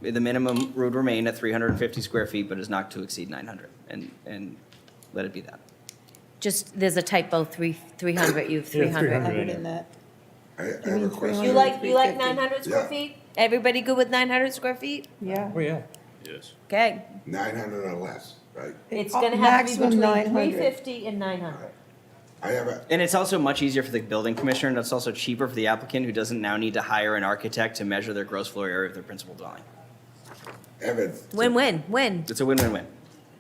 the minimum would remain at 350 square feet, but is not to exceed 900, and let it be that. Just, there's a typo, 300, you have 300. 300. In that. I have a question. You like 900 square Yeah. feet? Everybody good with 900 square feet? Yeah. Oh, yeah. Yes. Okay, 900 or less, right? it's gonna have to be Maximum between 900. 350 and 900. I have a, And it's also much easier for the building commissioner, and it's also cheaper for the applicant who doesn't now need to hire an architect to measure their gross floor area of their principal dwelling. Evan. Win-win. It's a win-win-win.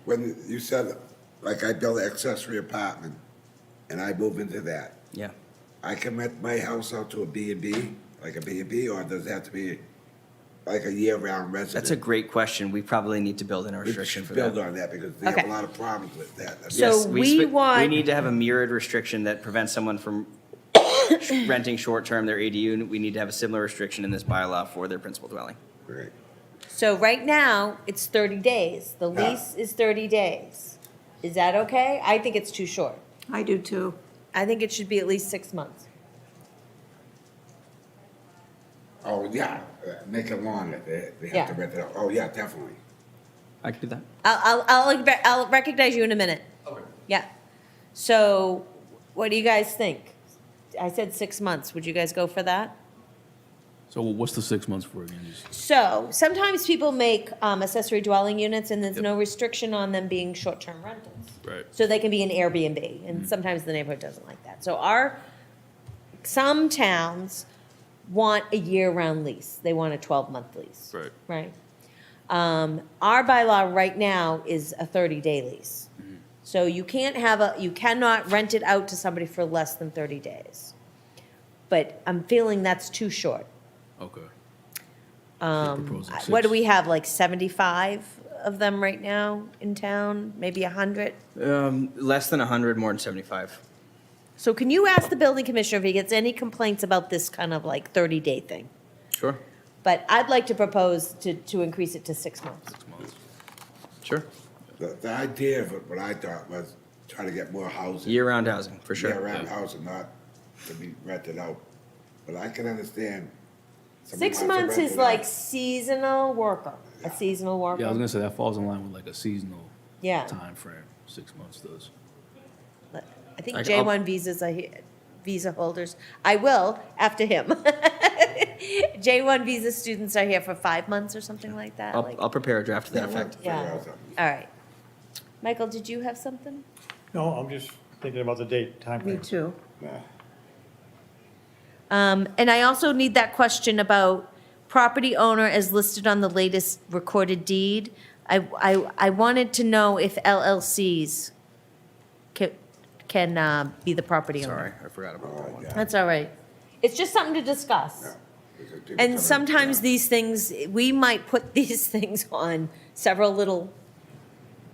When you said, like, I built an accessory apartment, and I move into that, Yeah. I can rent my house out to a B&B, like a B&B, or does it have to be like a year-round resident? That's a great question. We probably need to build in a We restriction for should build that. on that, because they have Okay. a lot of problems with that. So Yes, we want- We need to have a mirrored restriction that prevents someone from renting short-term their ADU, and we need to have a similar restriction in this bylaw for their principal dwelling. Right. So right now, it's 30 days. The Yeah. lease is 30 days. Is that okay? I think it's too short. I do too. I think it should be at least 6 months. Oh, yeah, make it longer, they Yeah. have to rent it out. Oh, yeah, definitely. I can do that. I'll recognize you in a minute. Okay. Yeah. So what do you guys think? I said 6 months. Would you guys go for that? So what's the 6 months for again? So sometimes people make accessory dwelling units and there's no restriction on them being short-term rentals. Right. So they can be an Airbnb, and sometimes the neighborhood doesn't like that. So some towns want a year-round lease. They want a 12-month lease. Right. Right? Our bylaw right now is a 30-day lease. So you cannot rent it out to somebody for less than 30 days. But I'm feeling that's too short. Okay. What do we have, like 75 of them right now in town? Maybe 100? Less than 100, more than 75. So can you ask the building commissioner if he gets any complaints about this kind of like 30-day thing? Sure. But I'd like to propose to increase it to 6 months. 6 months. Sure. The idea of it, what I thought was try to get more housing. Year-round housing, for sure. Year-round housing, not to be rented out. But I can understand. somebody 6 wants to months rent is it like out. seasonal worker, a seasonal worker. Yeah, I was gonna say that falls in line with like a seasonal Yeah. time frame. 6 months does. I think I'll- J1 visas are here, visa holders. I will, after him. J1 visa students are here for 5 months or something like that. like- I'll prepare a draft to that effect. Yeah, all right. Michael, did you have something? No, I'm just thinking about the date, time frame. too. And I also need that question about property owner as listed on the latest recorded deed. I wanted to know if LLCs can be the property owner. Sorry, I forgot about that one. That's all right. It's just something to discuss. And sometimes these things, we might put these things on several little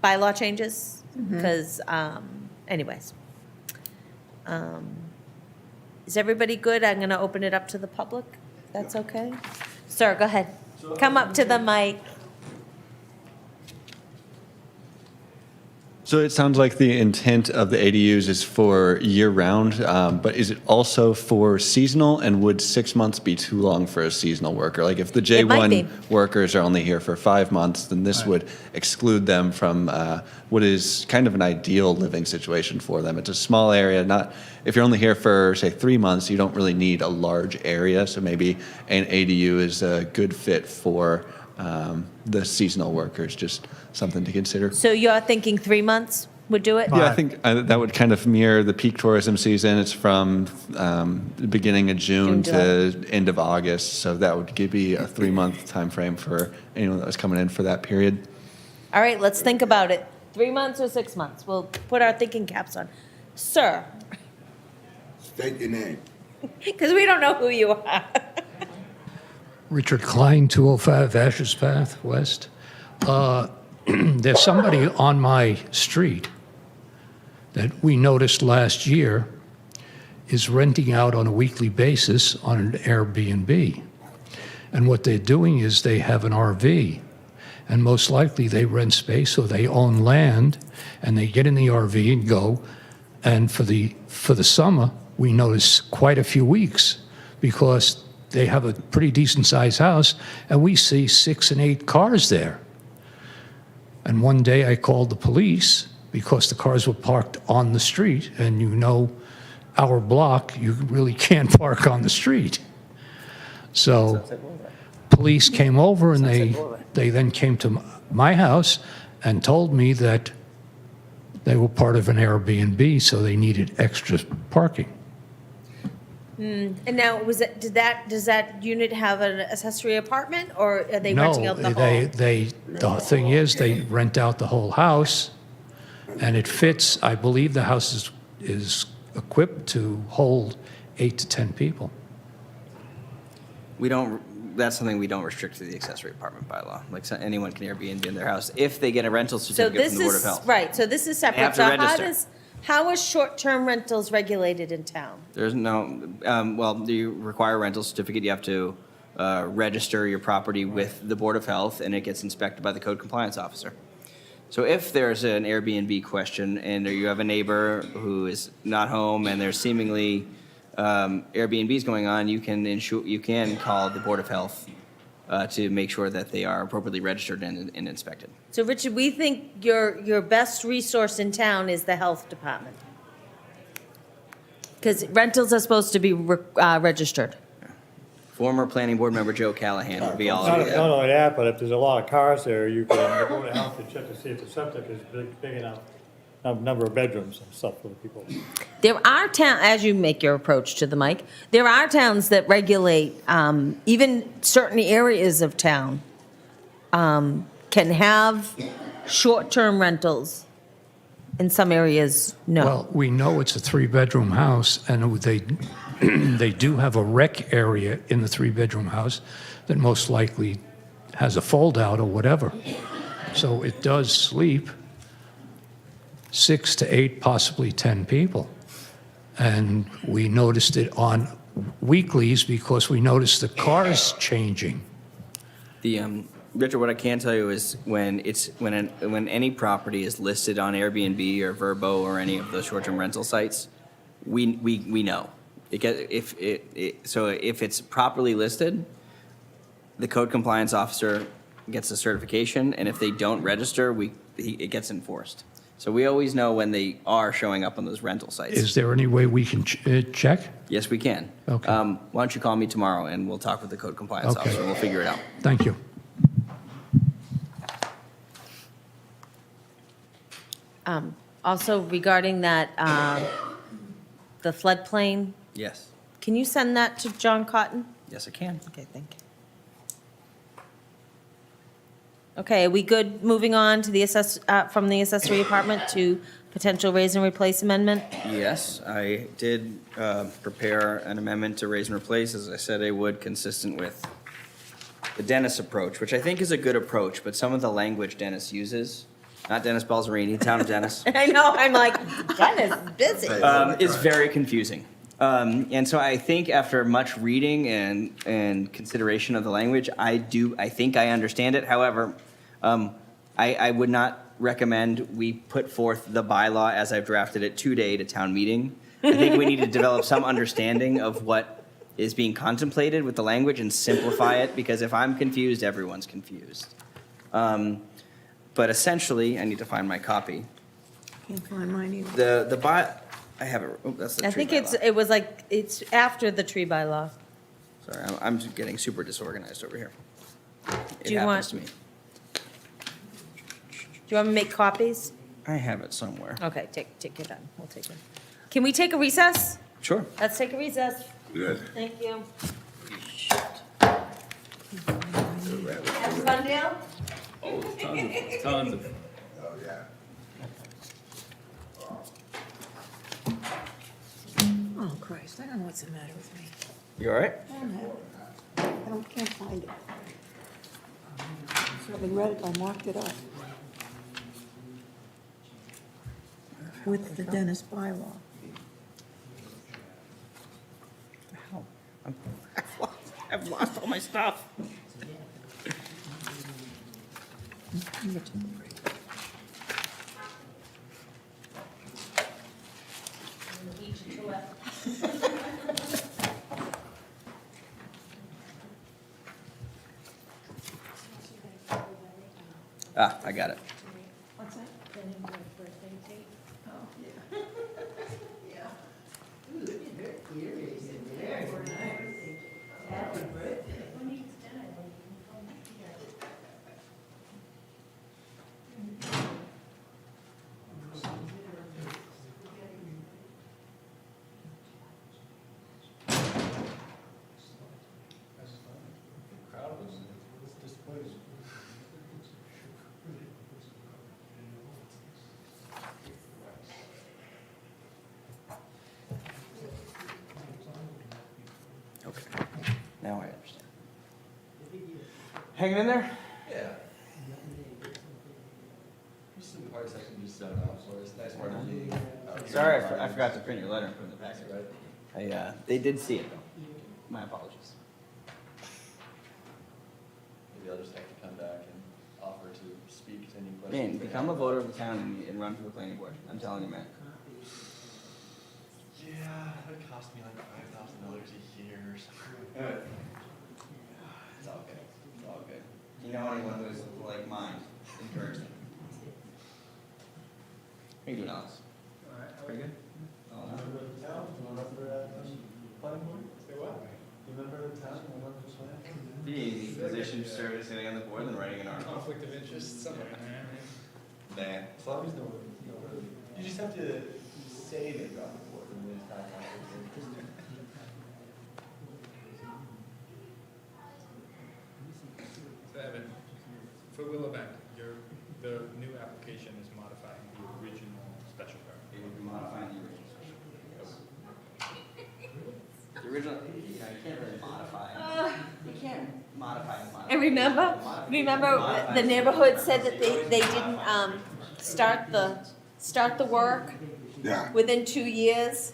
bylaw changes, because, anyways. Is everybody good? I'm going to open it up to the public. That's okay? Sir, go ahead. Come up to the mic. So it sounds like the intent of the ADUs is for year-round, but is it also for seasonal? And would 6 months be too long for a seasonal worker? Like if the It might be. J1 workers are only here for 5 months, then this would exclude them from what is kind of an ideal living situation for them. It's a small area, if you're only here for, say, 3 months, you don't really need a large area. So maybe an ADU is a good fit for the seasonal workers, just something to consider. So you're thinking 3 months would do it? Yeah, I think that would kind of mirror the peak tourism season. It's from the beginning of June to end of August, so that would give you a 3-month time frame for anyone that was coming in for that period. All right, let's think about it. 3 months or 6 months? We'll put our thinking caps on. Sir, State your name. because we don't know who you are. Richard Klein, 205 Ashes Path West. There's somebody on my street that we noticed last year is renting out on a weekly basis on an Airbnb. And what they're doing is they have an RV, and most likely they rent space or they own land, and they get in the RV and go. And for the summer, we notice quite a few weeks because they have a pretty decent-sized house, and we see 6 and 8 cars there. And one day I called the police because the cars were parked on the street, and our block, you really can't park on the street. So police came over, and they then came to my house and told me that they were part of an Airbnb, so they needed extra parking. And now, does that unit have an accessory apartment, or are they renting out the whole? The thing is, they rent out the whole house, and it fits, I believe the house is equipped to hold 8 to 10 people. That's something we don't restrict through the accessory apartment bylaw. Like, anyone can Airbnb in their house if they get a rental So certificate this from the Board of is, Health. right, so this is separate. have to So register. how are short-term rentals regulated in town? There's no, you require a rental certificate, you have to register your property with the Board of Health, and it gets inspected by the code compliance officer. So if there's an Airbnb question, and you have a neighbor who is not home, and there's seemingly Airbnbs going on, you can call the Board of Health to make sure that they are appropriately registered and inspected. So Richard, we think your best resource in town is the health department. Because rentals are supposed to be registered. Former planning board member Joe Callahan would be all Not over that. only that, but if there's a lot of cars there, you can go to health and check to see if the septic is big enough, number of bedrooms and stuff for the people. There are towns, as you make your approach to the mic, there are towns that regulate, even certain areas of town can have short-term rentals. In some areas, no. Well, we know it's a three-bedroom house, and they do have a rec area in the three-bedroom house that most likely has a fold-out or whatever. So it does sleep 6 to 8, possibly 10 people. And we noticed it on weeklies because we noticed the cars changing. Richard, what I can tell you is when any property is listed on Airbnb or Vrbo or any of the short-term rental sites, we know. If it's properly listed, the code compliance officer gets a certification, and if they don't register, it gets enforced. So we always know when they are showing up on those rental sites. Is there any way we can check? Yes, we can. Okay. Why don't you call me tomorrow and we'll talk with the code compliance Okay. officer and we'll figure it out. Thank you. Also regarding that, the floodplain, Yes. can you send that to John Cotton? Yes, I can. Okay, thank you. Okay, are we good moving on to the from the accessory apartment to potential raise and replace amendment? Yes, I did prepare an amendment to raise and replace, as I said I would, consistent with the Dennis approach, which I think is a good approach, but some of the language Dennis uses, not Dennis Balzerini, town of Dennis, I know, I'm like, Dennis is busy. is very confusing. And so I think after much reading and consideration of the language, I think I understand it. However, I would not recommend we put forth the bylaw as I've drafted it today to town meeting. I think we need to develop some understanding of what is being contemplated with the language and simplify it, because if I'm confused, everyone's confused. But essentially, I need to find my copy. Can't find mine either. I have it, oh, that's the I tree think bylaw. it's after the tree bylaw. Sorry, I'm just getting super disorganized over here. It Do you happens want- to me. Do you want me to make copies? I have it somewhere. Okay, take your time, we'll take it. Can we take a recess? Sure. Let's take a recess. Good. Thank you. Have fun, Dale? Oh, tons of. Oh, yeah. Oh, Christ, I don't know what's the matter with me. You all right? Can't find it. So I read it, I marked it up. With the Dennis bylaw. I've lost all my stuff. Ah, I got it. Okay, now I understand. Hanging in there? Yeah. There's some parts I can just zone out for. It's a nice part of being. Sorry, I forgot to print your letter and put it in the packet. They did see it though. My apologies. Maybe I'll just have to come back and offer to speak to any questions. Man, become a voter of the town and run for the planning board. I'm telling you, man. Yeah, it would cost me like $5,000 a year or something. It's all good. It's all good. You know anyone who's like mine, encourage them. How you doing, Alex? All right. Pretty good? Oh, no. Survey sitting on the board and writing an article. Conflict of interest, somewhere. Nah. You just have to say that you're on the board and then it's not conflict of interest. So Evan, for Willow Bank, the new application is modifying the original special permit. It would be modifying the original special permit. The original, you can't really modify. You can't modify and modify. And remember the neighborhood said that they didn't start the work Yeah. within 2 years?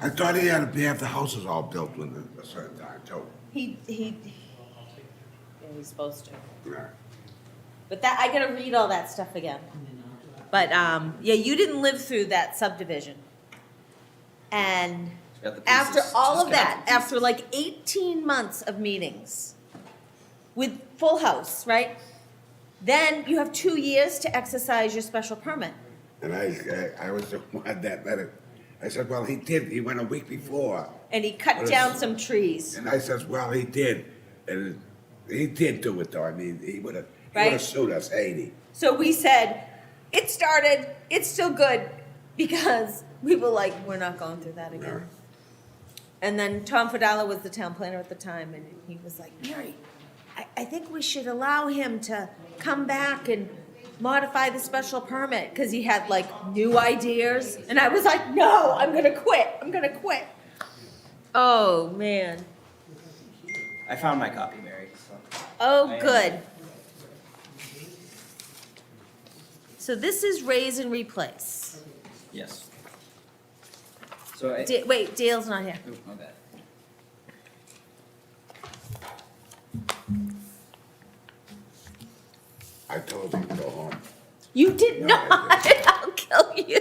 I thought he had to have the houses all built within a certain time, too. Yeah, he's supposed to. Yeah. But that, I gotta read all that stuff again. But, yeah, you didn't live through that subdivision. And Got the after pieces. all Just of got that, the after like 18 months of meetings with full house, right? Then you have 2 years to exercise your special permit. And I was the one that let it, I said, well, he did, he went a week before. And he cut But down it's- some trees. And I says, well, he did, and he did do it though, I mean, he would've Right. sued us, ain't he? So we said, it started, it's still good, because we were like, we're not going through that again. And then Tom Fadala was the town planner at the time, and he was like, Mary, I think we should allow him to come back and modify the special permit, because he had like new ideas. And I was like, no, I'm gonna quit. Oh, man. I found my copy, Mary. So. Oh, good. So this is raise and replace. Yes. So I. Wait, Dale's not here. Oop, my bad. I told him to go home. You did No, not. I I'll kill you.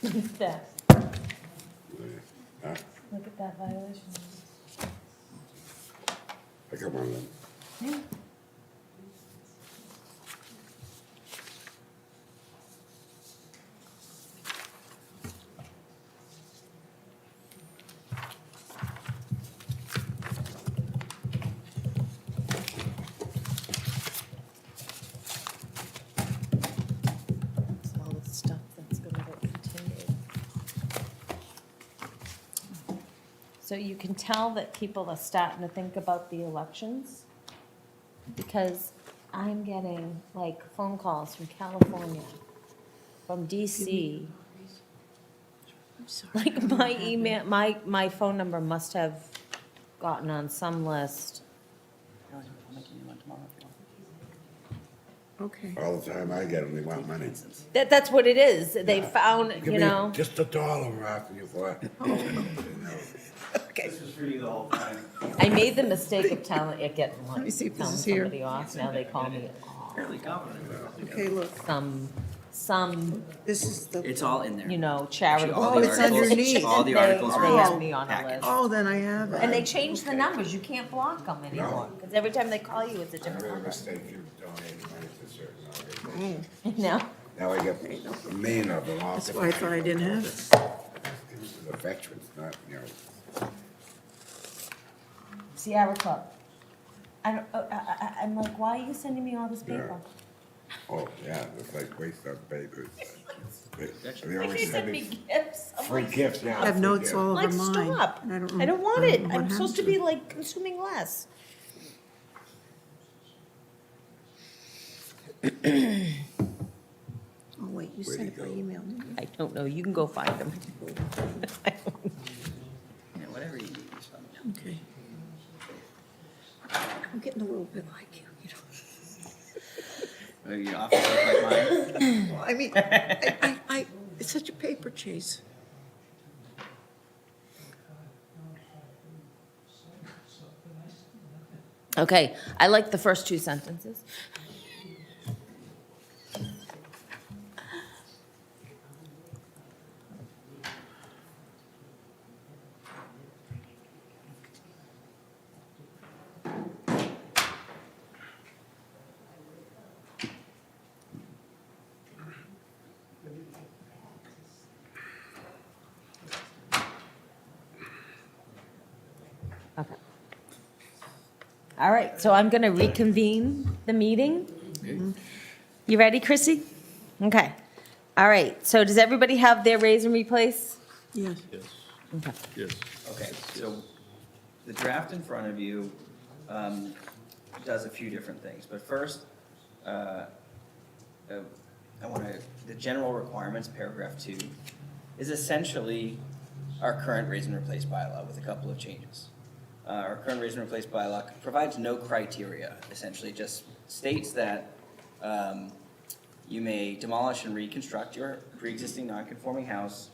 Look at that. Huh? Look at that violation. Come on then. Yeah. All the stuff that's gonna get continued. So you can tell that people are starting to think about the elections, because I'm getting like phone calls from California, from DC. Like my email, my phone number must have gotten on some list. Okay. All the time I get them, they want money. That's what it is. They found, Give you me know. just $1 we're asking you for it. This is for you the whole time. I made the mistake of telling, getting like, me see if this telling is here. somebody off. Now they call me, Okay, look, some, this is the, It's all in there. you know, charitable. Oh, it's underneath. All the They- articles are They in have this me on a packet. list. oh, then I have it. And they changed the numbers. You can't block them anymore, because every time they call you, it's a I different made a number. mistake, you donated money to certain organizations. No. Now I get a million of them off. That's why I thought I didn't have it. This is the veterans, not, you know. Sierra Club. I'm like, why are you sending me all this paper? Oh, yeah, it's like waste of paper. They Like always they send send me me gifts. I'm free like, gifts, yeah. I have free notes gifts. all over like, mine. stop. and I don't want it. know I'm what supposed to happened be like consuming less. Oh, wait, you sent it by email, didn't you? I don't know. You can go find them. Yeah, whatever you need. just let me know. Okay. I'm getting a little bit like you, you know. Your office look like mine. Well, I mean, it's such a paper chase. Okay, I like the first two sentences. All right, so I'm going to reconvene the meeting. You ready, Chrissy? Okay. All right, so does everybody have their raise and replace? Yes. Yes. Okay. Yes. Okay, so the draft in front of you does a few different things, but first, I want to, the general requirements, paragraph 2, is essentially our current raise and replace bylaw with a couple of changes. Our current raise and replace bylaw provides no criteria, essentially just states that you may demolish and reconstruct your pre-existing non-conforming house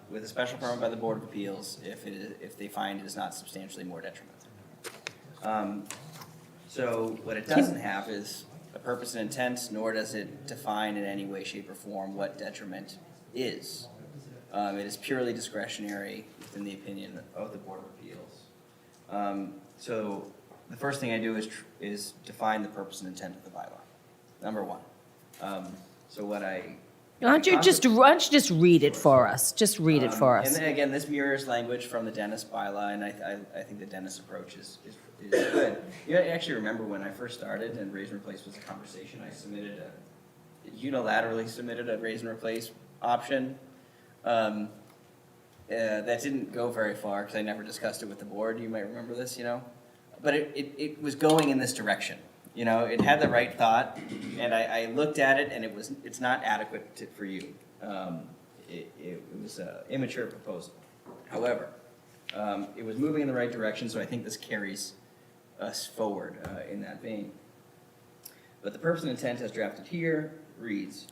with a special permit by the Board of Appeals if they find it is not substantially more detrimental. So what it doesn't have is a purpose and intent, nor does it define in any way, shape, or form what detriment is. It is purely discretionary within the opinion of the Board of Appeals. So the first thing I do is define the purpose and intent of the bylaw, number one. So what I. Why don't you just read it for us? Just read it for us. And then again, this mirrors language from the Dennis bylaw, and I think the Dennis approach is good. You actually remember when I first started and raise and replace was a conversation, I unilaterally submitted a raise and replace option. That didn't go very far because I never discussed it with the board. You might remember this, but it was going in this direction. It had the right thought, and I looked at it, and it's not adequate for you. It was an immature proposal. However, it was moving in the right direction, so I think this carries us forward in that vein. But the purpose and intent as drafted here reads,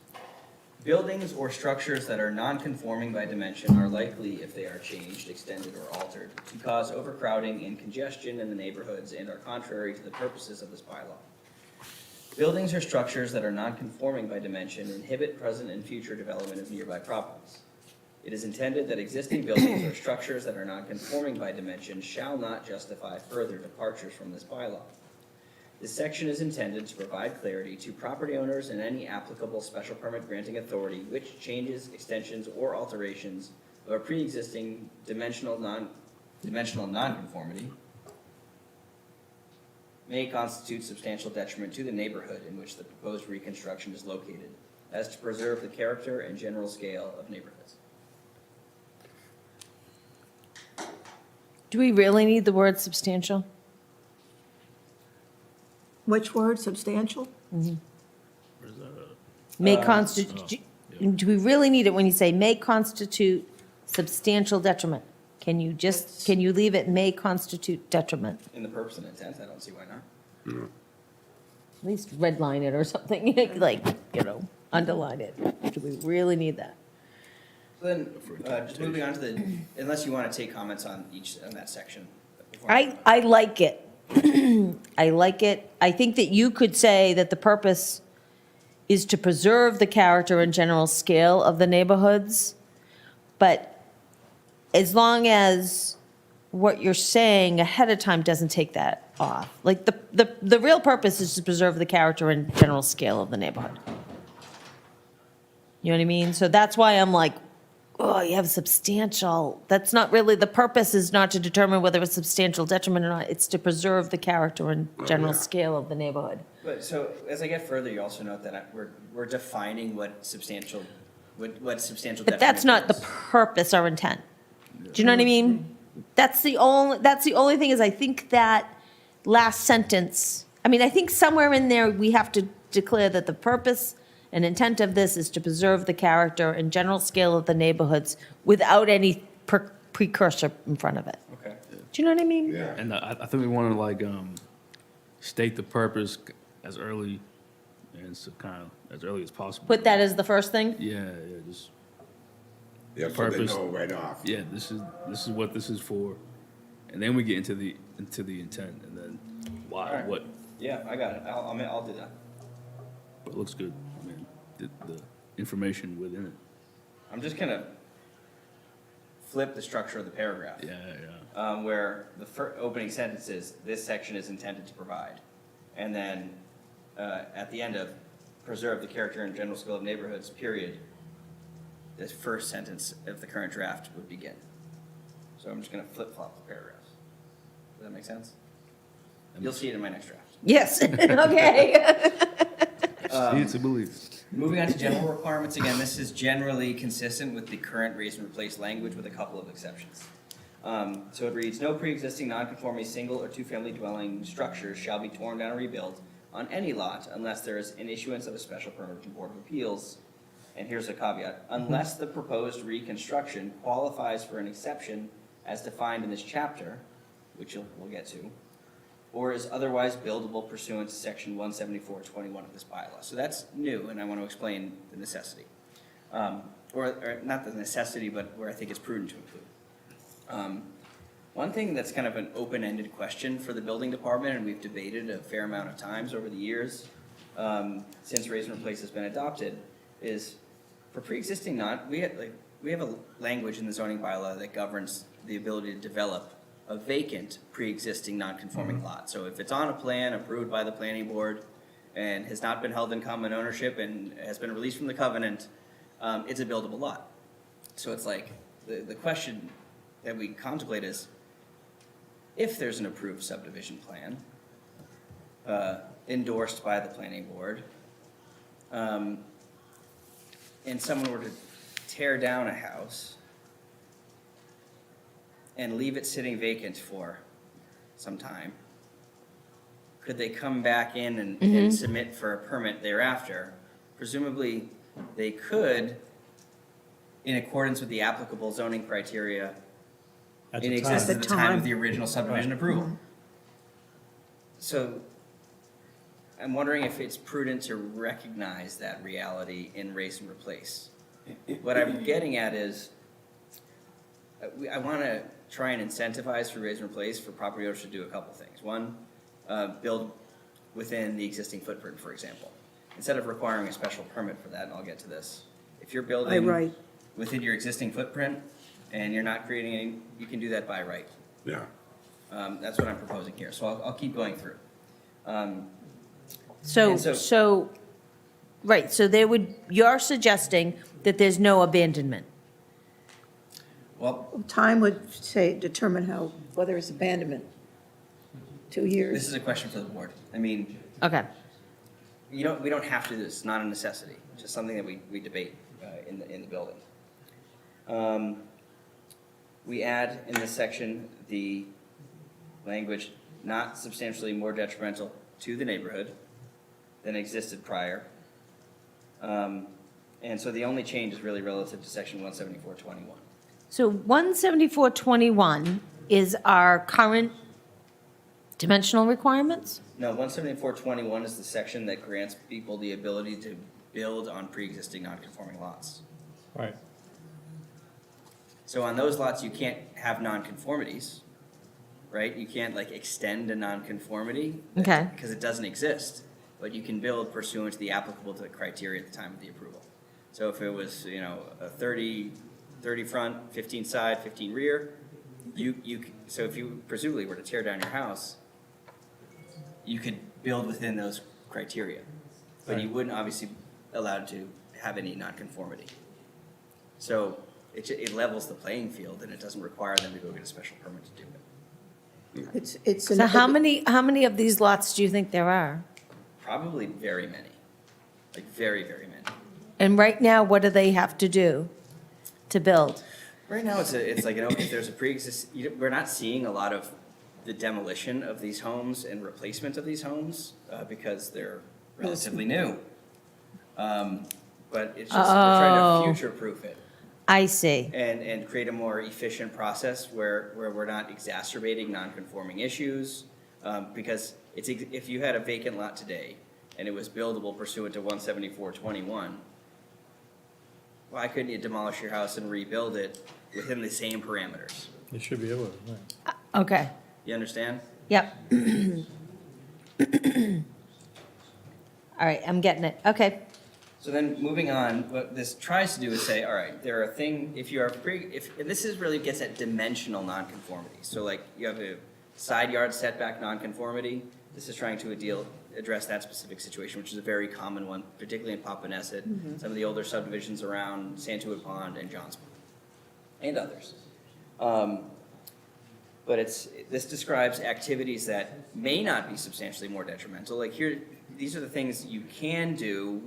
buildings or structures that are non-conforming by dimension are likely, if they are changed, extended, or altered, to cause overcrowding and congestion in the neighborhoods and are contrary to the purposes of this bylaw. Buildings or structures that are non-conforming by dimension inhibit present and future development of nearby properties. It is intended that existing buildings or structures that are non-conforming by dimension shall not justify further departures from this bylaw. This section is intended to provide clarity to property owners and any applicable special permit granting authority which changes, extensions, or alterations of a pre-existing dimensional nonconformity may constitute substantial detriment to the neighborhood in which the proposed reconstruction is located, as to preserve the character and general scale of neighborhoods. Do we really need the word substantial? Which word, substantial? May constitute, do we really need it when you say may constitute substantial detriment? Can you leave it may constitute detriment? In the purpose and intent, I don't see why not. At least redline it or something, underline it. Do we really need that? So then, just moving on to unless you want to take comments on that section. I like it. I like it. I think that you could say that the purpose is to preserve the character and general scale of the neighborhoods, but as long as what you're saying ahead of time doesn't take that off. Like, the real purpose is to preserve the character and general scale of the neighborhood. You know what I mean? So that's why I'm like, oh, you have substantial, that's not really, the purpose is not to determine whether it's substantial detriment or not, it's to preserve the character and general scale of the neighborhood. But so as I get further, you also note that we're defining what substantial detriment But that's not the is. purpose or intent. Do you know what I mean? That's the only thing is I think that last sentence, I think somewhere in there, we have to declare that the purpose and intent of this is to preserve the character and general scale of the neighborhoods without any precursor in front of it. Okay. Do you know what I mean? Yeah. And I think we want to state the purpose as early and so kind of as early as possible. Put that as the first thing? Yeah, just Yeah, so they purpose. know right off. Yeah, this is what this is for, and then we get into the intent, and then why, All right. what, Yeah, I got it. I'll do that. what looks good. I mean, the information within it. I'm just gonna flip the structure of the paragraph. Yeah. Where the opening sentence is, this section is intended to provide. And then at the end of preserve the character and general scale of neighborhoods, period, this first sentence of the current draft would begin. So I'm just gonna flip-flop the paragraphs. Does that make sense? You'll see it in my next draft. Yes, okay. See it to believe it. Moving on to general requirements, again, this is generally consistent with the current raise and replace language with a couple of exceptions. So it reads, no pre-existing non-conforming single or two-family dwelling structures shall be torn down or rebuilt on any lot unless there is an issuance of a special permit from the Board of Appeals. And here's a caveat, unless the proposed reconstruction qualifies for an exception as defined in this chapter, which we'll get to, or is otherwise buildable pursuant to section 174.21 of this bylaw. So that's new, and I want to explain the necessity. Or not the necessity, but where I think it's prudent to include. One thing that's kind of an open-ended question for the building department, and we've debated a fair amount of times over the years, since raise and replace has been adopted, is for pre-existing we have a language in the zoning bylaw that governs the ability to develop a vacant pre-existing non-conforming lot. So if it's on a plan approved by the planning board and has not been held in common ownership and has been released from the covenant, it's a buildable lot. So it's like, the question that we contemplate is, if there's an approved subdivision plan endorsed by the planning board, and someone were to tear down a house and leave it sitting vacant for some time, could they come back in and submit for a permit thereafter? Presumably, they could, in accordance with the applicable zoning criteria At in the existence time. at the time of the original subdivision approval. So I'm wondering if it's prudent to recognize that reality in raise and replace. What I'm getting at is, I want to try and incentivize for raise and replace for property owners to do a couple things. One, build within the existing footprint, for example. Instead of requiring a special permit for that, and I'll get to this. If you're building within your existing footprint and you're not creating any, you can do that by right. Yeah. That's what I'm proposing here. So I'll keep going through. So you're suggesting that there's no abandonment? Well, Time would determine whether it's abandonment. 2 years. this is a question for the board. I mean, Okay. we don't have to do this, it's not a necessity, just something that we debate in the building. We add in this section the language, not substantially more detrimental to the neighborhood than existed prior. And so the only change is really relative to section 174.21. So 174.21 is our current dimensional requirements? No, 174.21 is the section that grants people the ability to build on pre-existing non-conforming lots. Right. So on those lots, you can't have non-conformities, right? You can't like extend a non-conformity. Okay. Because it doesn't exist, but you can build pursuant to the applicable to the criteria at the time of the approval. So if it was, a 30 front, 15 side, 15 rear, so if you presumably were to tear down your house, you could build within those criteria, but you wouldn't obviously be allowed to have any nonconformity. So it levels the playing field, and it doesn't require them to go get a special permit to do it. It's So how many of these lots do you think there are? Probably very many, like very, very many. And right now, what do they have to do to build? Right now, it's like, if there's a pre-existing, we're not seeing a lot of the demolition of these homes and replacement of these homes because they're relatively new. But it's just, we're trying to future-proof it. I see. And create a more efficient process where we're not exacerbating non-conforming issues. Because if you had a vacant lot today and it was buildable pursuant to 174.21, why couldn't you demolish your house and rebuild it within the same parameters? You should be able to, right. Okay, You understand? yep. All right, I'm getting it, okay. So then, moving on, what this tries to do is say, all right, there are things, if this is really gets at dimensional nonconformity. So like, you have a side yard setback nonconformity, this is trying to address that specific situation, which is a very common one, particularly in Papaneset, some of the older subdivisions around Santuit Pond and Johns Pond, and others. but this describes activities that may not be substantially more detrimental. Like here, these are the things you can do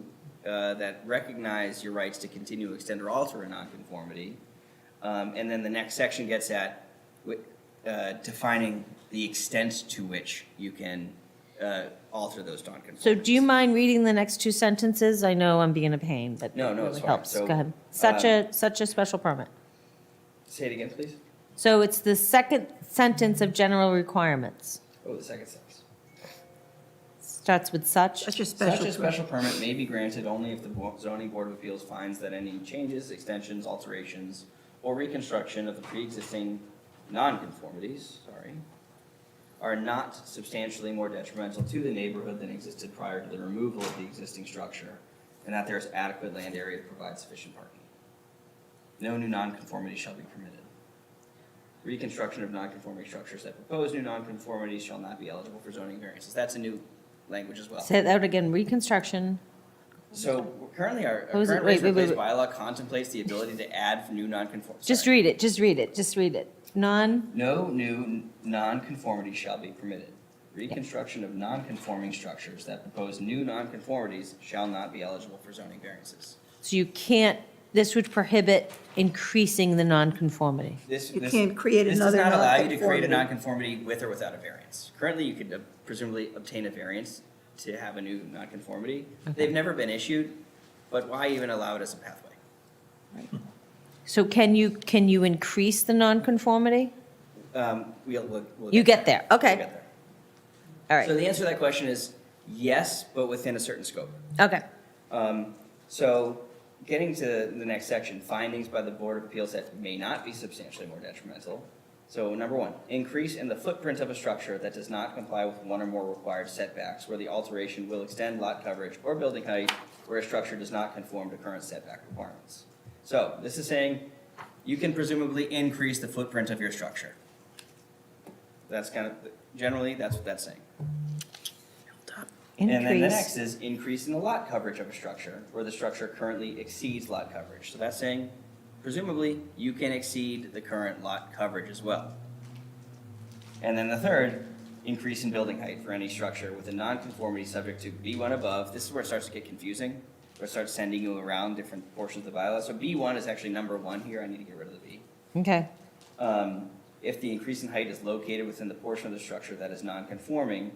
that recognize your rights to continue, extend, or alter a nonconformity. And then the next section gets at defining the extent to which you can alter those nonconformities. So do you mind reading the next two sentences? I know I'm being a pain, but No, it no, really it's fine. helps. So, Go ahead. Such a special permit. Say it again, please. So it's the second sentence of general requirements. Oh, the second sentence. Starts with such. Such a Such a special permit may be granted only if the zoning board of appeals finds that any changes, extensions, alterations, or reconstruction of the pre-existing nonconformities, are not substantially more detrimental to the neighborhood than existed prior to the removal of the existing structure, and that there is adequate land area to provide sufficient parking. No new nonconformity shall be permitted. Reconstruction of nonconforming structures that propose new nonconformities shall not be eligible for zoning variances. That's a new language as well. Say that again, reconstruction. So currently, our What was it? current Wait, race wait, replace wait. bylaw contemplates the ability to add new nonconformities. Just read it, just read it, just read it. Non, No new nonconformity shall be permitted. Reconstruction of nonconforming structures that propose new nonconformities shall not be eligible for zoning variances. so you can't, this would prohibit increasing the nonconformity. You can't create another This does not allow you to create a nonconformity. nonconformity with or without a variance. Currently, you could presumably obtain a variance to have a new nonconformity. They've never been issued, but why even allow it as a pathway? So can you increase the nonconformity? We'll You get there, okay. We'll get there. All right, So the answer to that question is yes, but within a certain scope. okay. So getting to the next section, findings by the Board of Appeals that may not be substantially more detrimental. So number one, increase in the footprint of a structure that does not comply with one or more required setbacks where the alteration will extend lot coverage or building height where a structure does not conform to current setback requirements. So this is saying you can presumably increase the footprint of your structure. That's kind of, generally, that's what that's saying. And then the Increase. next is increase in the lot coverage of a structure where the structure currently exceeds lot coverage. So that's saying presumably you can exceed the current lot coverage as well. And then the third, increase in building height for any structure with a nonconformity subject to B1 above. This is where it starts to get confusing, where it starts sending you around different portions of the bylaw. So B1 is actually number one here. I need to get rid of the B. Okay, If the increase in height is located within the portion of the structure that is non-conforming,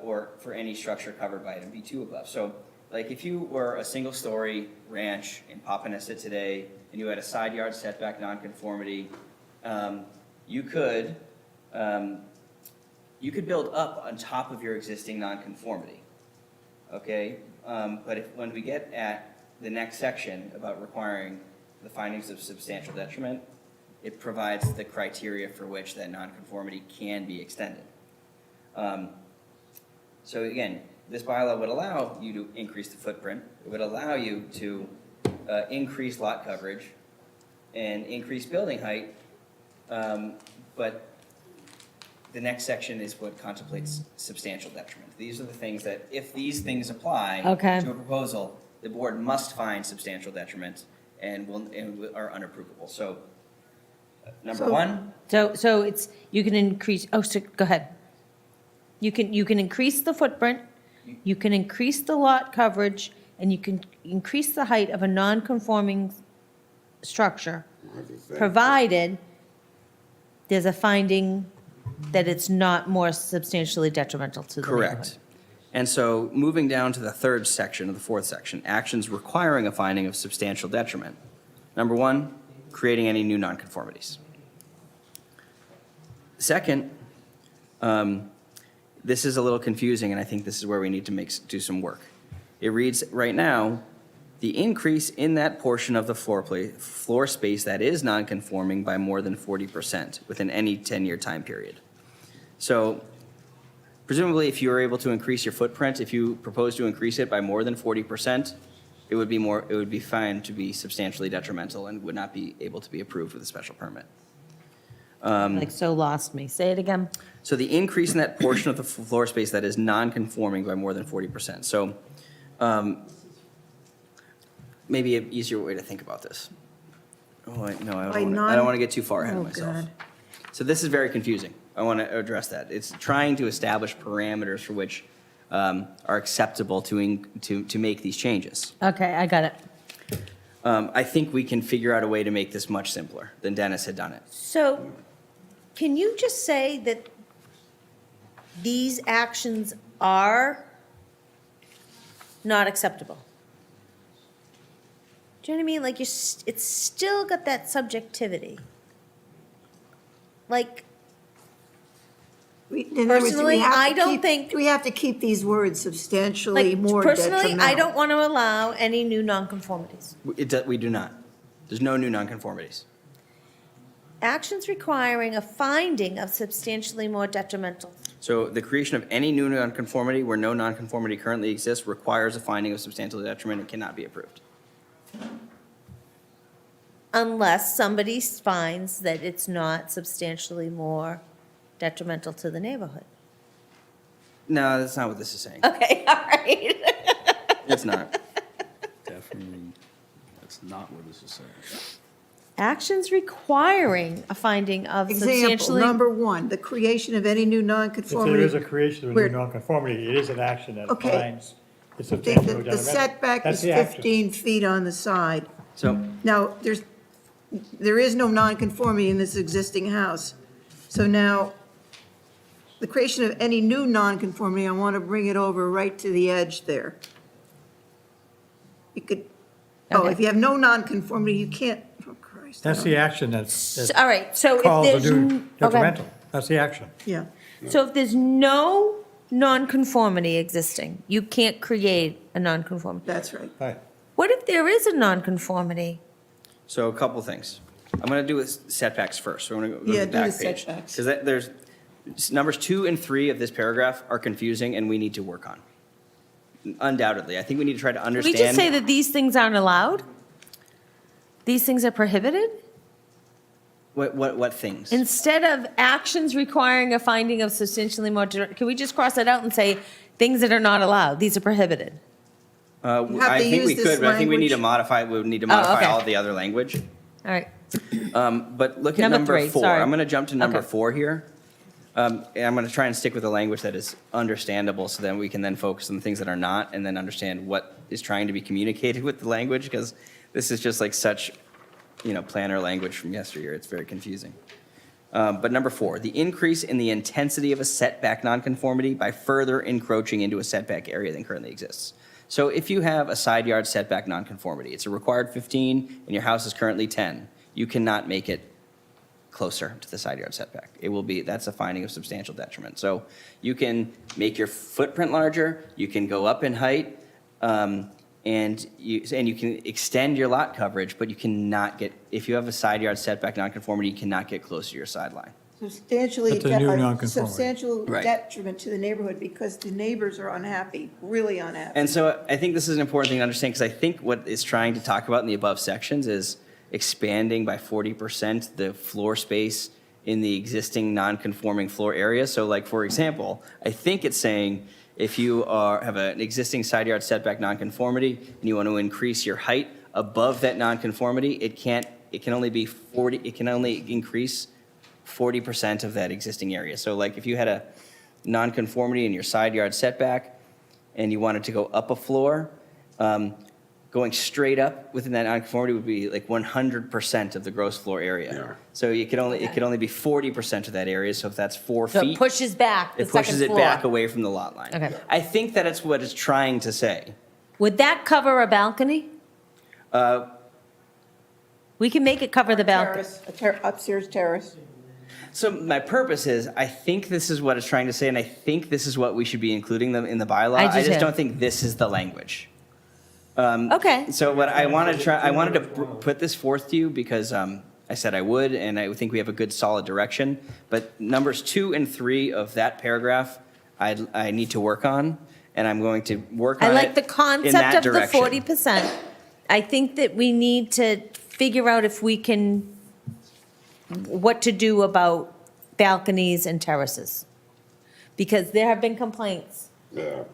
or for any structure covered by item B2 above. So, like if you were a single-story ranch in Papaneset today, and you had a side yard setback non-conformity, you could build up on top of your existing non-conformity, okay? But when we get at the next section about requiring the findings of substantial detriment, it provides the criteria for which that nonconformity can be extended. So again, this bylaw would allow you to increase the footprint. It would allow you to increase lot coverage and increase building height. But the next section is what contemplates substantial detriment. These are the things that, if these things apply Okay. to a proposal, the board must find substantial detriment and are unapprovable. So number one, so it's, you can increase, so, go ahead. You can increase the footprint, you can increase the lot coverage, and you can increase the height of a non-conforming structure, provided there's a finding that it's not more substantially detrimental to the neighborhood. correct. And so moving down to the third section of the fourth section, actions requiring a finding of substantial detriment. Number one, creating any new nonconformities. Second, this is a little confusing, and I think this is where we need to do some work. It reads right now, the increase in that portion of the floor space that is nonconforming by more than 40% within any 10-year time period. So presumably, if you were able to increase your footprint, if you propose to increase it by more than 40%, it would be found to be substantially detrimental and would not be able to be approved with a special permit. Like, so lost me. Say it again. So the increase in that portion of the floor space that is non-conforming by more than 40%. So maybe an easier way to think about this. Oh, no, I don't want to get too far ahead of myself. So this is very confusing. I want to address that. It's trying to establish parameters for which are acceptable to make these changes. Okay, I got it. I think we can figure out a way to make this much simpler than Dennis had done it. So can you just say that these actions are not acceptable? Do you know what I mean? Like, it's still got that subjectivity. Like, In other words, do we Personally, have to I don't keep- think- Do we have to keep these words substantially like more personally, detrimental? I don't want to allow any new nonconformities. We do not. There's no new nonconformities. Actions requiring a finding of substantially more detrimental. So the creation of any new nonconformity where no nonconformity currently exists requires a finding of substantial detriment and cannot be approved. Unless somebody finds that it's not substantially more detrimental to the neighborhood. No, that's not what this is saying. Okay, all right. It's not. Definitely, that's not what this is saying. Actions requiring a finding of Example, substantially. number one, the creation of any new If nonconformity. there is a creation of a where- new nonconformity, it is an action that Okay. finds it's The substantially the detrimental. setback That's is the action. 15 feet on the side. So Now, there is no nonconformity in this existing house. So now, the creation of any new nonconformity, I want to bring it over right to the edge there. You could, Okay. if you have no nonconformity, you can't, oh Christ. That's the action that All right, so if calls a there's. new okay. detrimental. That's the action. Yeah. So if there's no nonconformity existing, you can't create a nonconformity. That's right. Right. What if there is a nonconformity? So a couple things. I'm going to do with setbacks first. So I'm going to go to Yeah, the do back the page. setbacks. Because there's, numbers 2 and 3 of this paragraph are confusing and we need to work on. Undoubtedly. I think we need to try to Can understand. we just say that these things aren't allowed? These things are prohibited? What things? Instead of actions requiring a finding of substantially more, can we just cross that out and say, things that are not allowed, these are prohibited? You have I to think we use this could, but I think we need to language. modify, we would need to modify okay. all the other language. All right, But look at Number number 3, 4. sorry. I'm going to jump to number Okay. 4 here. And I'm going to try and stick with the language that is understandable so that we can then focus on the things that are not and then understand what is trying to be communicated with the language because this is just like such, planner language from yesteryear. It's very confusing. But number 4, the increase in the intensity of a setback nonconformity by further encroaching into a setback area than currently exists. So if you have a side yard setback nonconformity, it's a required 15 and your house is currently 10, you cannot make it closer to the side yard setback. It will be, that's a finding of substantial detriment. So you can make your footprint larger, you can go up in height, and you can extend your lot coverage, but you cannot get, if you have a side yard setback nonconformity, you cannot get closer to your sideline. Substantially, That's a new nonconformity. substantial Right. detriment to the neighborhood because the neighbors are unhappy, really unhappy. And so I think this is an important thing to understand because I think what it's trying to talk about in the above sections is expanding by 40% the floor space in the existing non-conforming floor area. So like, for example, I think it's saying if you have an existing side yard setback nonconformity and you want to increase your height above that nonconformity, it can only be 40, it can only increase 40% of that existing area. So like if you had a nonconformity in your side yard setback and you wanted to go up a floor, going straight up within that nonconformity would be like 100% of the gross floor area. So it could only be 40% of that area. So if that's 4 so feet. it pushes back the It pushes second it floor. back away from the lot line. Okay. I think that it's what it's trying to say. Would that cover a balcony? We can make it cover the balcony. Terrace, upstairs terrace. So my purpose is, I think this is what it's trying to say, and I think this is what we should be including them in the bylaw. I do just too. don't think this is the language. Okay, So what I wanted to put this forth to you because I said I would, and I think we have a good solid direction. But numbers 2 and 3 of that paragraph, I need to work on, and I'm going to work on I it like the in concept that of the direction. 40%. I think that we need to figure out if we can, what to do about balconies and terraces. Because there have been complaints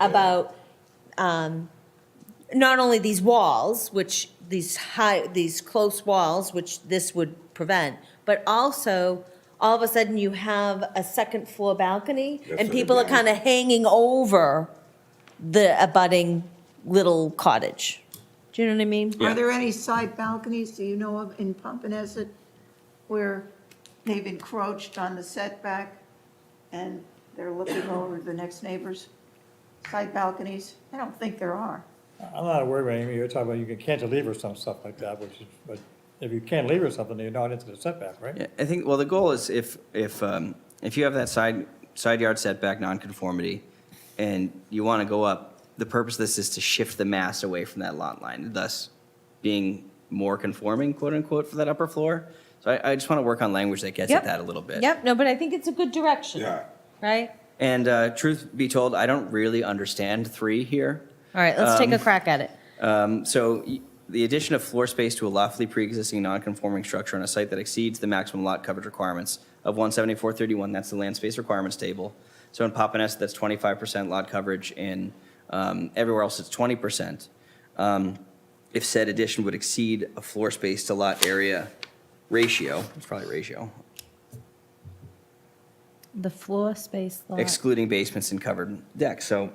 about not only these walls, which these close walls, which this would prevent, but also all of a sudden you have a second floor balcony, That's and what people it are kind of hanging over the abutting little cottage. Do you know what I mean? Are there any side balconies, do you know of, in Pompanesett, where they've encroached on the setback and they're looking over the next neighbors? Side balconies? I don't think there are. I'm not aware of any, you're talking about you can cantilever some stuff like that, which is, but if you cantilever something, you're not into the setback, right? Yeah, I think, well, the goal is if you have that side yard setback nonconformity and you want to go up, the purpose of this is to shift the mass away from that lot line, thus being more conforming, quote unquote, for that upper floor. So I just want to work on language that gets at that a little bit. Yep, no, but I think it's a good direction. Yeah. Right? And truth be told, I don't really understand 3 here. All right, let's take a crack at it. The addition of floor space to a lawfully pre-existing non-conforming structure on a site that exceeds the maximum lot coverage requirements of 17431, that's the land space requirements table. So in Papaneset, that's 25% lot coverage, and everywhere else it's 20%. If said addition would exceed a floor space to lot area ratio, it's probably ratio, The floor space lot. excluding basements and covered decks. So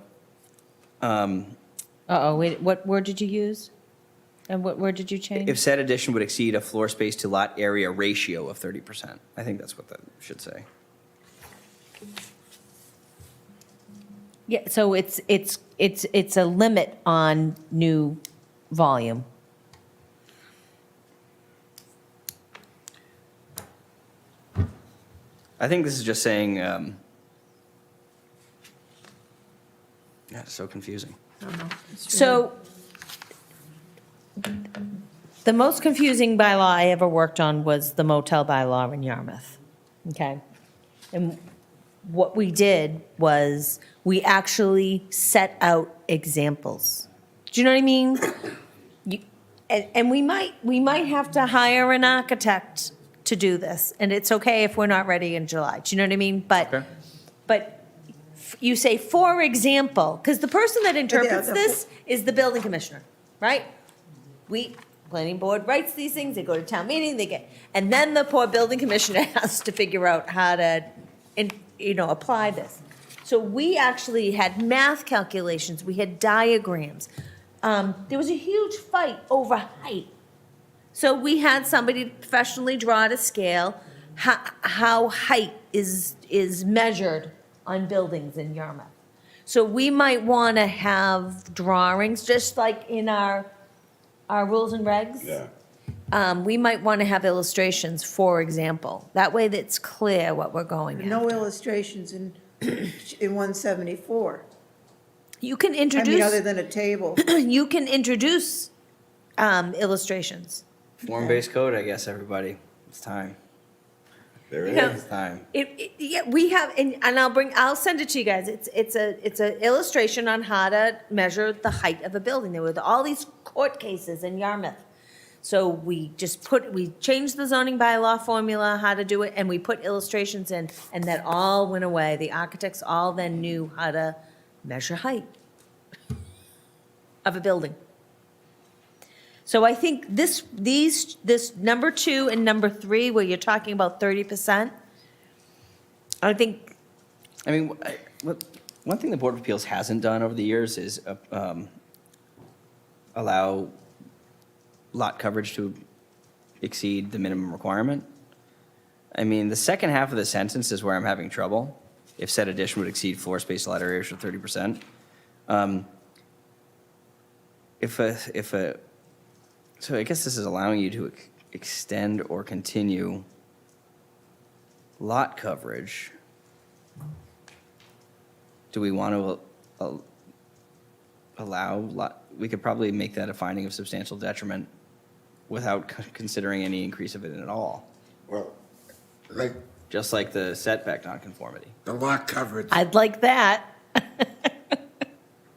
Uh-oh, wait, what word did you use? And what word did you change? if said addition would exceed a floor space to lot area ratio of 30%. I think that's what that should say. Yeah, so it's a limit on new volume. I think this is just saying, yeah, it's so confusing. So the most confusing bylaw I ever worked on was the motel bylaw in Yarmouth, okay? And what we did was we actually set out examples. Do you know what I mean? And we might have to hire an architect to do this, and it's okay if we're not ready in July. Do you know what I mean? Okay. But you say, for example, because the person that interprets the- this is the building commissioner, right? Planning board writes these things, they go to town meeting, and then the poor building commissioner has to figure out how to, apply this. So we actually had math calculations, we had diagrams. There was a huge fight over height. So we had somebody professionally draw to scale how height is measured on buildings in Yarmouth. So we might want to have drawings, just like in our rules and regs. Yeah. We might want to have illustrations, for example. That way it's clear what we're going at. No illustrations in 174. You can I mean, other introduce, than a table. you can introduce illustrations. Form-based code, I guess, everybody. It's time. There it Yeah. is. It's time. Yeah, we have, and I'll send it to you guys. It's a illustration on how to measure the height of a building. There were all these court cases in Yarmouth. So we changed the zoning bylaw formula, how to do it, and we put illustrations in, and that all went away. The architects all then knew how to measure height of a building. So I think this number 2 and number 3, where you're talking about 30%, I think, I mean, one thing the Board of Appeals hasn't done over the years is allow lot coverage to exceed the minimum requirement. I mean, the second half of the sentence is where I'm having trouble. If said addition would exceed floor space lot area of 30%. So I guess this is allowing you to extend or continue lot coverage. Do we want to allow lot, we could probably make that a finding of substantial detriment without considering any increase of it at all, Well, like, just like the setback nonconformity. the lot coverage, I'd like that.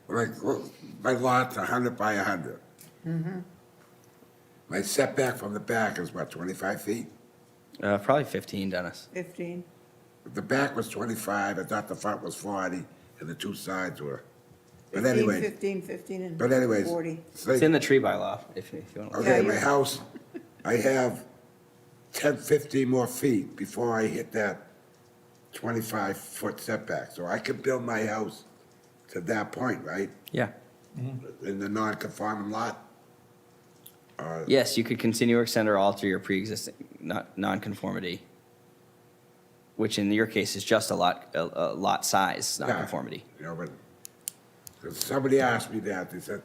like, look, my lot's 100 by 100. My setback from the back is what, 25 feet? Probably 15, Dennis. 15. The back was 25, I thought the front was 40, and the two sides were. But 15, anyway, 15, and but anyways, 40. It's in the tree bylaw, if you want to. okay, Yeah, my house, I have 10, 15 more feet before I hit that 25-foot setback. So I could build my house to that point, right? Yeah. In the non-conforming lot? Yes, you could continue, extend, or alter your pre-existing non-conformity, which in your case is just a lot size non-conformity. You know, but 'cause somebody asked me that, they said,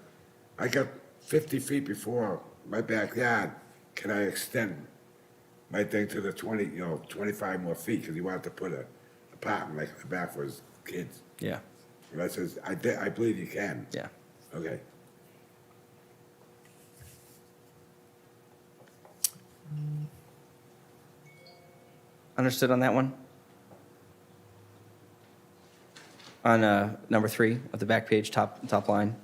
I got 50 feet before my backyard, can I extend my thing to the 25 more feet, because he wanted to put a apartment like in the back for his kids. Yeah. And I says, I believe you can. Yeah. Okay. Understood on that one? On number 3 of the back page, top line.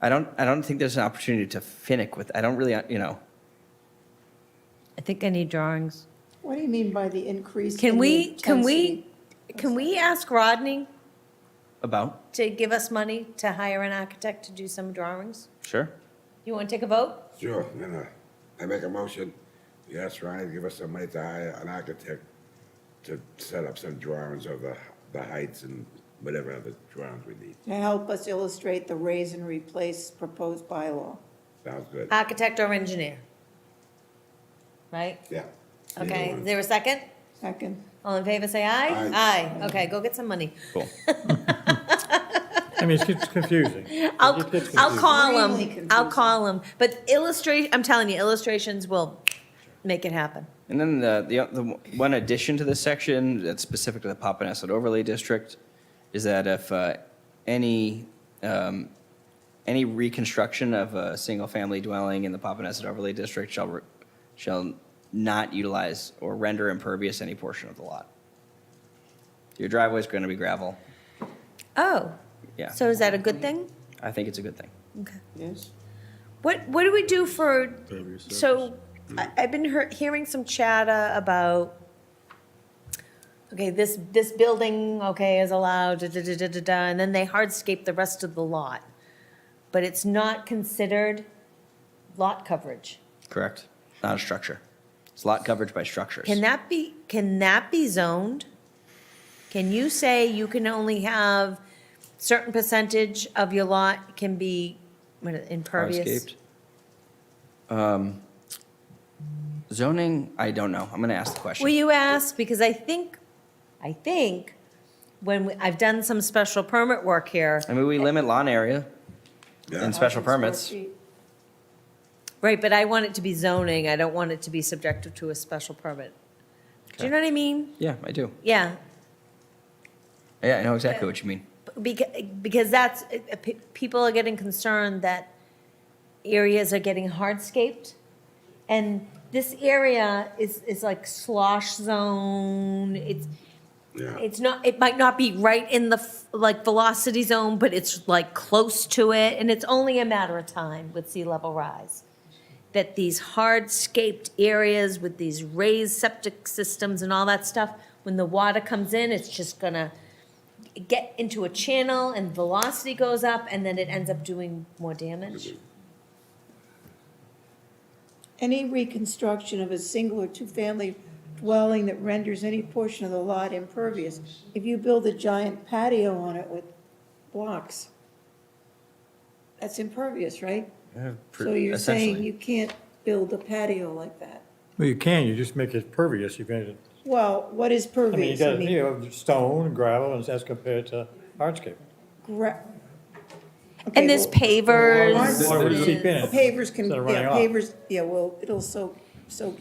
I don't think there's an opportunity to finick with, I don't really, I think I need drawings. What do you mean by the increase Can in the we, intensity? can we ask Rodney about, to give us money to hire an architect to do some drawings? sure? You want to take a vote? Sure, I make a motion, yes, Ryan, give us some money to hire an architect to set up some drawings of the heights and whatever other drawings we need. To help us illustrate the raise and replace proposed bylaw. Sounds good. Architect or engineer? Right? Yeah. Okay, Either is there a second? Second. All in favor, say aye? Aye. Aye, okay, go get some money. Cool. I mean, it's confusing. I'll It gets I'll confusing. call him, Extremely I'll confusing. call him. But I'm telling you, illustrations will make it happen. And then the one addition to this section that's specific to the Papaneset Overlay District is that if any reconstruction of a single-family dwelling in the Papaneset Overlay District shall not utilize or render impervious any portion of the lot. Your driveway's going to be gravel. Oh, Yeah, so is that a good thing? I think it's a good thing. Okay. Yes. What do we do for, so I've been hearing some chatter about, okay, this building, okay, is allowed, da-da-da-da-da, and then they hardscape the rest of the lot. But it's not considered lot coverage. Correct. Not a structure. It's lot coverage by structures. Can that be zoned? Can you say you can only have certain percentage of your lot can be impervious? Hardscaped. Zoning, I don't know. I'm going to ask the question. Will you ask? Because I think I've done some special permit work here. I mean, we limit lawn area Yeah. in special 1,000 permits. square feet. Right, but I want it to be zoning. I don't want it to be subjected to a special permit. Do you know what I mean? Yeah, I do. Yeah, Yeah, I know exactly what you mean. because that's, people are getting concerned that areas are getting hardscaped. And this area is like slosh zone. Yeah. It's not, it might not be right in the, like, velocity zone, but it's like close to it, and it's only a matter of time with sea level rise. That these hardscaped areas with these raised septic systems and all that stuff, when the water comes in, it's just gonna get into a channel and velocity goes up, and then it ends up doing more damage. Any reconstruction of a single or two-family dwelling that renders any portion of the lot impervious, if you build a giant patio on it with blocks, that's impervious, right? So you're saying Essentially. you can't build a patio like that? Well, you can, you just make it pervious. You can, Well, what is I mean, you pervious? got, you know, stone, and gravel, and as compared to hardscape. gra- Okay, And there's well, pavers. Water would seep in it. Pavers can, Instead of yeah, running off. pavers, yeah, well, it'll soak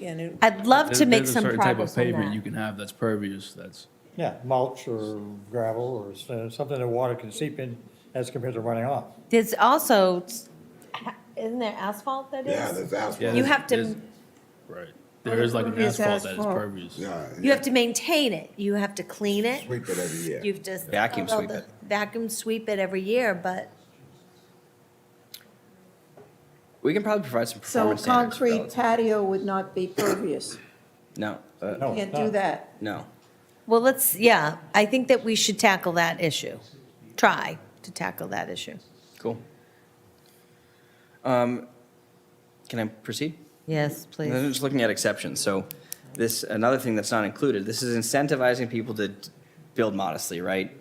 in. It- I'd love to make There's a some certain type of progress on pavement you that. can have that's pervious, that's, Yeah, mulch or gravel or something that water can seep in as compared to running off. There's also, isn't there asphalt that is? Yeah, there's asphalt. Yeah, You have to, there's- right. There is like an Pervious asphalt that is asphalt. pervious. Yeah. you have to maintain it. You have to clean it. Sweep it every year. You've just. Vacuum sweep it. Vacuum sweep it every year, but We can probably provide some So performance standards. concrete relative- patio would not be pervious. No, No, Can't no. do that. no. well, yeah, I think that we should tackle that issue. Try to tackle that issue. Cool. Can I proceed? Yes, And please. then just looking at exceptions, so this, another thing that's not included, this is incentivizing people to build modestly, right?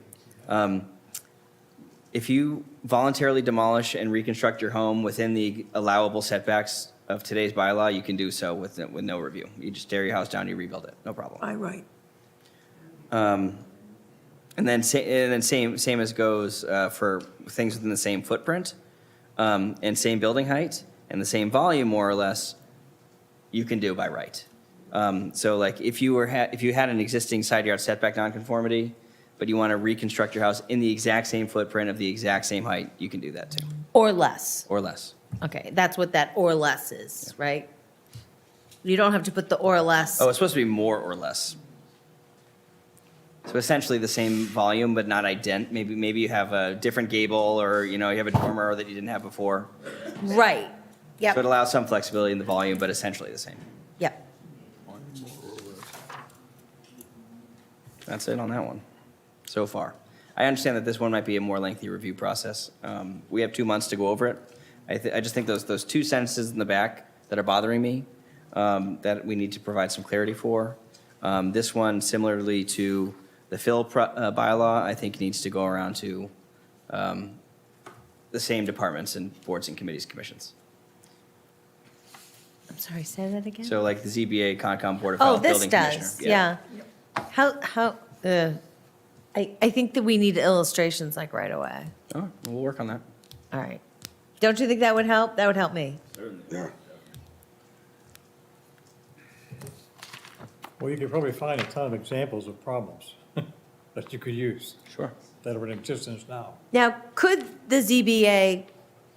If you voluntarily demolish and reconstruct your home within the allowable setbacks of today's bylaw, you can do so with no review. You just tear your house down, you rebuild it, no problem. By right. And then same as goes for things within the same footprint and same building height and the same volume, more or less, you can do by right. So like if you had an existing side yard setback nonconformity, but you want to reconstruct your house in the exact same footprint of the exact same height, you can do that too, Or less. or less. Okay, that's what that or less is, right? You don't have to put the or less. Oh, it's supposed to be more or less. So essentially the same volume, but not maybe you have a different gable, or, you know, you have a dormer that you didn't have before. Right. So it Yep, allows some flexibility in the volume, but essentially the same. yep. That's it on that one, so far. I understand that this one might be a more lengthy review process. We have 2 months to go over it. I just think those two sentences in the back that are bothering me, that we need to provide some clarity for. This one, similarly to the fill bylaw, I think needs to go around to the same departments and boards and committees, commissions. I'm sorry, say that again? So like the ZBA, Concom, Board of Oh, Health, this Building Commissioner. does, yeah. I think that we need illustrations like right away. Oh, we'll work on that. All right. Don't you think that would help? That would help me. Yeah. Well, you could probably find a ton of examples of problems that you could use Sure. that are in existence now. Now, could the ZBA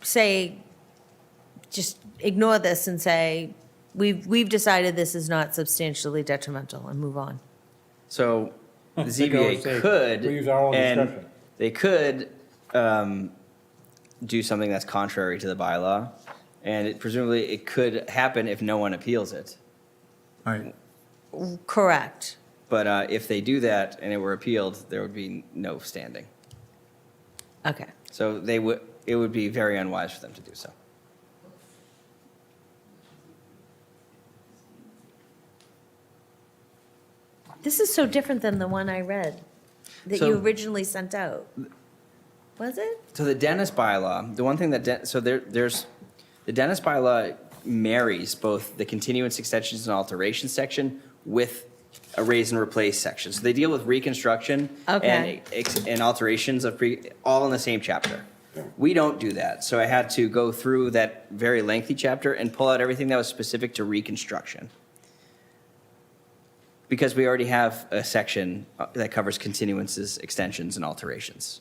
say, just ignore this and say, we've decided this is not substantially detrimental and move on? So the They can always say, ZBA could, "We use our own and discretion." they could do something that's contrary to the bylaw, and presumably it could happen if no one appeals it. Right. Correct. But if they do that and it were appealed, there would be no standing. Okay. So it would be very unwise for them to do so. This is so different than the one I read that So- you originally sent out. Was it? So the dentist bylaw, the one thing that, there's, the dentist bylaw marries both the continuance, extensions, and alterations section with a raise and replace section. So they deal with reconstruction Okay. and alterations all in the same chapter. We don't do that. So I had to go through that very lengthy chapter and pull out everything that was specific to reconstruction. Because we already have a section that covers continuances, extensions, and alterations.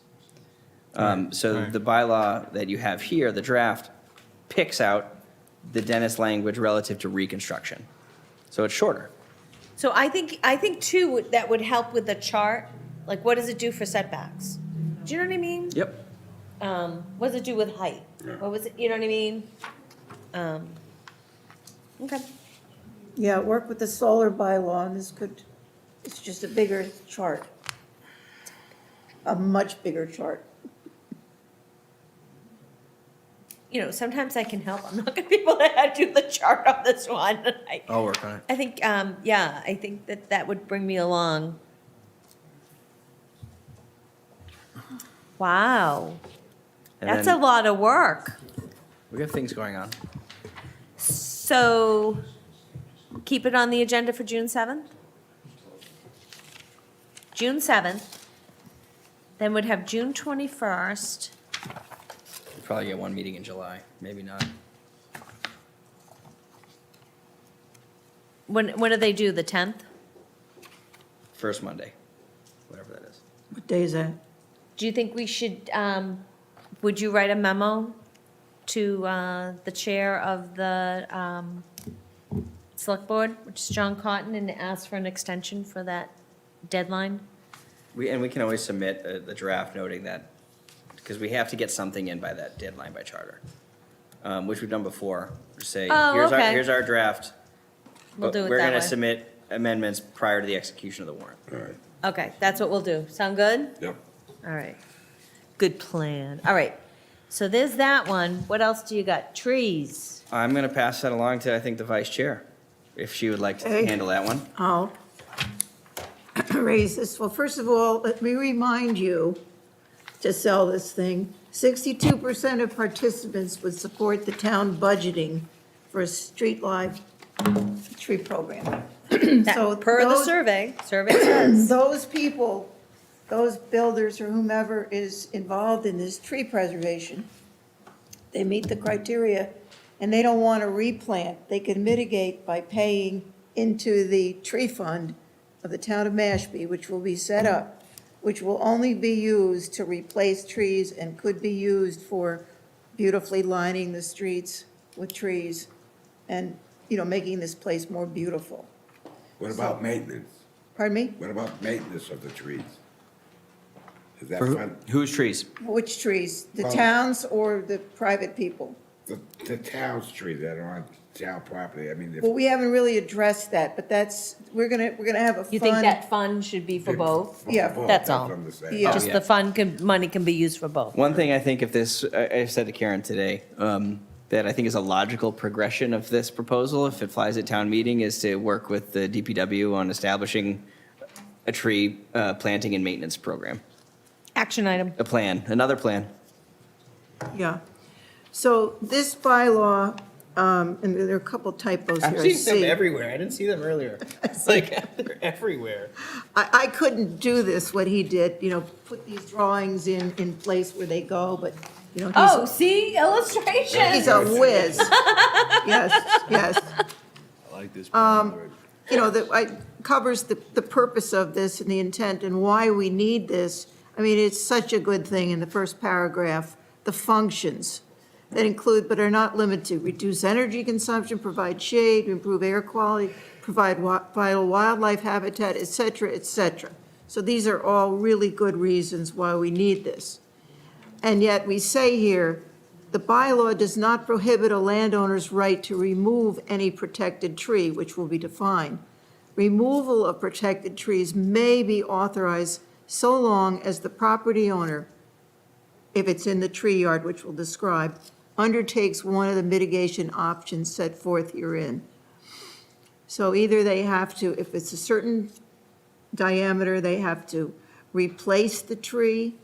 So the bylaw that you have here, the draft, picks out the dentist language relative to reconstruction. So it's shorter. So I think too, that would help with the chart. Like, what does it do for setbacks? Do you know what I mean? Yep. What does it do with height? What was it, you know what I mean? Okay. Yeah, work with the solar bylaw, and this could, it's just a bigger chart. A much bigger chart. You know, sometimes I can help. I'm not gonna be able to do the chart on this one. I'll work on it. I think, yeah, I think that would bring me along. Wow, And that's a then lot of work. We have things going on. So, keep it on the agenda for June 7th? June 7th. Then we'd have June 21st. We'll probably get one meeting in July, maybe not. When do they do, the 10th? First Monday, whatever that is. What day is that? Do you think we should, would you write a memo to the chair of the select board, which is John Cotton, and ask for an extension for that deadline? We can always submit the draft noting that, because we have to get something in by that deadline by charter, which we've done before. Just say, Oh, okay. here's our draft. We'll but do it We're that going way. to submit amendments prior to the execution of the warrant. All right. Okay, that's what we'll do. Sound good? Yep. All right. Good plan. All right. So there's that one. What else do you got? Trees. I'm going to pass that along to, I think, the vice chair, if she would like to Okay. handle that one. I'll raise this. Well, first of all, let me remind you to sell this thing. 62% of participants would support the town budgeting for a street live tree program. So Per the those- survey says. Those people, those builders or whomever is involved in this tree preservation, they meet the criteria and they don't want to replant. They can mitigate by paying into the tree fund of the town of Mashpee, which will be set up, which will only be used to replace trees and could be used for beautifully lining the streets with trees and, you know, making this place more beautiful. What about maintenance? Pardon me? What about maintenance of the trees? Is that For fun? whose trees? Which trees? The Well- towns or the private people? The town's trees that are on town property, I mean, if. Well, we haven't really addressed that, but that's, we're gonna have a fund. You think that fund should be for both? Yeah. That's all. what I'm saying. Yeah. Just the fund money can be used for both. One thing I think if this, I said to Karen today, that I think is a logical progression of this proposal, if it flies at town meeting, is to work with the DPW on establishing a tree planting and maintenance program. Action item. A plan, another plan. Yeah. So this bylaw, and there are a couple typos here, I see. everywhere. I didn't see them earlier. It's like, they're everywhere. I couldn't do this, what he did, you know, put these drawings in place where they go, but, you know, Oh, see, illustration. he's a whiz. Yes, yes. I like this. You know, that covers the purpose of this and the intent and why we need this. I mean, it's such a good thing in the first paragraph, the functions that include but are not limited to reduce energy consumption, provide shade, improve air quality, provide vital wildlife habitat, et cetera, et cetera. So these are all really good reasons why we need this. And yet we say here, the bylaw does not prohibit a landowner's right to remove any protected tree, which will be defined. Removal of protected trees may be authorized so long as the property owner, if it's in the tree yard, which we'll describe, undertakes one of the mitigation options set forth herein. So either they have to, if it's a certain diameter, they have to replace the tree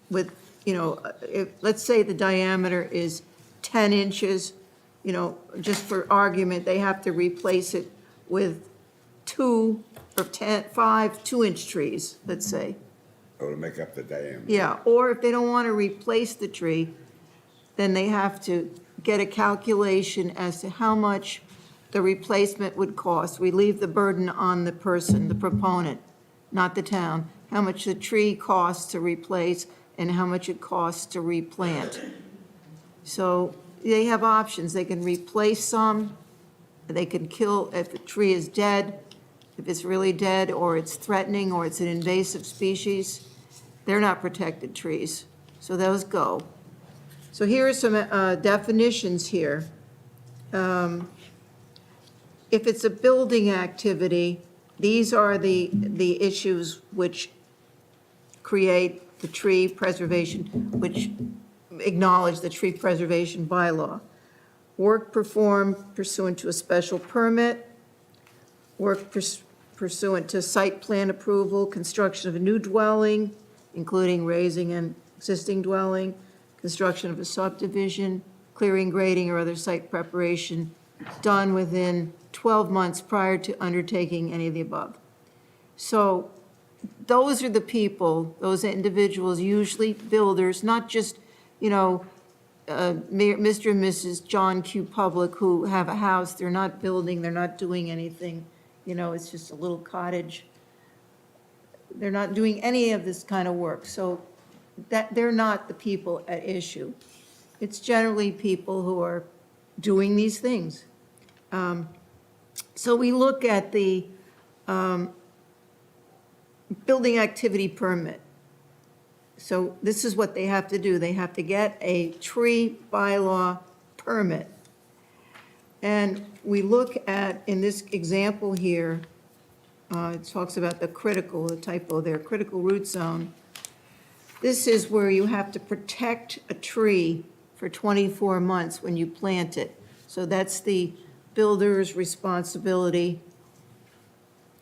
with, you know, if, let's say the diameter is 10 inches, you know, just for argument, they have to replace it with 5 2-inch trees, let's say. Oh, to make up the diameter. Yeah, or if they don't want to replace the tree, then they have to get a calculation as to how much the replacement would cost. We leave the burden on the person, the proponent, not the town, how much the tree costs to replace and how much it costs to replant. So they have options. They can replace some, they can kill if the tree is dead, if it's really dead, or it's threatening, or it's an invasive species. They're not protected trees, so those go. So here are some definitions here. If it's a building activity, these are the issues which create the tree preservation, which acknowledge the tree preservation bylaw. Work performed pursuant to a special permit, work pursuant to site plan approval, construction of a new dwelling, including raising an existing dwelling, construction of a subdivision, clearing, grading, or other site preparation done within 12 months prior to undertaking any of the above. So those are the people, those individuals, usually builders, not just, you know, Mr. and Mrs. John Q. Public who have a house, they're not building, they're not doing anything, you know, it's just a little cottage. They're not doing any of this kind of work, so that, they're not the people at issue. It's generally people who are doing these things. So we look at the building activity permit. So this is what they have to do. They have to get a tree bylaw permit. And we look at, in this example here, it talks about the typo there, critical root zone. This is where you have to protect a tree for 24 months when you plant it. So that's the builder's responsibility,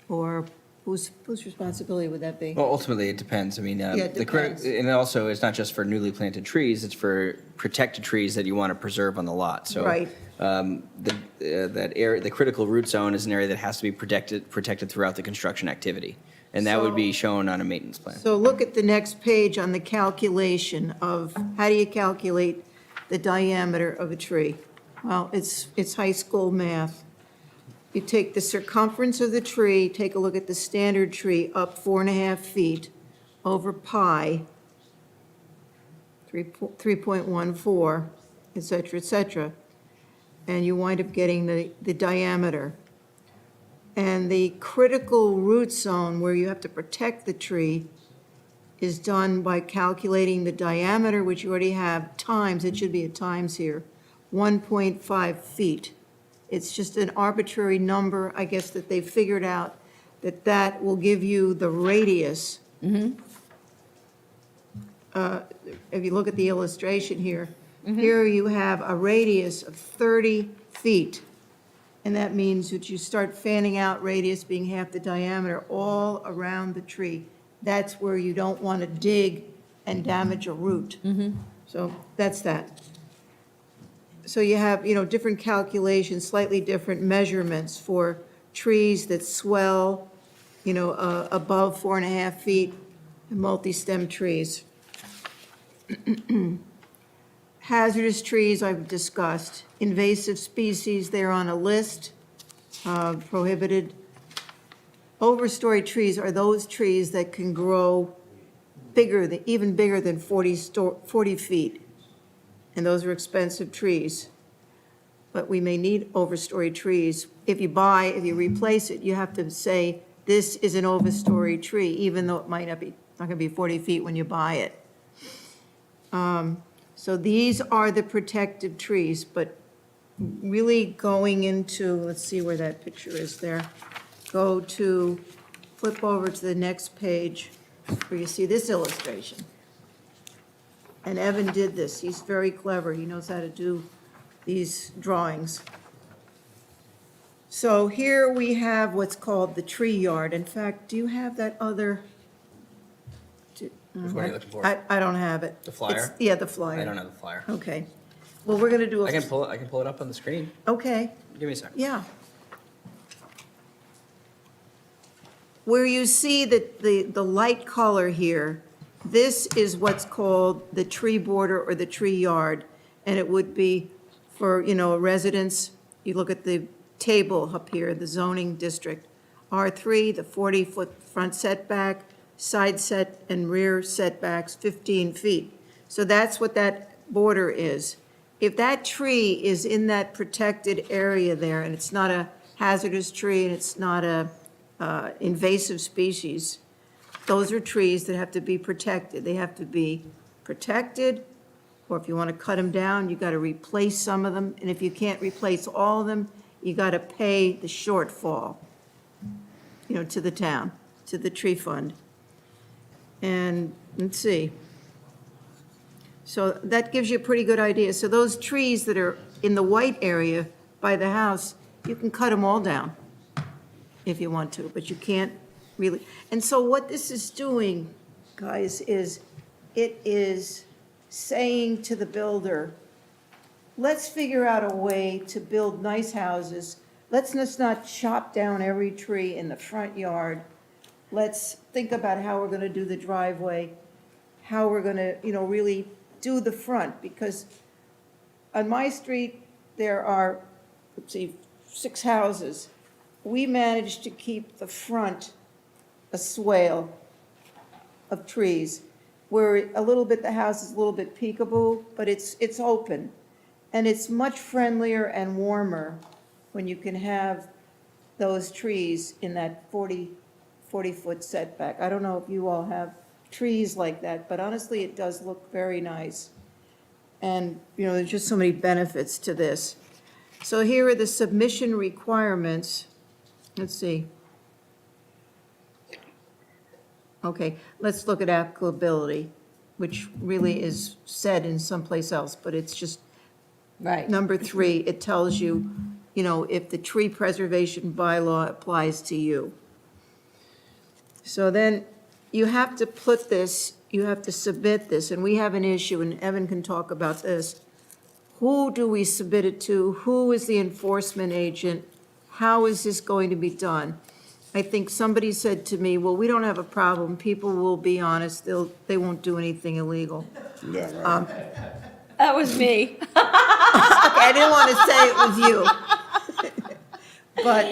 or whose responsibility would that be? Well, ultimately, it depends. I mean, it depends. and also, it's not just for newly planted trees, it's for protected trees that you want to preserve on the lot. So, Right. that area, the critical root zone is an area that has to be protected throughout the construction activity. And that would be shown on a maintenance plan. So look at the next page on the calculation of, how do you calculate the diameter of a tree? Well, it's high school math. You take the circumference of the tree, take a look at the standard tree, up 4.5 feet over pi, 3.14, et cetera, and you wind up getting the diameter. And the critical root zone, where you have to protect the tree, is done by calculating the diameter, which you already have, times, it should be a times here, 1.5 feet. It's just an arbitrary number, I guess, that they figured out that will give you the radius. If you look at the illustration here, here you have a radius of 30 feet. And that means that you start fanning out, radius being half the diameter, all around the tree. That's where you don't want to dig and damage a root. So that's that. So you have, different calculations, slightly different measurements for trees that swell, above 4.5 feet, and multi-stem trees. Hazardous trees I've discussed. Invasive species, they're on a list, prohibited. Overstory trees are those trees that can grow even bigger than 40 feet. And those are expensive trees. But we may need overstory trees. If you replace it, you have to say, this is an overstory tree, even though it might not going to be 40 feet when you buy it. So these are the protective trees, but really going into, let's see where that picture is there. Flip over to the next page where you see this illustration. And Evan did this. He's very clever. He knows how to do these drawings. So here we have what's called the tree yard. In fact, do you have that other? What are you looking for? I don't have it. The flyer? Yeah, the flyer. I don't have the flyer. Okay. Well, we're going to do I can pull it up on the screen. Okay, Give me a second. yeah. Where you see the light color here, this is what's called the tree border or the tree yard. And it would be for, a residence, you look at the table up here, the zoning district. R3, the 40-foot front setback, side set and rear setbacks, 15 feet. So that's what that border is. If that tree is in that protected area there, and it's not a hazardous tree, and it's not a invasive species, those are trees that have to be protected. They have to be protected, or if you want to cut them down, you got to replace some of them. And if you can't replace all of them, you got to pay the shortfall, to the town, to the tree fund. And let's see. So that gives you a pretty good idea. So those trees that are in the white area by the house, you can cut them all down if you want to, but you can't really. And so what this is doing, guys, is it is saying to the builder, let's figure out a way to build nice houses. Let's just not chop down every tree in the front yard. Let's think about how we're going to do the driveway, how we're going to, really do the front. Because on my street, there are, 6 houses. We managed to keep the front a swale of trees, where a little bit, the house is a little bit peekaboo, but it's open. And it's much friendlier and warmer when you can have those trees in that 40-foot setback. I don't know if you all have trees like that, but honestly, it does look very nice. And, there's just so many benefits to this. So here are the submission requirements. Let's see. Okay, let's look at applicability. which really is said in someplace else, but it's just Right. number 3, it tells you, you know, if the tree preservation bylaw applies to you. So then you have to put this, you have to submit this, and we have an issue, and Evan can talk about this. Who do we submit it to? Who is the enforcement agent? How is this going to be done? I think somebody said to me, well, we don't have a problem. People will be honest. They won't do anything illegal. Yeah, right. That was me. Okay, I didn't want to say it was you. But,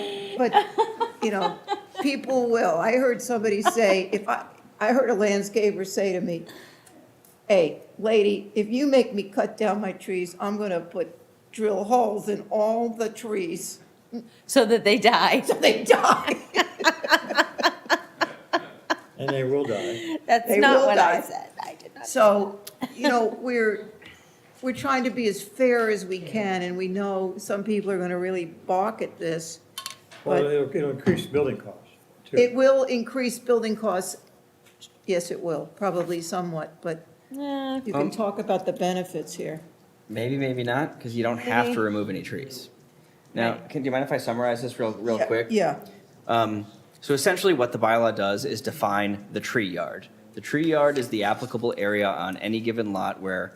you know, people will. I heard somebody say, I heard a landscaper say to me, hey, lady, if you make me cut down my trees, I'm going to drill holes in all the trees So that they die. so they die. And they will die. That's They not will what I die. said. I did not. So, you know, we're trying to be as fair as we can, and we know some people are going to really balk at this. Well, But it'll increase building costs, too. it will increase building costs. Yes, it will, probably somewhat, but Yeah. you can talk about the benefits here. Maybe, maybe not, because you don't have to remove any trees. Now, do you mind if I summarize this real quick? Yeah, So essentially what the bylaw does is define the tree yard. The tree yard is the applicable area on any given lot where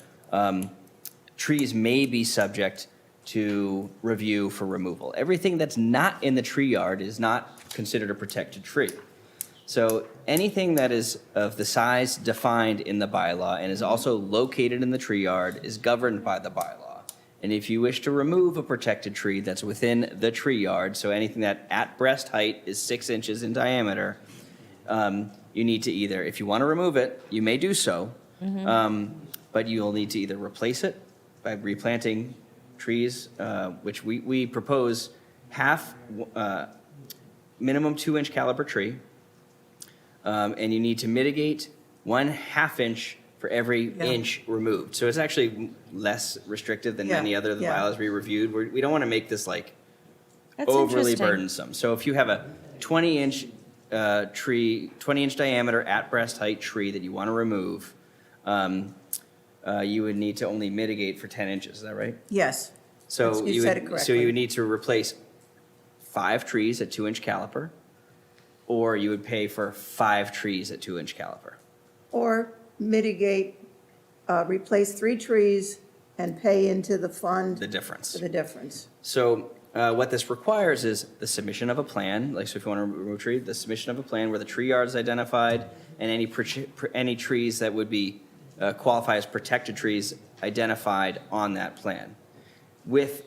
trees may be subject to review for removal. Everything that's not in the tree yard is not considered a protected tree. So anything that is of the size defined in the bylaw and is also located in the tree yard is governed by the bylaw. And if you wish to remove a protected tree that's within the tree yard, so anything that at breast height is 6 inches in diameter, you need to either, if you want to remove it, you may do so, but you'll need to either replace it by replanting trees, which we propose minimum 2-inch caliber tree, and you need to mitigate 1/2 inch for every inch removed. So it's actually less restrictive than many other of the bylaws we reviewed. We don't want to make this like That's overly interesting. burdensome. So if you have a 20-inch tree, 20-inch diameter at breast height tree that you want to remove, you would need to only mitigate for 10 inches. Is that right? yes. So You said it correctly. So you would need to replace 5 trees at 2-inch caliper, or you would pay for 5 trees at 2-inch caliper. Or mitigate, replace 3 trees and pay into the fund The difference. for the difference. So what this requires is the submission of a plan, like so if you want to remove a tree, the submission of a plan where the tree yard is identified and any trees that would be qualify as protected trees identified on that plan with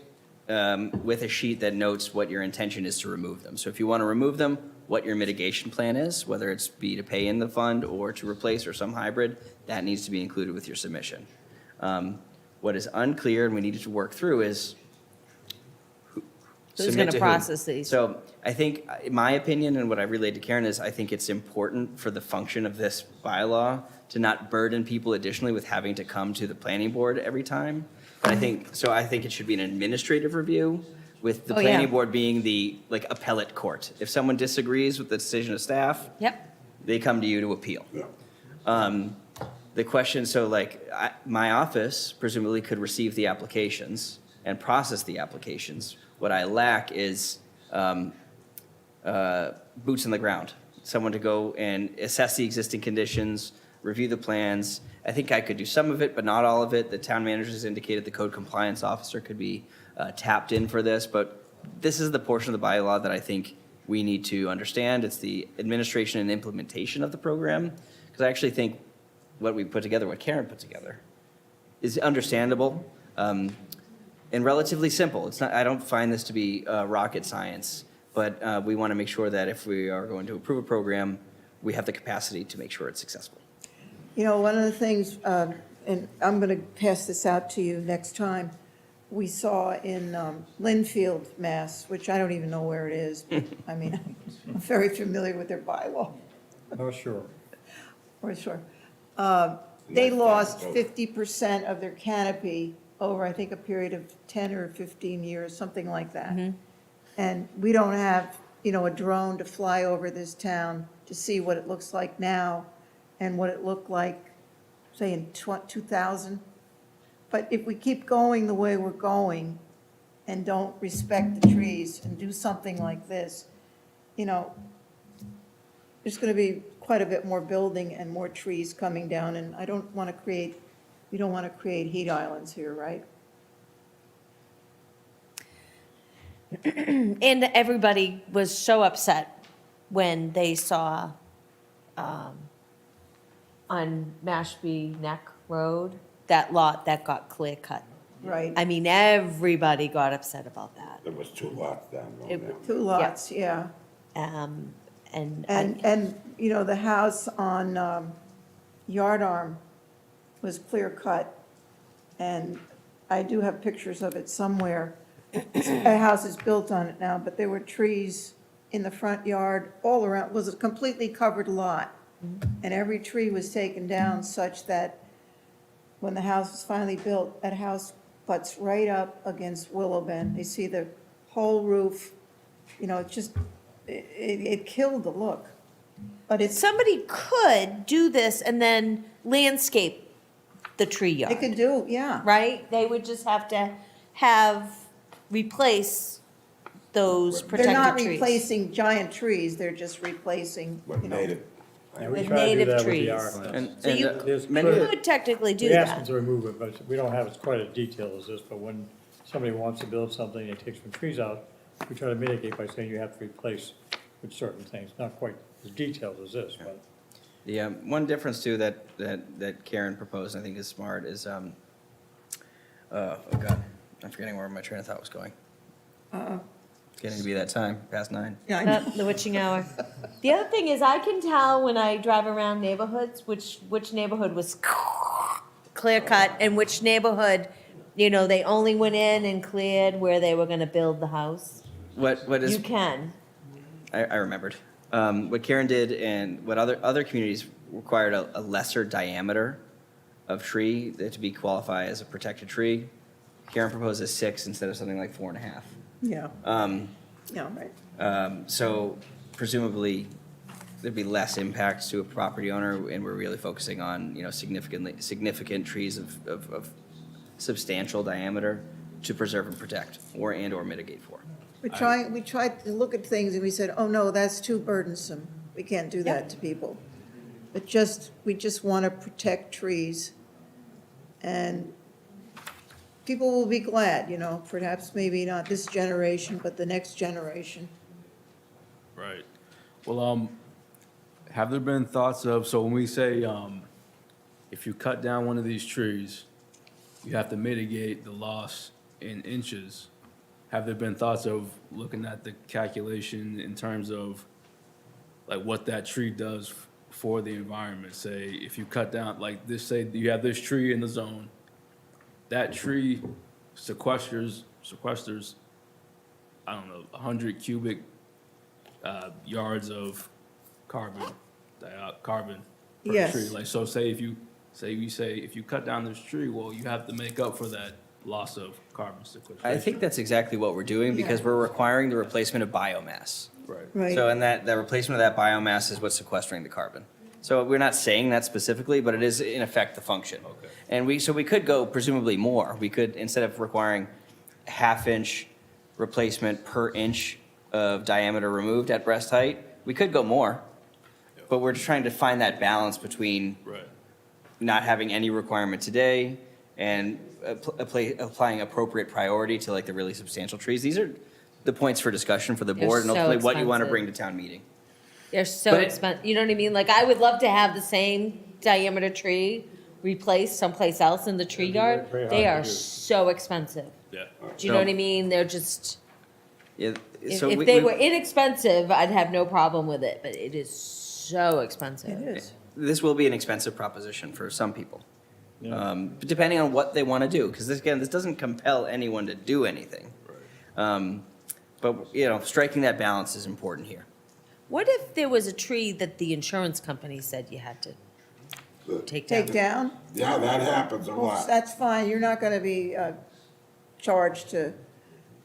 a sheet that notes what your intention is to remove them. So if you want to remove them, what your mitigation plan is, whether it's be to pay in the fund or to replace or some hybrid, that needs to be included with your submission. What is unclear and we needed to work through is Who's submit going to to who. process these? So I think, in my opinion, and what I relayed to Karen is, I think it's important for the function of this bylaw to not burden people additionally with having to come to the planning board every time. But I think it should be an administrative review, with the Oh, yeah. planning board being the, like, appellate court. If someone disagrees with the decision of staff, Yep. they come to you to appeal. The question, so like, my office presumably could receive the applications and process the applications. What I lack is boots on the ground, someone to go and assess the existing conditions, review the plans. I think I could do some of it, but not all of it. The town manager has indicated the code compliance officer could be tapped in for this, but this is the portion of the bylaw that I think we need to understand. It's the administration and implementation of the program, because I actually think what we put together, what Karen put together, is understandable and relatively simple. It's not. I don't find this to be rocket science, but we want to make sure that if we are going to approve a program, we have the capacity to make sure it's successful. You know, one of the things, and I'm going to pass this out to you next time, we saw in Linfield, Mass., which I don't even know where it is, but I mean, I'm very familiar with their bylaw, Oh, sure. for sure. They lost 50% of their canopy over, I think, a period of 10 or 15 years, something like that. And we don't have, you know, a drone to fly over this town to see what it looks like now and what it looked like say in 2000. But if we keep going the way we're going and don't respect the trees and do something like this, you know, there's going to be quite a bit more building and more trees coming down, and I don't want to create, we don't want to create heat islands here, right? And everybody was so upset when they saw on Mashpee Neck Road, that lot that got clear cut. Right. I mean, everybody got upset about that. There was 2 lots down It- there. Two lots, yeah. And And, you know, the house on Yard Arm was clear cut, and I do have pictures of it somewhere. A house is built on it now, but there were trees in the front yard all around, it was a completely covered lot. And every tree was taken down such that when the house was finally built, that house butts right up against Willow Bend. They see the whole roof, you know, it just, it killed the look. But it's, somebody could do this and then landscape the tree they yard, could do, yeah. right? They would just have to replace those They're not protected trees. replacing giant trees, they're just replacing, With you know. native. Yeah, we With try to do native that with the trees. RFS. And, So you There's could technically do We ask them that. to remove it, but we don't have as quite a detail as this, but when somebody wants to build something, they take some trees out, we try to mitigate by saying you have to replace with certain things, not quite as detailed as this, but. The one difference too that Karen proposed, I think is smart, is, oh God, I'm forgetting where my train of thought was going. It's getting to be that time, past 9. Yeah, I know. The witching hour. The other thing is I can tell when I drive around neighborhoods, which neighborhood was clear cut and which neighborhood, you know, they only went in and cleared where they were gonna build the house. What is? You can. I remembered. What Karen did and what other communities required a lesser diameter of tree that to be qualified as a protected tree. Karen proposes 6 instead of something like 4.5. Yeah, Um, yeah, right. So presumably, there'd be less impacts to a property owner, and we're really focusing on, you know, significant trees of substantial diameter to preserve and protect, or mitigate for. We tried to look at things and we said, oh no, that's too burdensome. We can't do that to people. But we just want to protect trees. And people will be glad, you know, perhaps maybe not this generation, but the next generation. Right. Well, have there been thoughts of, so when we say, if you cut down one of these trees, you have to mitigate the loss in inches. Have there been thoughts of looking at the calculation in terms of like what that tree does for the environment? Say, if you cut down, like this, say you have this tree in the zone, that tree sequesters, I don't know, 100 cubic yards of carbon per Yes. tree. Like, so say if you cut down this tree, well, you have to make up for that loss of carbon sequestration. I think that's exactly what we're doing, because Yeah. we're requiring the replacement of biomass. Right. Right. So, and the replacement of that biomass is what's sequestering the carbon. So we're not saying that specifically, but it is in effect the function. Okay. And we could go presumably more. We could, instead of requiring half-inch replacement per inch of diameter removed at breast height, we could go more. But we're just trying to find that balance between Right. not having any requirement today and applying appropriate priority to like the really substantial trees. These are the points for discussion for the They're board and so ultimately what you want to expensive. bring to town meeting. They're so But expensive, you know what I mean? Like, I would love to have the same diameter tree replaced someplace else in the tree yard. very hard They to are do. so expensive. Yeah. Do you know what I mean? They're just, Yeah, if so if they were inexpensive, I'd have no problem with it, but it is so expensive. It is. This will be an expensive proposition for some people, Yeah. depending on what they want to do. Because this doesn't compel anyone to do anything. But, you know, striking that balance is important here. What if there was a tree that the insurance company said you had to take down? Take down? Yeah, that happens a Well, lot. that's fine, you're not going to be charged to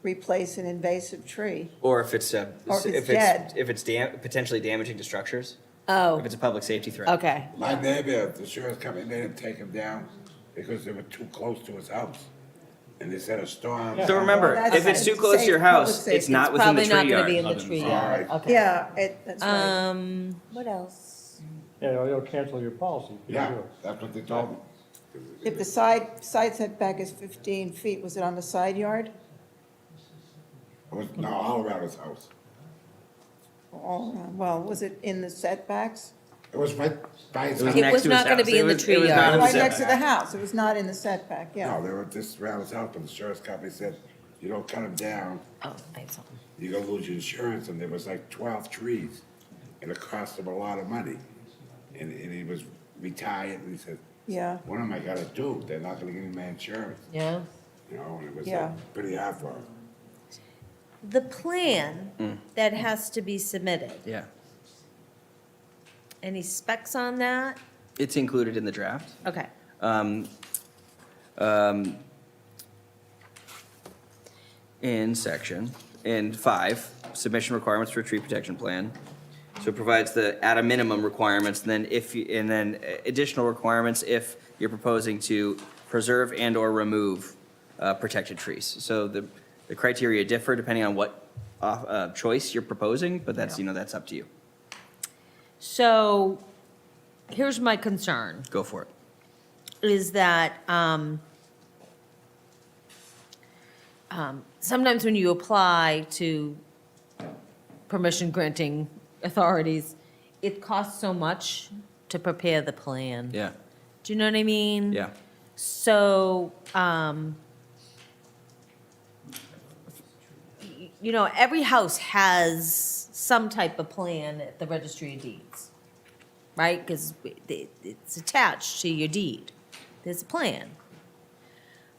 replace an invasive tree. Or if it's, Or if it's dead. if it's potentially damaging to structures. Oh, if it's a public safety threat. okay. My neighbor, the insurance company made him take him down because they were too close to his house. And they said a storm. So remember, Well, that's if it's too close to your safe, public house, safety. it's not within the Probably not tree gonna be yard. in the tree All yard, right. okay. Yeah, that's right. What else? Yeah, they'll cancel your policy. if you Yeah, do it. that's what they told me. If the side setback is 15 feet, was it on the side yard? It was, no, all around his house. All around. Well, was it in the setbacks? It was right by his It was house. It next was to his not gonna house. be in the It tree was not yard. in the Right next to setback. the house, it was not in the setback, yeah. No, they were just around his house, but the insurance company said, you don't cut him down, Oh, I have something. you're gonna lose your insurance, and there was like 12 trees, and it cost him a lot of money. And he was retired, and he said, Yeah, what am I gonna do? They're not gonna give me my insurance, Yeah. you know, and it was Yeah. pretty hard for him. The plan that has to be submitted, Yeah, any specs on that? it's included in the draft. Okay. In section, in 5, submission requirements for a tree protection plan. So it provides the, at a minimum requirements, and then and then additional requirements if you're proposing to preserve and/or remove protected trees. So the criteria differ depending on what choice you're proposing, but that's, that's up to you. So here's my concern, Go for it. is that sometimes when you apply to permission granting authorities, it costs so much to prepare the plan. Yeah, Do you know what I mean? yeah. So, every house has some type of plan at the registry of deeds, right? Because it's attached to your deed. There's a plan.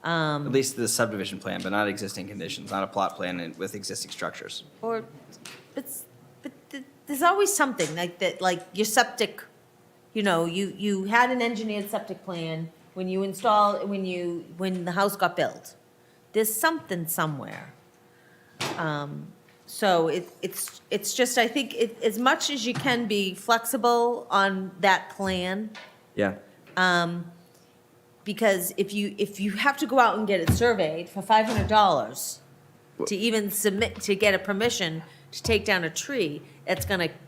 At least the subdivision plan, but not existing conditions, not a plot plan with existing structures. Or, there's always something like that, like your septic, you had an engineered septic plan when when the house got built. There's something somewhere. So it's just, I think, as much as you can be flexible on that plan, Yeah. because if you have to go out and get it surveyed for $500 to even submit, to get a permission to take down a tree,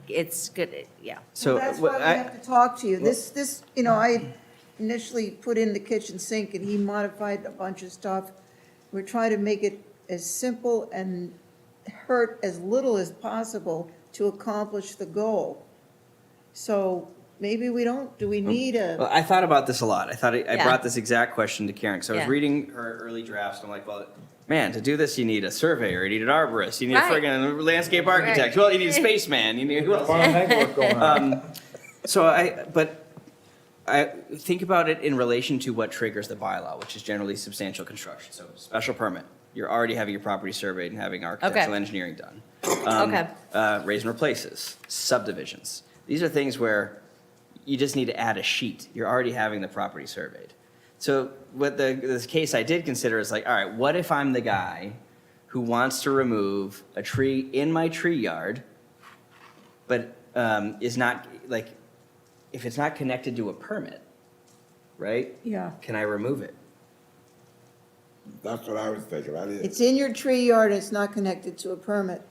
it's good, yeah. So that's why we have to talk to you. This, I initially put in the kitchen sink and he modified a bunch of stuff. We're trying to make it as simple and hurt as little as possible to accomplish the goal. So maybe do we need Well, a, I thought about this a lot. I Yeah. brought this exact question to Karen, because I was Yeah. reading her early drafts, and I'm like, well, man, to do this, you need a surveyor, you need an arborist, you need a Right. friggin' landscape architect, Right. well, you need a spaceman, you need, who else? Farm legwork going on. So I think about it in relation to what triggers the bylaw, which is generally substantial construction. So special permit, you're already having your property surveyed and having architectural engineering done. Okay. Raise and replaces, subdivisions. These are things where you just need to add a sheet. You're already having the property surveyed. So what this case I did consider is like, all right, what if I'm the guy who wants to remove a tree in my tree yard, but is not, like, if it's not connected to a permit, right? yeah. Can I remove it? That's what I was thinking, I didn't. It's in your tree yard, it's not connected to a permit.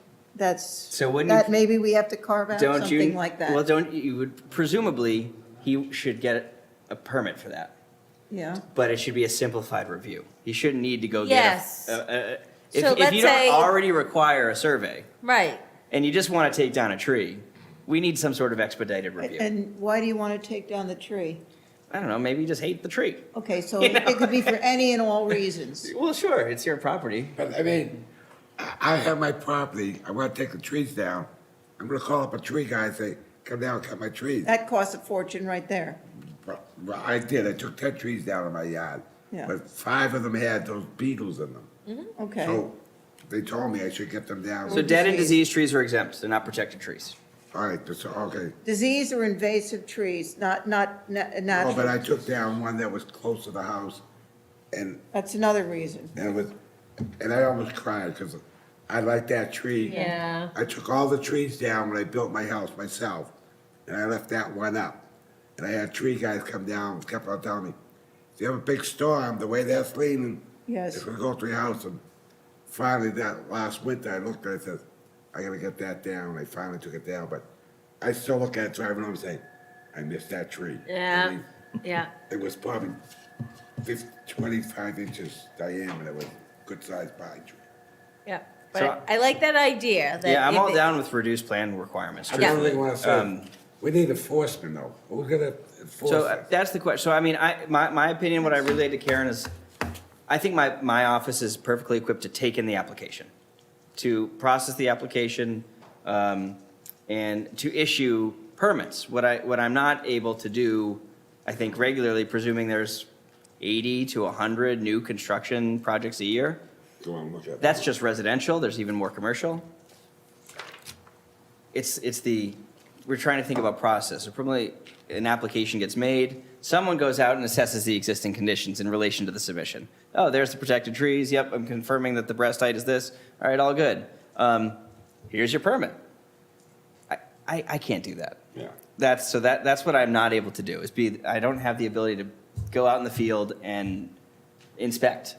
So wouldn't you- That maybe we have to carve out Don't you? something like that. Well, don't, you would, presumably, he should get a permit for that. Yeah. But it should be a simplified review. He shouldn't need to go Yes. get So if let's you say- don't already require a survey Right. and you just want to take down a tree, we need some sort of expedited review. And why do you want to take down the tree? I don't know, maybe you just hate the tree. Okay, so it could be for any and all reasons. Well, sure, it's your property. But I mean, I have my property, I want to take the trees down. I'm gonna call up a tree guy and say, come down and cut my trees. That costs a fortune right there. Well, I did, I took 10 trees down in my yard. Yeah. But 5 of them had those beetles in them. Okay. So they told me I should get them down. So dead and diseased trees are exempt, they're not protected trees. All right, okay. Disease or invasive trees, not Oh, but I natural. took down one that was close to the house and That's another reason. and I almost cried because I like that tree. Yeah. I took all the trees down when I built my house myself. and I left that one up. And I had tree guys come down, kept on telling me, if you have a big storm, the way that's leaning, Yes. it's gonna go through your house. And finally, that last winter, I looked at it and said, I gotta get that down. I finally took it down, but I still look at it driving home and say, I missed that tree. I Yeah, mean, yeah. it was probably 25 inches diameter, it was a good-sized pine tree. Yeah, So- but I like that idea. that Yeah, I'm if all it- down with reduced plan requirements. I don't truthfully. really wanna say, we need enforcement though. Who's gonna enforce So it? that's the question. So I mean, my opinion, what I relayed to Karen is, I think my office is perfectly equipped to take in the application, to process the application, and to issue permits. What I'm not able to do, I think regularly, presuming there's 80 to 100 new construction projects a year, Go on, look at that's just residential. There's even more commercial. We're trying to think about process. So probably an application gets made, someone goes out and assesses the existing conditions in relation to the submission. Oh, there's the protected trees. Yep, I'm confirming that the breast height is this. All right, all good. Here's your permit. I can't do that. Yeah. That's what I'm not able to do, I don't have the ability to go out in the field and inspect.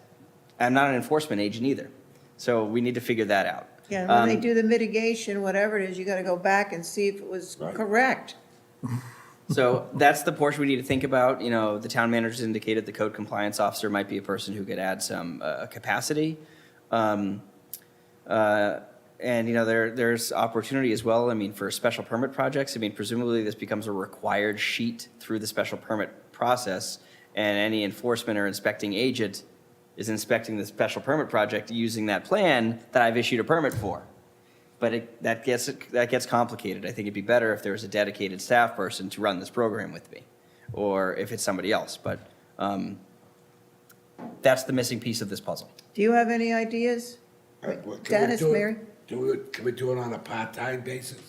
I'm not an enforcement agent either. So we need to figure that out. Yeah, when they do the mitigation, whatever it is, you gotta go back and see if it was correct. So that's the portion we need to think about. You know, the town manager's indicated the code compliance officer might be a person who could add some capacity. And, you know, there's opportunity as well. I mean, for special permit projects, I mean, presumably this becomes a required sheet through the special permit process. And any enforcement or inspecting agent is inspecting the special permit project using that plan that I've issued a permit for. But that gets complicated. I think it'd be better if there was a dedicated staff person to run this program with me, or if it's somebody else. But that's the missing piece of this puzzle. Do you have any ideas? Can we Dennis, do it- Mary? Can we do it on a part-time basis?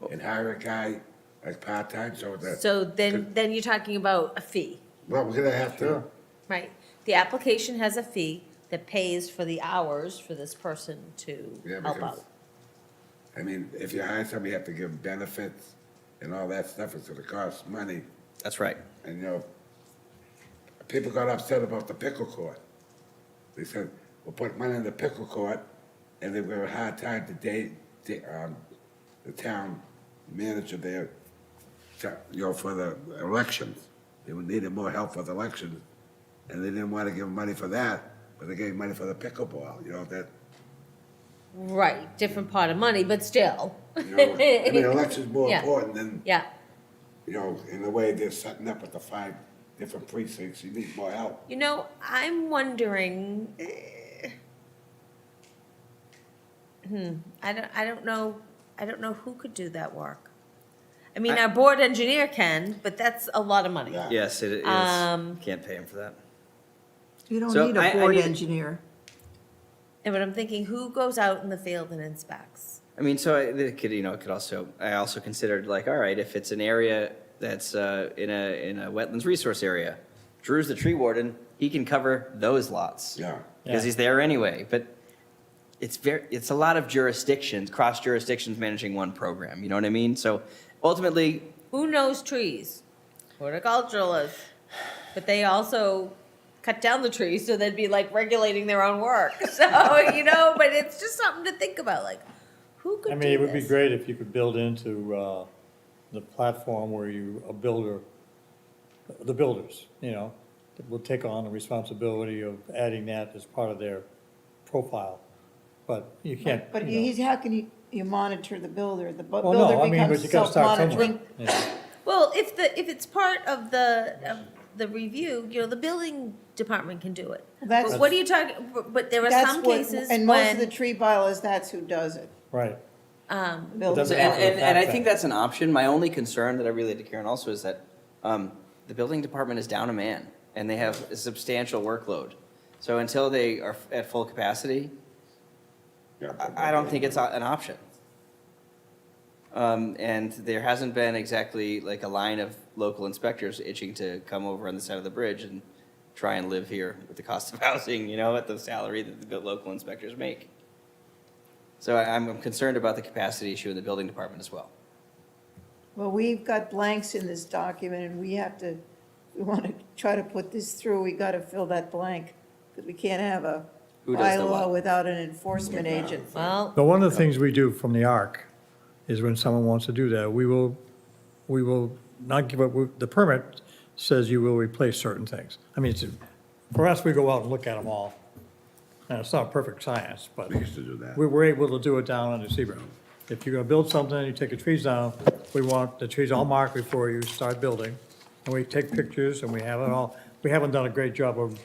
And hire a guy like part-time so that. So then you're talking about a fee, Well, we're gonna have to, right? The application has a fee that pays for the hours for this person to Yeah, help because- out. I mean, if you hire somebody, you have to give them benefits and all that stuff, it's gonna cost money. That's right. And, you know, people got upset about the pickle court. They said, we'll put money in the pickle court, and they were a hard time to the town manager there, you know, for the elections. They needed more help for the elections, and they didn't want to give money for that, but they gave money for the pickleball, you know, that, Right, different pot of money, but still. you know, I mean, election's more Yeah. important than, Yeah, you know, in the way they're setting up with the 5 different precincts, you need more help. you know, I'm wondering, I don't know who could do that work. I mean, our board engineer can, but that's a lot of money. Yeah. Yes, it is. Can't pay him for that. You don't So need I a board need- engineer. And but I'm thinking, who goes out in the field and inspects? I mean, so it could, you know, it could also, I also considered like, all right, if it's an area that's in a wetlands resource area, Drew's the tree warden, he can cover those lots. Yeah. Because he's there anyway, but it's a lot of jurisdictions, cross jurisdictions managing one program, you know what I mean? So ultimately, Who knows trees? Horticulturalists. But they also cut down the trees, so they'd be like regulating their own work. So, you know, but it's just something to think about, like, who could I do mean, it would be this? great if you could build into the platform where a builder, the builders, you know, will take on the responsibility of adding that as part of their profile. But you can't, But you know. how can you monitor the builder? The Well, builder no, I mean, but becomes you gotta start somewhere. self-monitoring. Yeah. Well, if it's part of the review, you know, the building department can do it. That's- But what are you talking, but there are That's some what- cases And most of the when, tree bylaws, that's who does it. Right. Builders. doesn't and, have and, to and I affect think that. that's an option. My only concern that I relayed to Karen also is that the building department is down a man, and they have a substantial workload. So until they are at full capacity, I don't think it's an option. And there hasn't been exactly like a line of local inspectors itching to come over on the side of the bridge and try and live here with the cost of housing, you know, at the salary that the local inspectors make. So I'm concerned about the capacity issue in the building department as well. Well, we've got blanks in this document, and we want to try to put this through, we got to fill that blank, because we can't have a Who does the bylaw what? without an enforcement agent. Well, But one of the things we do from the ARC is when someone wants to do that, we will not give up, the permit says you will replace certain things. I mean, for us, we go out and look at them all. And it's not perfect science, but We used to do that. we're able to do it down under Seabrook. If you're gonna build something, you take the trees down, we want the trees all marked before you start building. And we take pictures and we have it all. We haven't done a great job of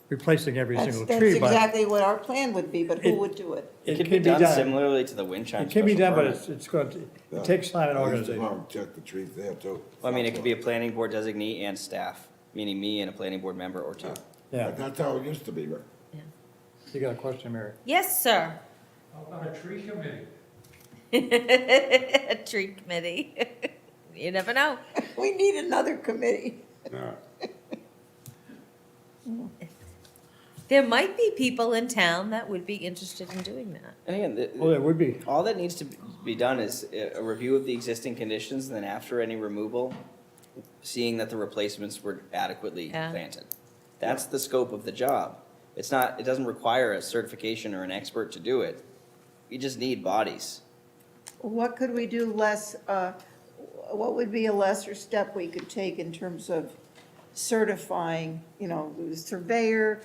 replacing every single That's tree, but exactly what our plan would be, but who would do it? It can be done similarly to the wind chime It can be special done, but permit. it's going to, it takes time and I used to organization. go and check the trees there too. Well, I mean, it could be a planning board designee and staff, meaning me and a planning board member or two. Yeah, But that's how it used to be, right? you got a question, Mary? yes, sir. How about a tree committee? A tree committee. You never know. We need another committee. No. There might be people in town that would be interested in doing that. And again, Well, it would be. all that needs to be done is a review of the existing conditions, and then after any removal, seeing that the replacements were adequately Yeah. planted. That's the scope of the job. It's not, it doesn't require a certification or an expert to do it. You just need bodies. What could we do less, what would be a lesser step we could take in terms of certifying, the surveyor,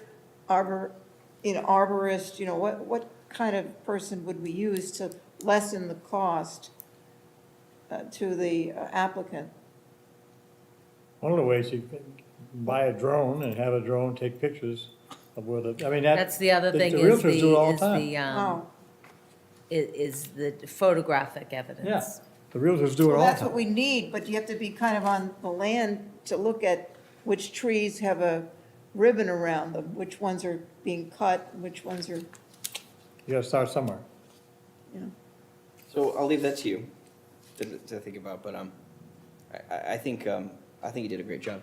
arborist, what kind of person would we use to lessen the cost to the applicant? One of the ways you can buy a drone and have a drone take pictures of where the, I mean, that. That's the other thing The is realtors do it all the the, time. Oh, is the photographic evidence. Yeah, the realtors do it well, all that's the what time. we need, but you have to be kind of on the land to look at which trees have a ribbon around them, which ones are being cut, which ones are, You gotta start somewhere. So I'll leave that to you to think about, but I think you did a great job,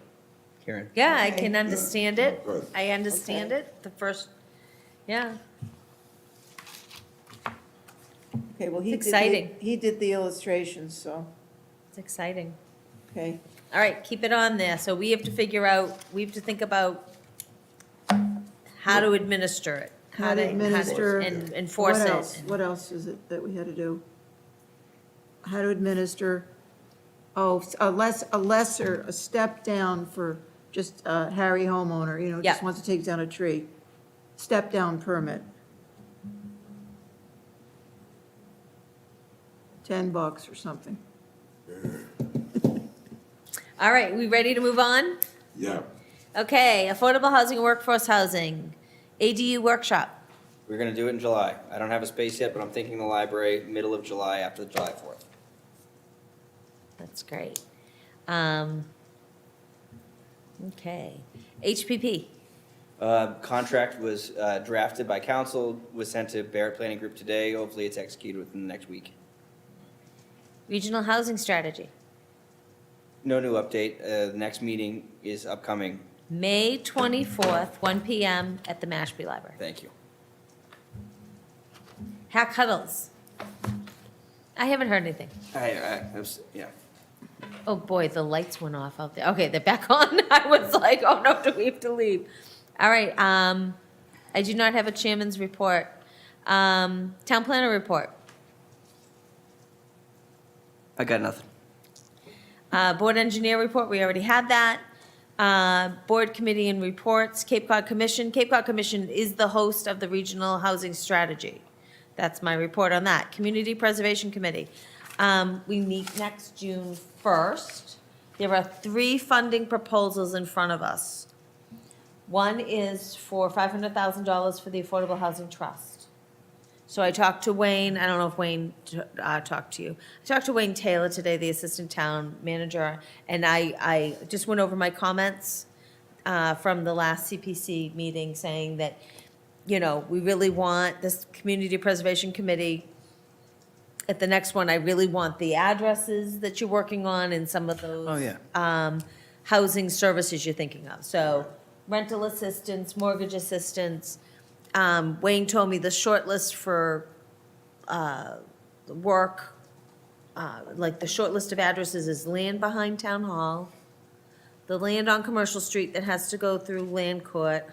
Karen. Yeah, I Okay. can understand it. Good. I understand Okay. it. The first, yeah. okay, well, It's exciting. he did the illustrations, so, It's exciting. okay. All right, keep it on there. So we have to think about how to administer it. How to administer. And enforce What it. else? What else is it that we had to do? How to administer, a step down for just Harry homeowner, just Yeah. wants to take down a tree. Step down permit. $10 or something. All right, we ready to move on? Yeah. Okay, affordable housing and workforce housing, ADU workshop. We're gonna do it in July. I don't have a space yet, but I'm thinking the library, middle of July, after July 4th. That's great. Okay, HPP. Contract was drafted by council, was sent to Barrett Planning Group today. Hopefully it's executed within the next week. Regional housing strategy, No new update. The next meeting is upcoming. May 24th, 1 PM at the Mashpee Library. Thank you. Hack Huddles. I haven't heard anything. Yeah. Oh, boy, the lights went off out there. Okay, they're back on. I was like, oh, no, do we have to leave? All right, I do not have a chairman's report. Town planner report. I got nothing. Board engineer report, we already had that. Board committee and reports, Cape Cod Commission. Cape Cod Commission is the host of the Regional Housing Strategy. That's my report on that. Community Preservation Committee. We meet next June 1st. There are 3 funding proposals in front of us. One is for $500,000 for the Affordable Housing Trust. So I talked to Wayne, I don't know if Wayne talked to you. I talked to Wayne Taylor today, the Assistant Town Manager, and I just went over my comments from the last CPC meeting saying that, we really want this Community Preservation Committee. At the next one, I really want the addresses that you're working on and some of those. Oh, yeah. Housing services you're thinking of. So rental assistance, mortgage assistance. Wayne told me the short list for work like the short list of addresses is land behind Town Hall, the land on Commercial Street that has to go through Land Court,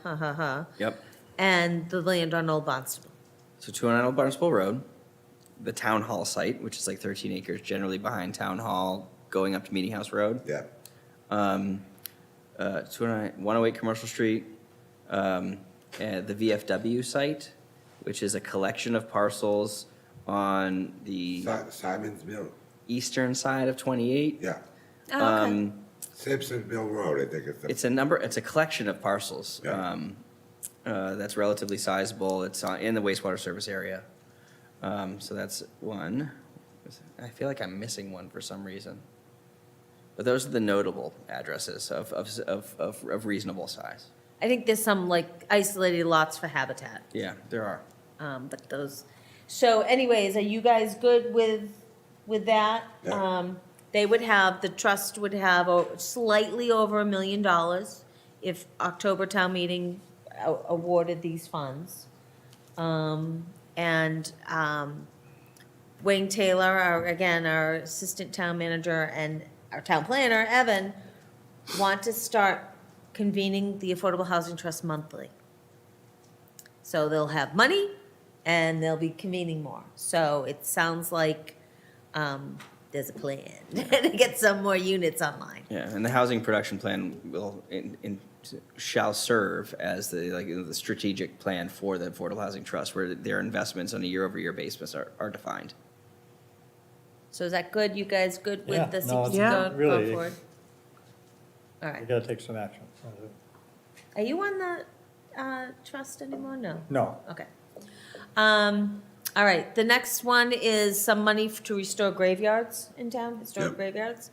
Yep. and the land on Old Barnstable. So 209 Old Barnstable Road, the Town Hall site, which is like 13 acres, generally behind Town Hall, going up to Meeting House Road. Yeah. 108 Commercial Street, and the VFW site, which is a collection of parcels on the Simon's Mill. eastern side of 28. Yeah. Oh, okay. Simpson Mill Road, I think it's. It's a collection of parcels. Yeah. That's relatively sizable. It's in the wastewater service area. So that's one. I feel like I'm missing one for some reason. But those are the notable addresses of reasonable size. I think there's some like isolated lots for habitat, Yeah, there are. but those, so anyways, are you guys good with that? Yeah. They would have, the trust would have slightly over $1 million if October town meeting awarded these funds. Wayne Taylor, our assistant town manager, and our town planner, Evan, want to start convening the Affordable Housing Trust monthly. So they'll have money and they'll be convening more. So it sounds like there's a plan to get some more units online. Yeah, and the housing production plan shall serve as the strategic plan for the Affordable Housing Trust, where their investments on a year-over-year basis are defined. So is that good? You guys good Yeah, with the no, CPC it's going really- forward? All We right. gotta take some action. Are you on the trust anymore? No. No, Okay. All right, the next one is some money to restore graveyards in town, historic Yep. graveyards.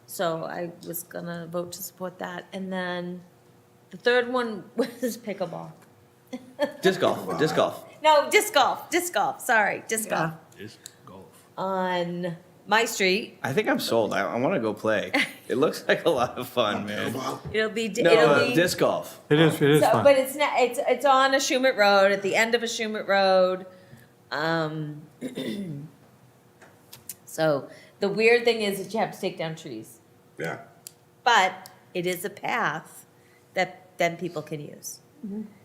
So I was gonna vote to support that. And then the third one was pickleball. Disc golf. No, disc golf, sorry, disc golf. Disc golf. On my street. I think I'm sold. I want to go play. It looks like a lot of fun, man. It'll be, No, it'll be. disc golf. it is So, fun. but it's not, it's on a Schumett Road, at the end of a Schumett Road. So the weird thing is that you have to take down trees. Yeah. But it is a path that then people can use.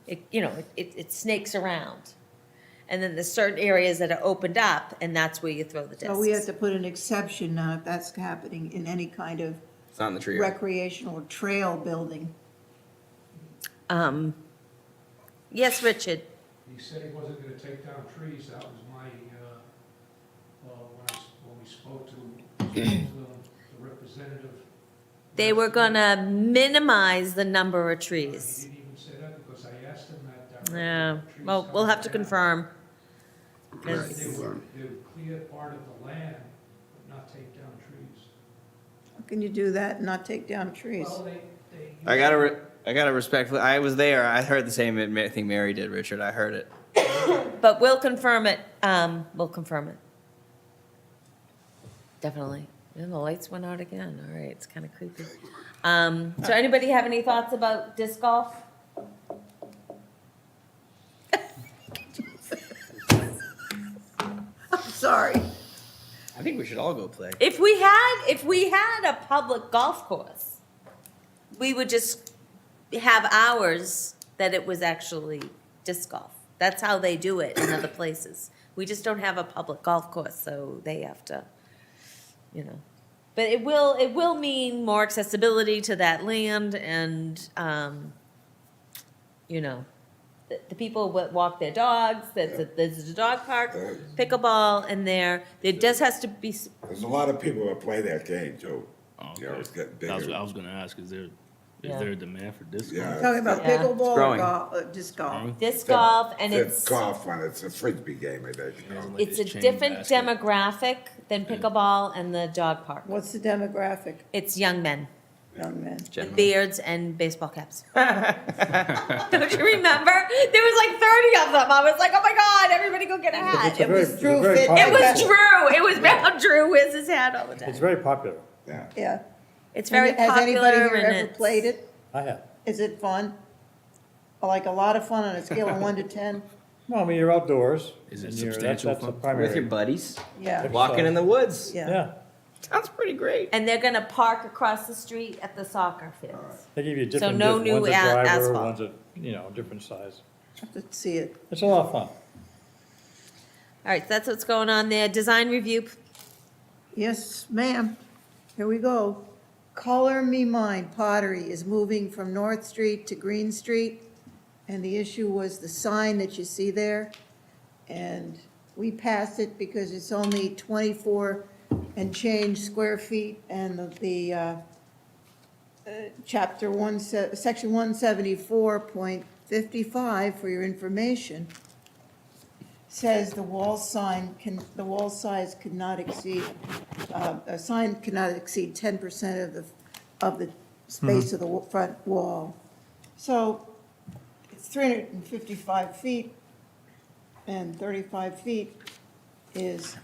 It snakes around. And then there's certain areas that are opened up, and that's where you throw the discs. So we have to put an exception now if that's happening in any kind of It's not in the tree. Right? recreational trail building. Yes, Richard? He said he wasn't gonna take down trees, that was my, when we spoke to the representative. They were gonna minimize the number of He trees. didn't even say that, because I asked him that. Yeah, trees well, we'll have to coming down. confirm. They 'Cause- would clear part of the land, but not take down trees. How can you do that and not take down trees? Well, they. I gotta respectfully. I was there. I heard the same thing Mary did, Richard. I heard it. But we'll confirm it, we'll confirm it. Definitely. And the lights went out again, all right, it's kind of creepy. So anybody have any thoughts about disc golf? I'm sorry. I think we should all go play. If we had a public golf course, we would just have hours that it was actually disc golf. That's how they do it in other places. We just don't have a public golf course, so they have to, But it will mean more accessibility to that land and, the people that walk their dogs, there's a dog park, pickleball, and there just has to be, There's a lot of people that play that game too. It's getting I bigger. was gonna ask, is there Yeah. a demand for disc golf? Yeah. Talking about Yeah. pickleball or growing. disc golf? disc golf, and It's it's. golf fun, it's a frisbee game, I think. Like It's a this chain different basket. demographic than pickleball and the dog park. What's the demographic, It's young men young men? with beards and baseball caps. Don't you remember? There was like 30 of them. I was like, oh my God, everybody go get a hat. It was Drew very Fit- popular. It was Drew. It was about Drew wears his hat all the It's time. very popular. Yeah. Yeah. It's very Has anybody popular here and ever it's. played it? I have. Is it fun? Like a lot of fun on a scale of 1 to 10? Well, I mean, you're outdoors. Is it and you're- substantial That's a fun? primary. With your buddies, Yeah, walking in the woods. yeah. Yeah, Sounds pretty great. And they're gonna park across the street at the soccer fields. they give you different, no new one's a driver, asphalt. one's a, different size. Have to see it. It's a lot of fun. All right, so that's what's going on there. Design review, Yes, ma'am. Here we go. Color Me Mine Pottery is moving from North Street to Green Street, and the issue was the sign that you see there. And we passed it because it's only 24 and change square feet, and section 174.55, for your information, says the wall size could not exceed, a sign cannot exceed 10% of the space of the front wall. So it's 355 feet, and 35 feet is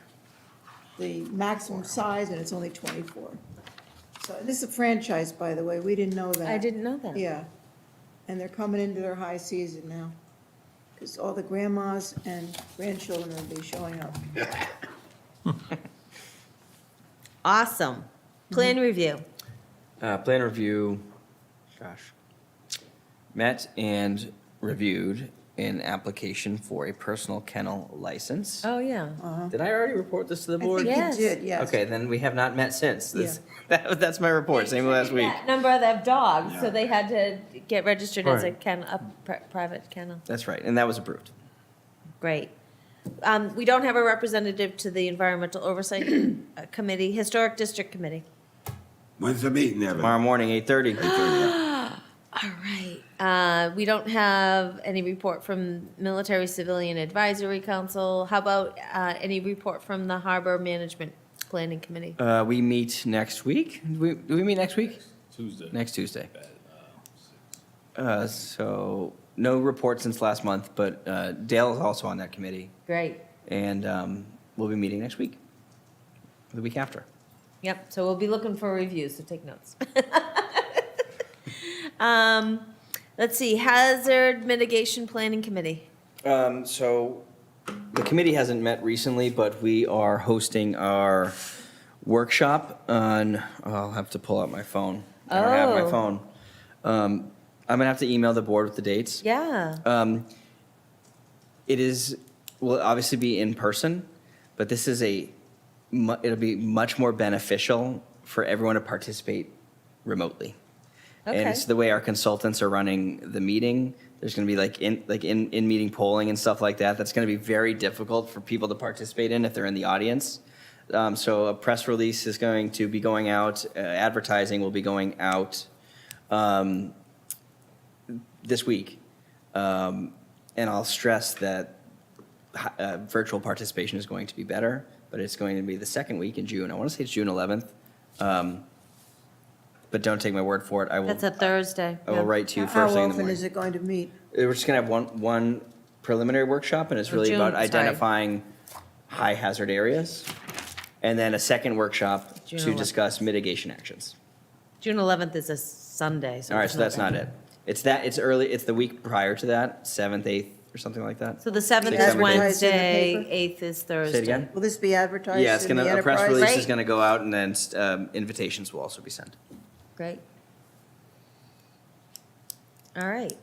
the maximum size, and it's only 24. So this is a franchise, by the way, we didn't know that. I didn't know that. Yeah, and they're coming into their high season now, because all the grandmas and grandchildren will be showing up. awesome. Plan review. Plan review, gosh, met and reviewed an application for a personal kennel license. Oh, yeah. Did I already report this to the I board? think Yes. you did, yes. Okay, then we have not met since. That's my report, same as last week. Yeah, number of them dogs, so they had to get registered as a Right. kennel, private kennel. That's right, and that was approved. Great. We don't have a representative to the Environmental Oversight Committee, Historic District Committee. When's the meeting, Evan? Tomorrow morning, 8:30. All right. We don't have any report from Military Civilian Advisory Council. How about any report from the Harbor Management Planning Committee? We meet next week. Do we meet next week? Tuesday. Next Tuesday. So no report since last month, but Dale is also on that committee. Great. And we'll be meeting next week, the week after. Yep, so we'll be looking for reviews, so take notes. Let's see, Hazard Mitigation Planning Committee. So the committee hasn't met recently, but we are hosting our workshop on, I'll have to pull out my phone. I don't have my Oh. phone. I'm gonna have to email the board with the dates. Yeah. Will obviously be in person, but this is it'll be much more beneficial for everyone to participate remotely. And Okay. it's the way our consultants are running the meeting. There's going to be in meeting polling and stuff like that. That's going to be very difficult for people to participate in if they're in the audience. So a press release is going to be going out. Advertising will be going out this week. And I'll stress that virtual participation is going to be better, but it's going to be the second week in June. I want to say it's June 11th. But don't take my word for it. That's a Thursday. I will write to you How first thing in the often morning. is it going to meet? We're just gonna have one preliminary workshop, and it's really June, about sorry. identifying high hazard areas. And then a second workshop June to 11th. discuss mitigation actions. June 11th is a Sunday, so. All right, there's so no that's not day. it. It's early, it's the week prior to that, 7th, 8th, or something like that. So the 7th is December date. Wednesday, Advertised in the 8th is Thursday. Say it again? Will this be advertised Yeah, it's in the gonna, a press Enterprise? release is Right. gonna go out, and then invitations will also be sent. Great. All right.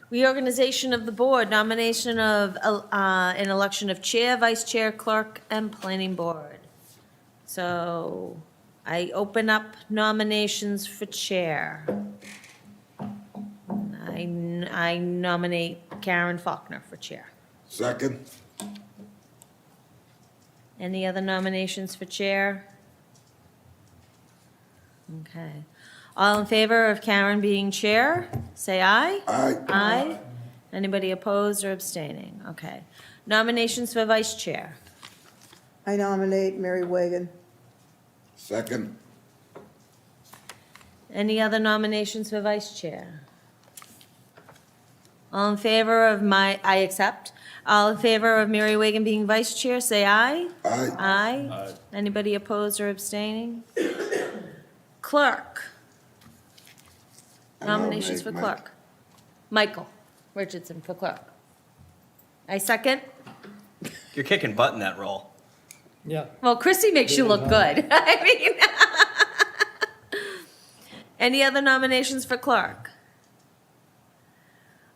Reorganization of the board, nomination of, an election of chair, vice chair, clerk, and planning board. So I open up nominations for chair. I nominate Karen Faulkner for chair. Second? Any other nominations for chair? Okay. All in favor of Karen being chair, say aye. Aye. Aye. Anybody opposed or abstaining? Okay. Nominations for vice chair. I nominate Mary Wagon. Second? Any other nominations for vice chair? All in favor of I accept. All in favor of Mary Wagon being vice chair, say aye. Aye. Aye. Anybody opposed or abstaining? Clerk. I Nominations nominate for Mike. clerk. Michael Richardson for clerk. I second. You're kicking butt in that role. Yeah. Well, Chrissy makes you look good. I mean, any other nominations for clerk?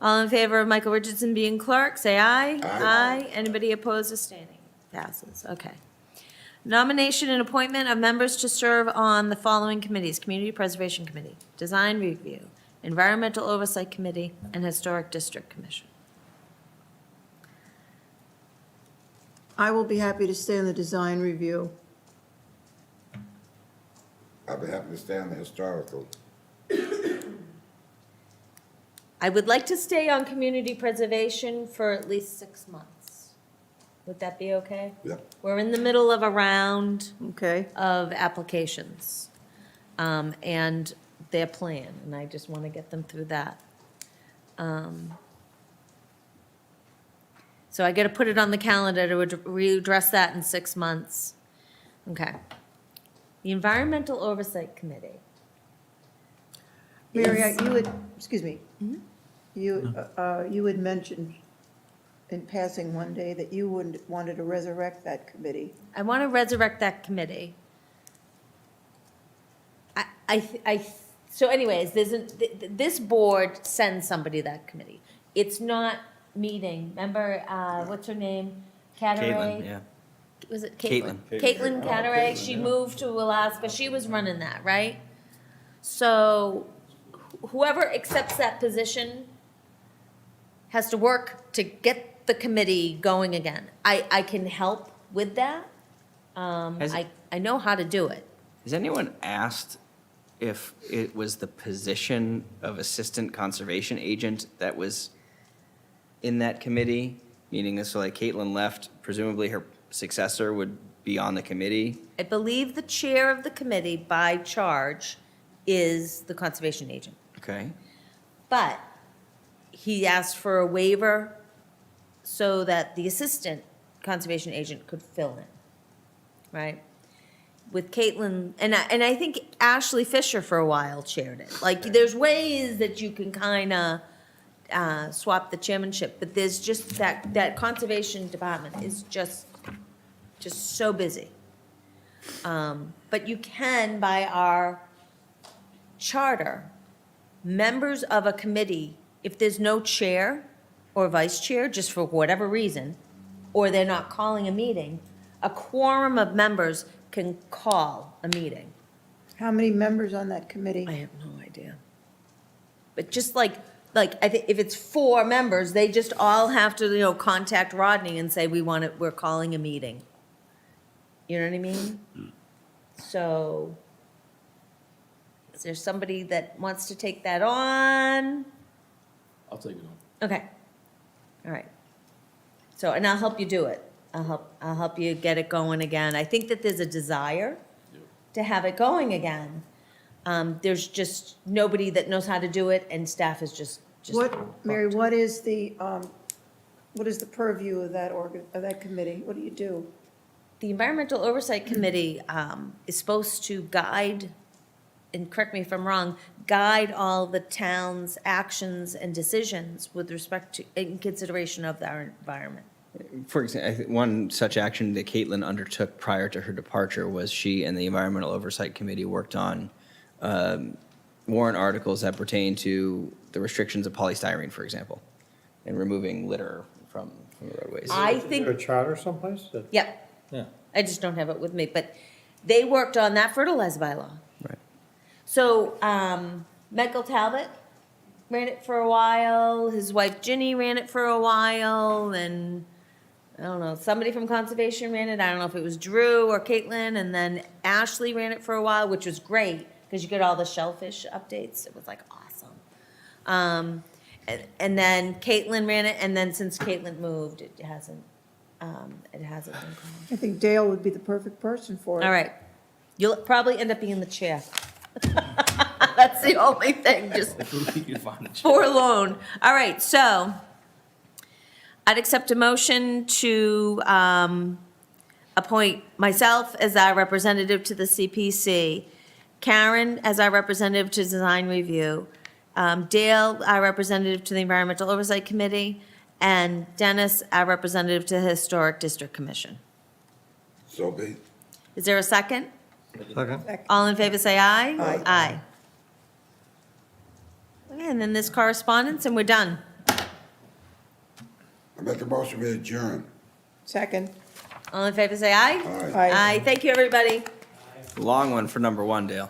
All in favor of Michael Richardson being clerk, say aye. Aye. Anybody opposed or abstaining? Passes, okay. Nomination and appointment of members to serve on the following committees: Community Preservation Committee, Design Review, Environmental Oversight Committee, and Historic District Commission. I will be happy to stay on the design review. I'll be happy to stay on the historical. I would like to stay on community preservation for at least 6 months. Would that be okay? Yep. We're in the middle of a round Okay. of applications, and their plan, and I just want to get them through that. So I got to put it on the calendar to readdress that in 6 months. Okay. The Environmental Oversight Committee. Mary, is- you had, excuse me, you had mentioned in passing one day that you wanted to resurrect that committee. I want to resurrect that committee. So anyways, this board sends somebody to that committee. It's not meeting. Remember, what's her name? Cataray? Caitlin, yeah. Was it Caitlin. Caitlin Cataray, she moved to Alaska, she was running that, right? So whoever accepts that position has to work to get the committee going again. I can help with that. I know how to do it. Has anyone asked if it was the position of assistant conservation agent that was in that committee? Meaning, so like Caitlin left, presumably her successor would be on the committee? I believe the chair of the committee by charge is the conservation agent. Okay. But he asked for a waiver so that the assistant conservation agent could fill in, right? With Caitlin, and I think Ashley Fisher for a while chaired it. Like, there's ways that you can kind of swap the chairmanship, but there's just that conservation department is just so busy. But you can, by our charter, members of a committee, if there's no chair or vice chair, just for whatever reason, or they're not calling a meeting, a quorum of members can call a meeting. How many members on that committee? I have no idea. But just like, I think if it's 4 members, they just all have to, contact Rodney and say, we're calling a meeting. You know what I mean? So, is there somebody that wants to take that on? I'll take it on. Okay, all right. So, and I'll help you do it. I'll help you get it going again. I think that there's a desire to have it going again. There's just nobody that knows how to do it, and staff is just. Mary, what is the purview of that committee? What do you do? The Environmental Oversight Committee is supposed to guide, and correct me if I'm wrong, guide all the town's actions and decisions with respect to, in consideration of our environment. For example, I think one such action that Caitlin undertook prior to her departure was she and the Environmental Oversight Committee worked on warrant articles that pertain to the restrictions of polystyrene, for example, and removing litter from the roadways. I Is think, there a charter someplace that? yep, Yeah. I just don't have it with me, but they worked on that fertilizer bylaw. Right. So, Michael Talbot ran it for a while, his wife Ginny ran it for a while, and I don't know, somebody from Conservation ran it, I don't know if it was Drew or Caitlin, and then Ashley ran it for a while, which was great, because you get all the shellfish updates, it was like awesome. And then Caitlin ran it, and then since Caitlin moved, it hasn't been called. I think Dale would be the perfect person for it. All right, you'll probably end up being the chair. That's the only thing, just You can find it. forlorn. All right, so I'd accept a motion to appoint myself as our representative to the CPC, Karen as our representative to Design Review, Dale, our representative to the Environmental Oversight Committee, and Dennis, our representative to the Historic District Commission. So be. Is there a second? All in favor, say aye. Aye. Okay, and then this correspondence, and we're done. I make a motion to adjourn. Second. All in favor, say aye. Aye. Aye. Thank you, everybody. Long one for number one, Dale.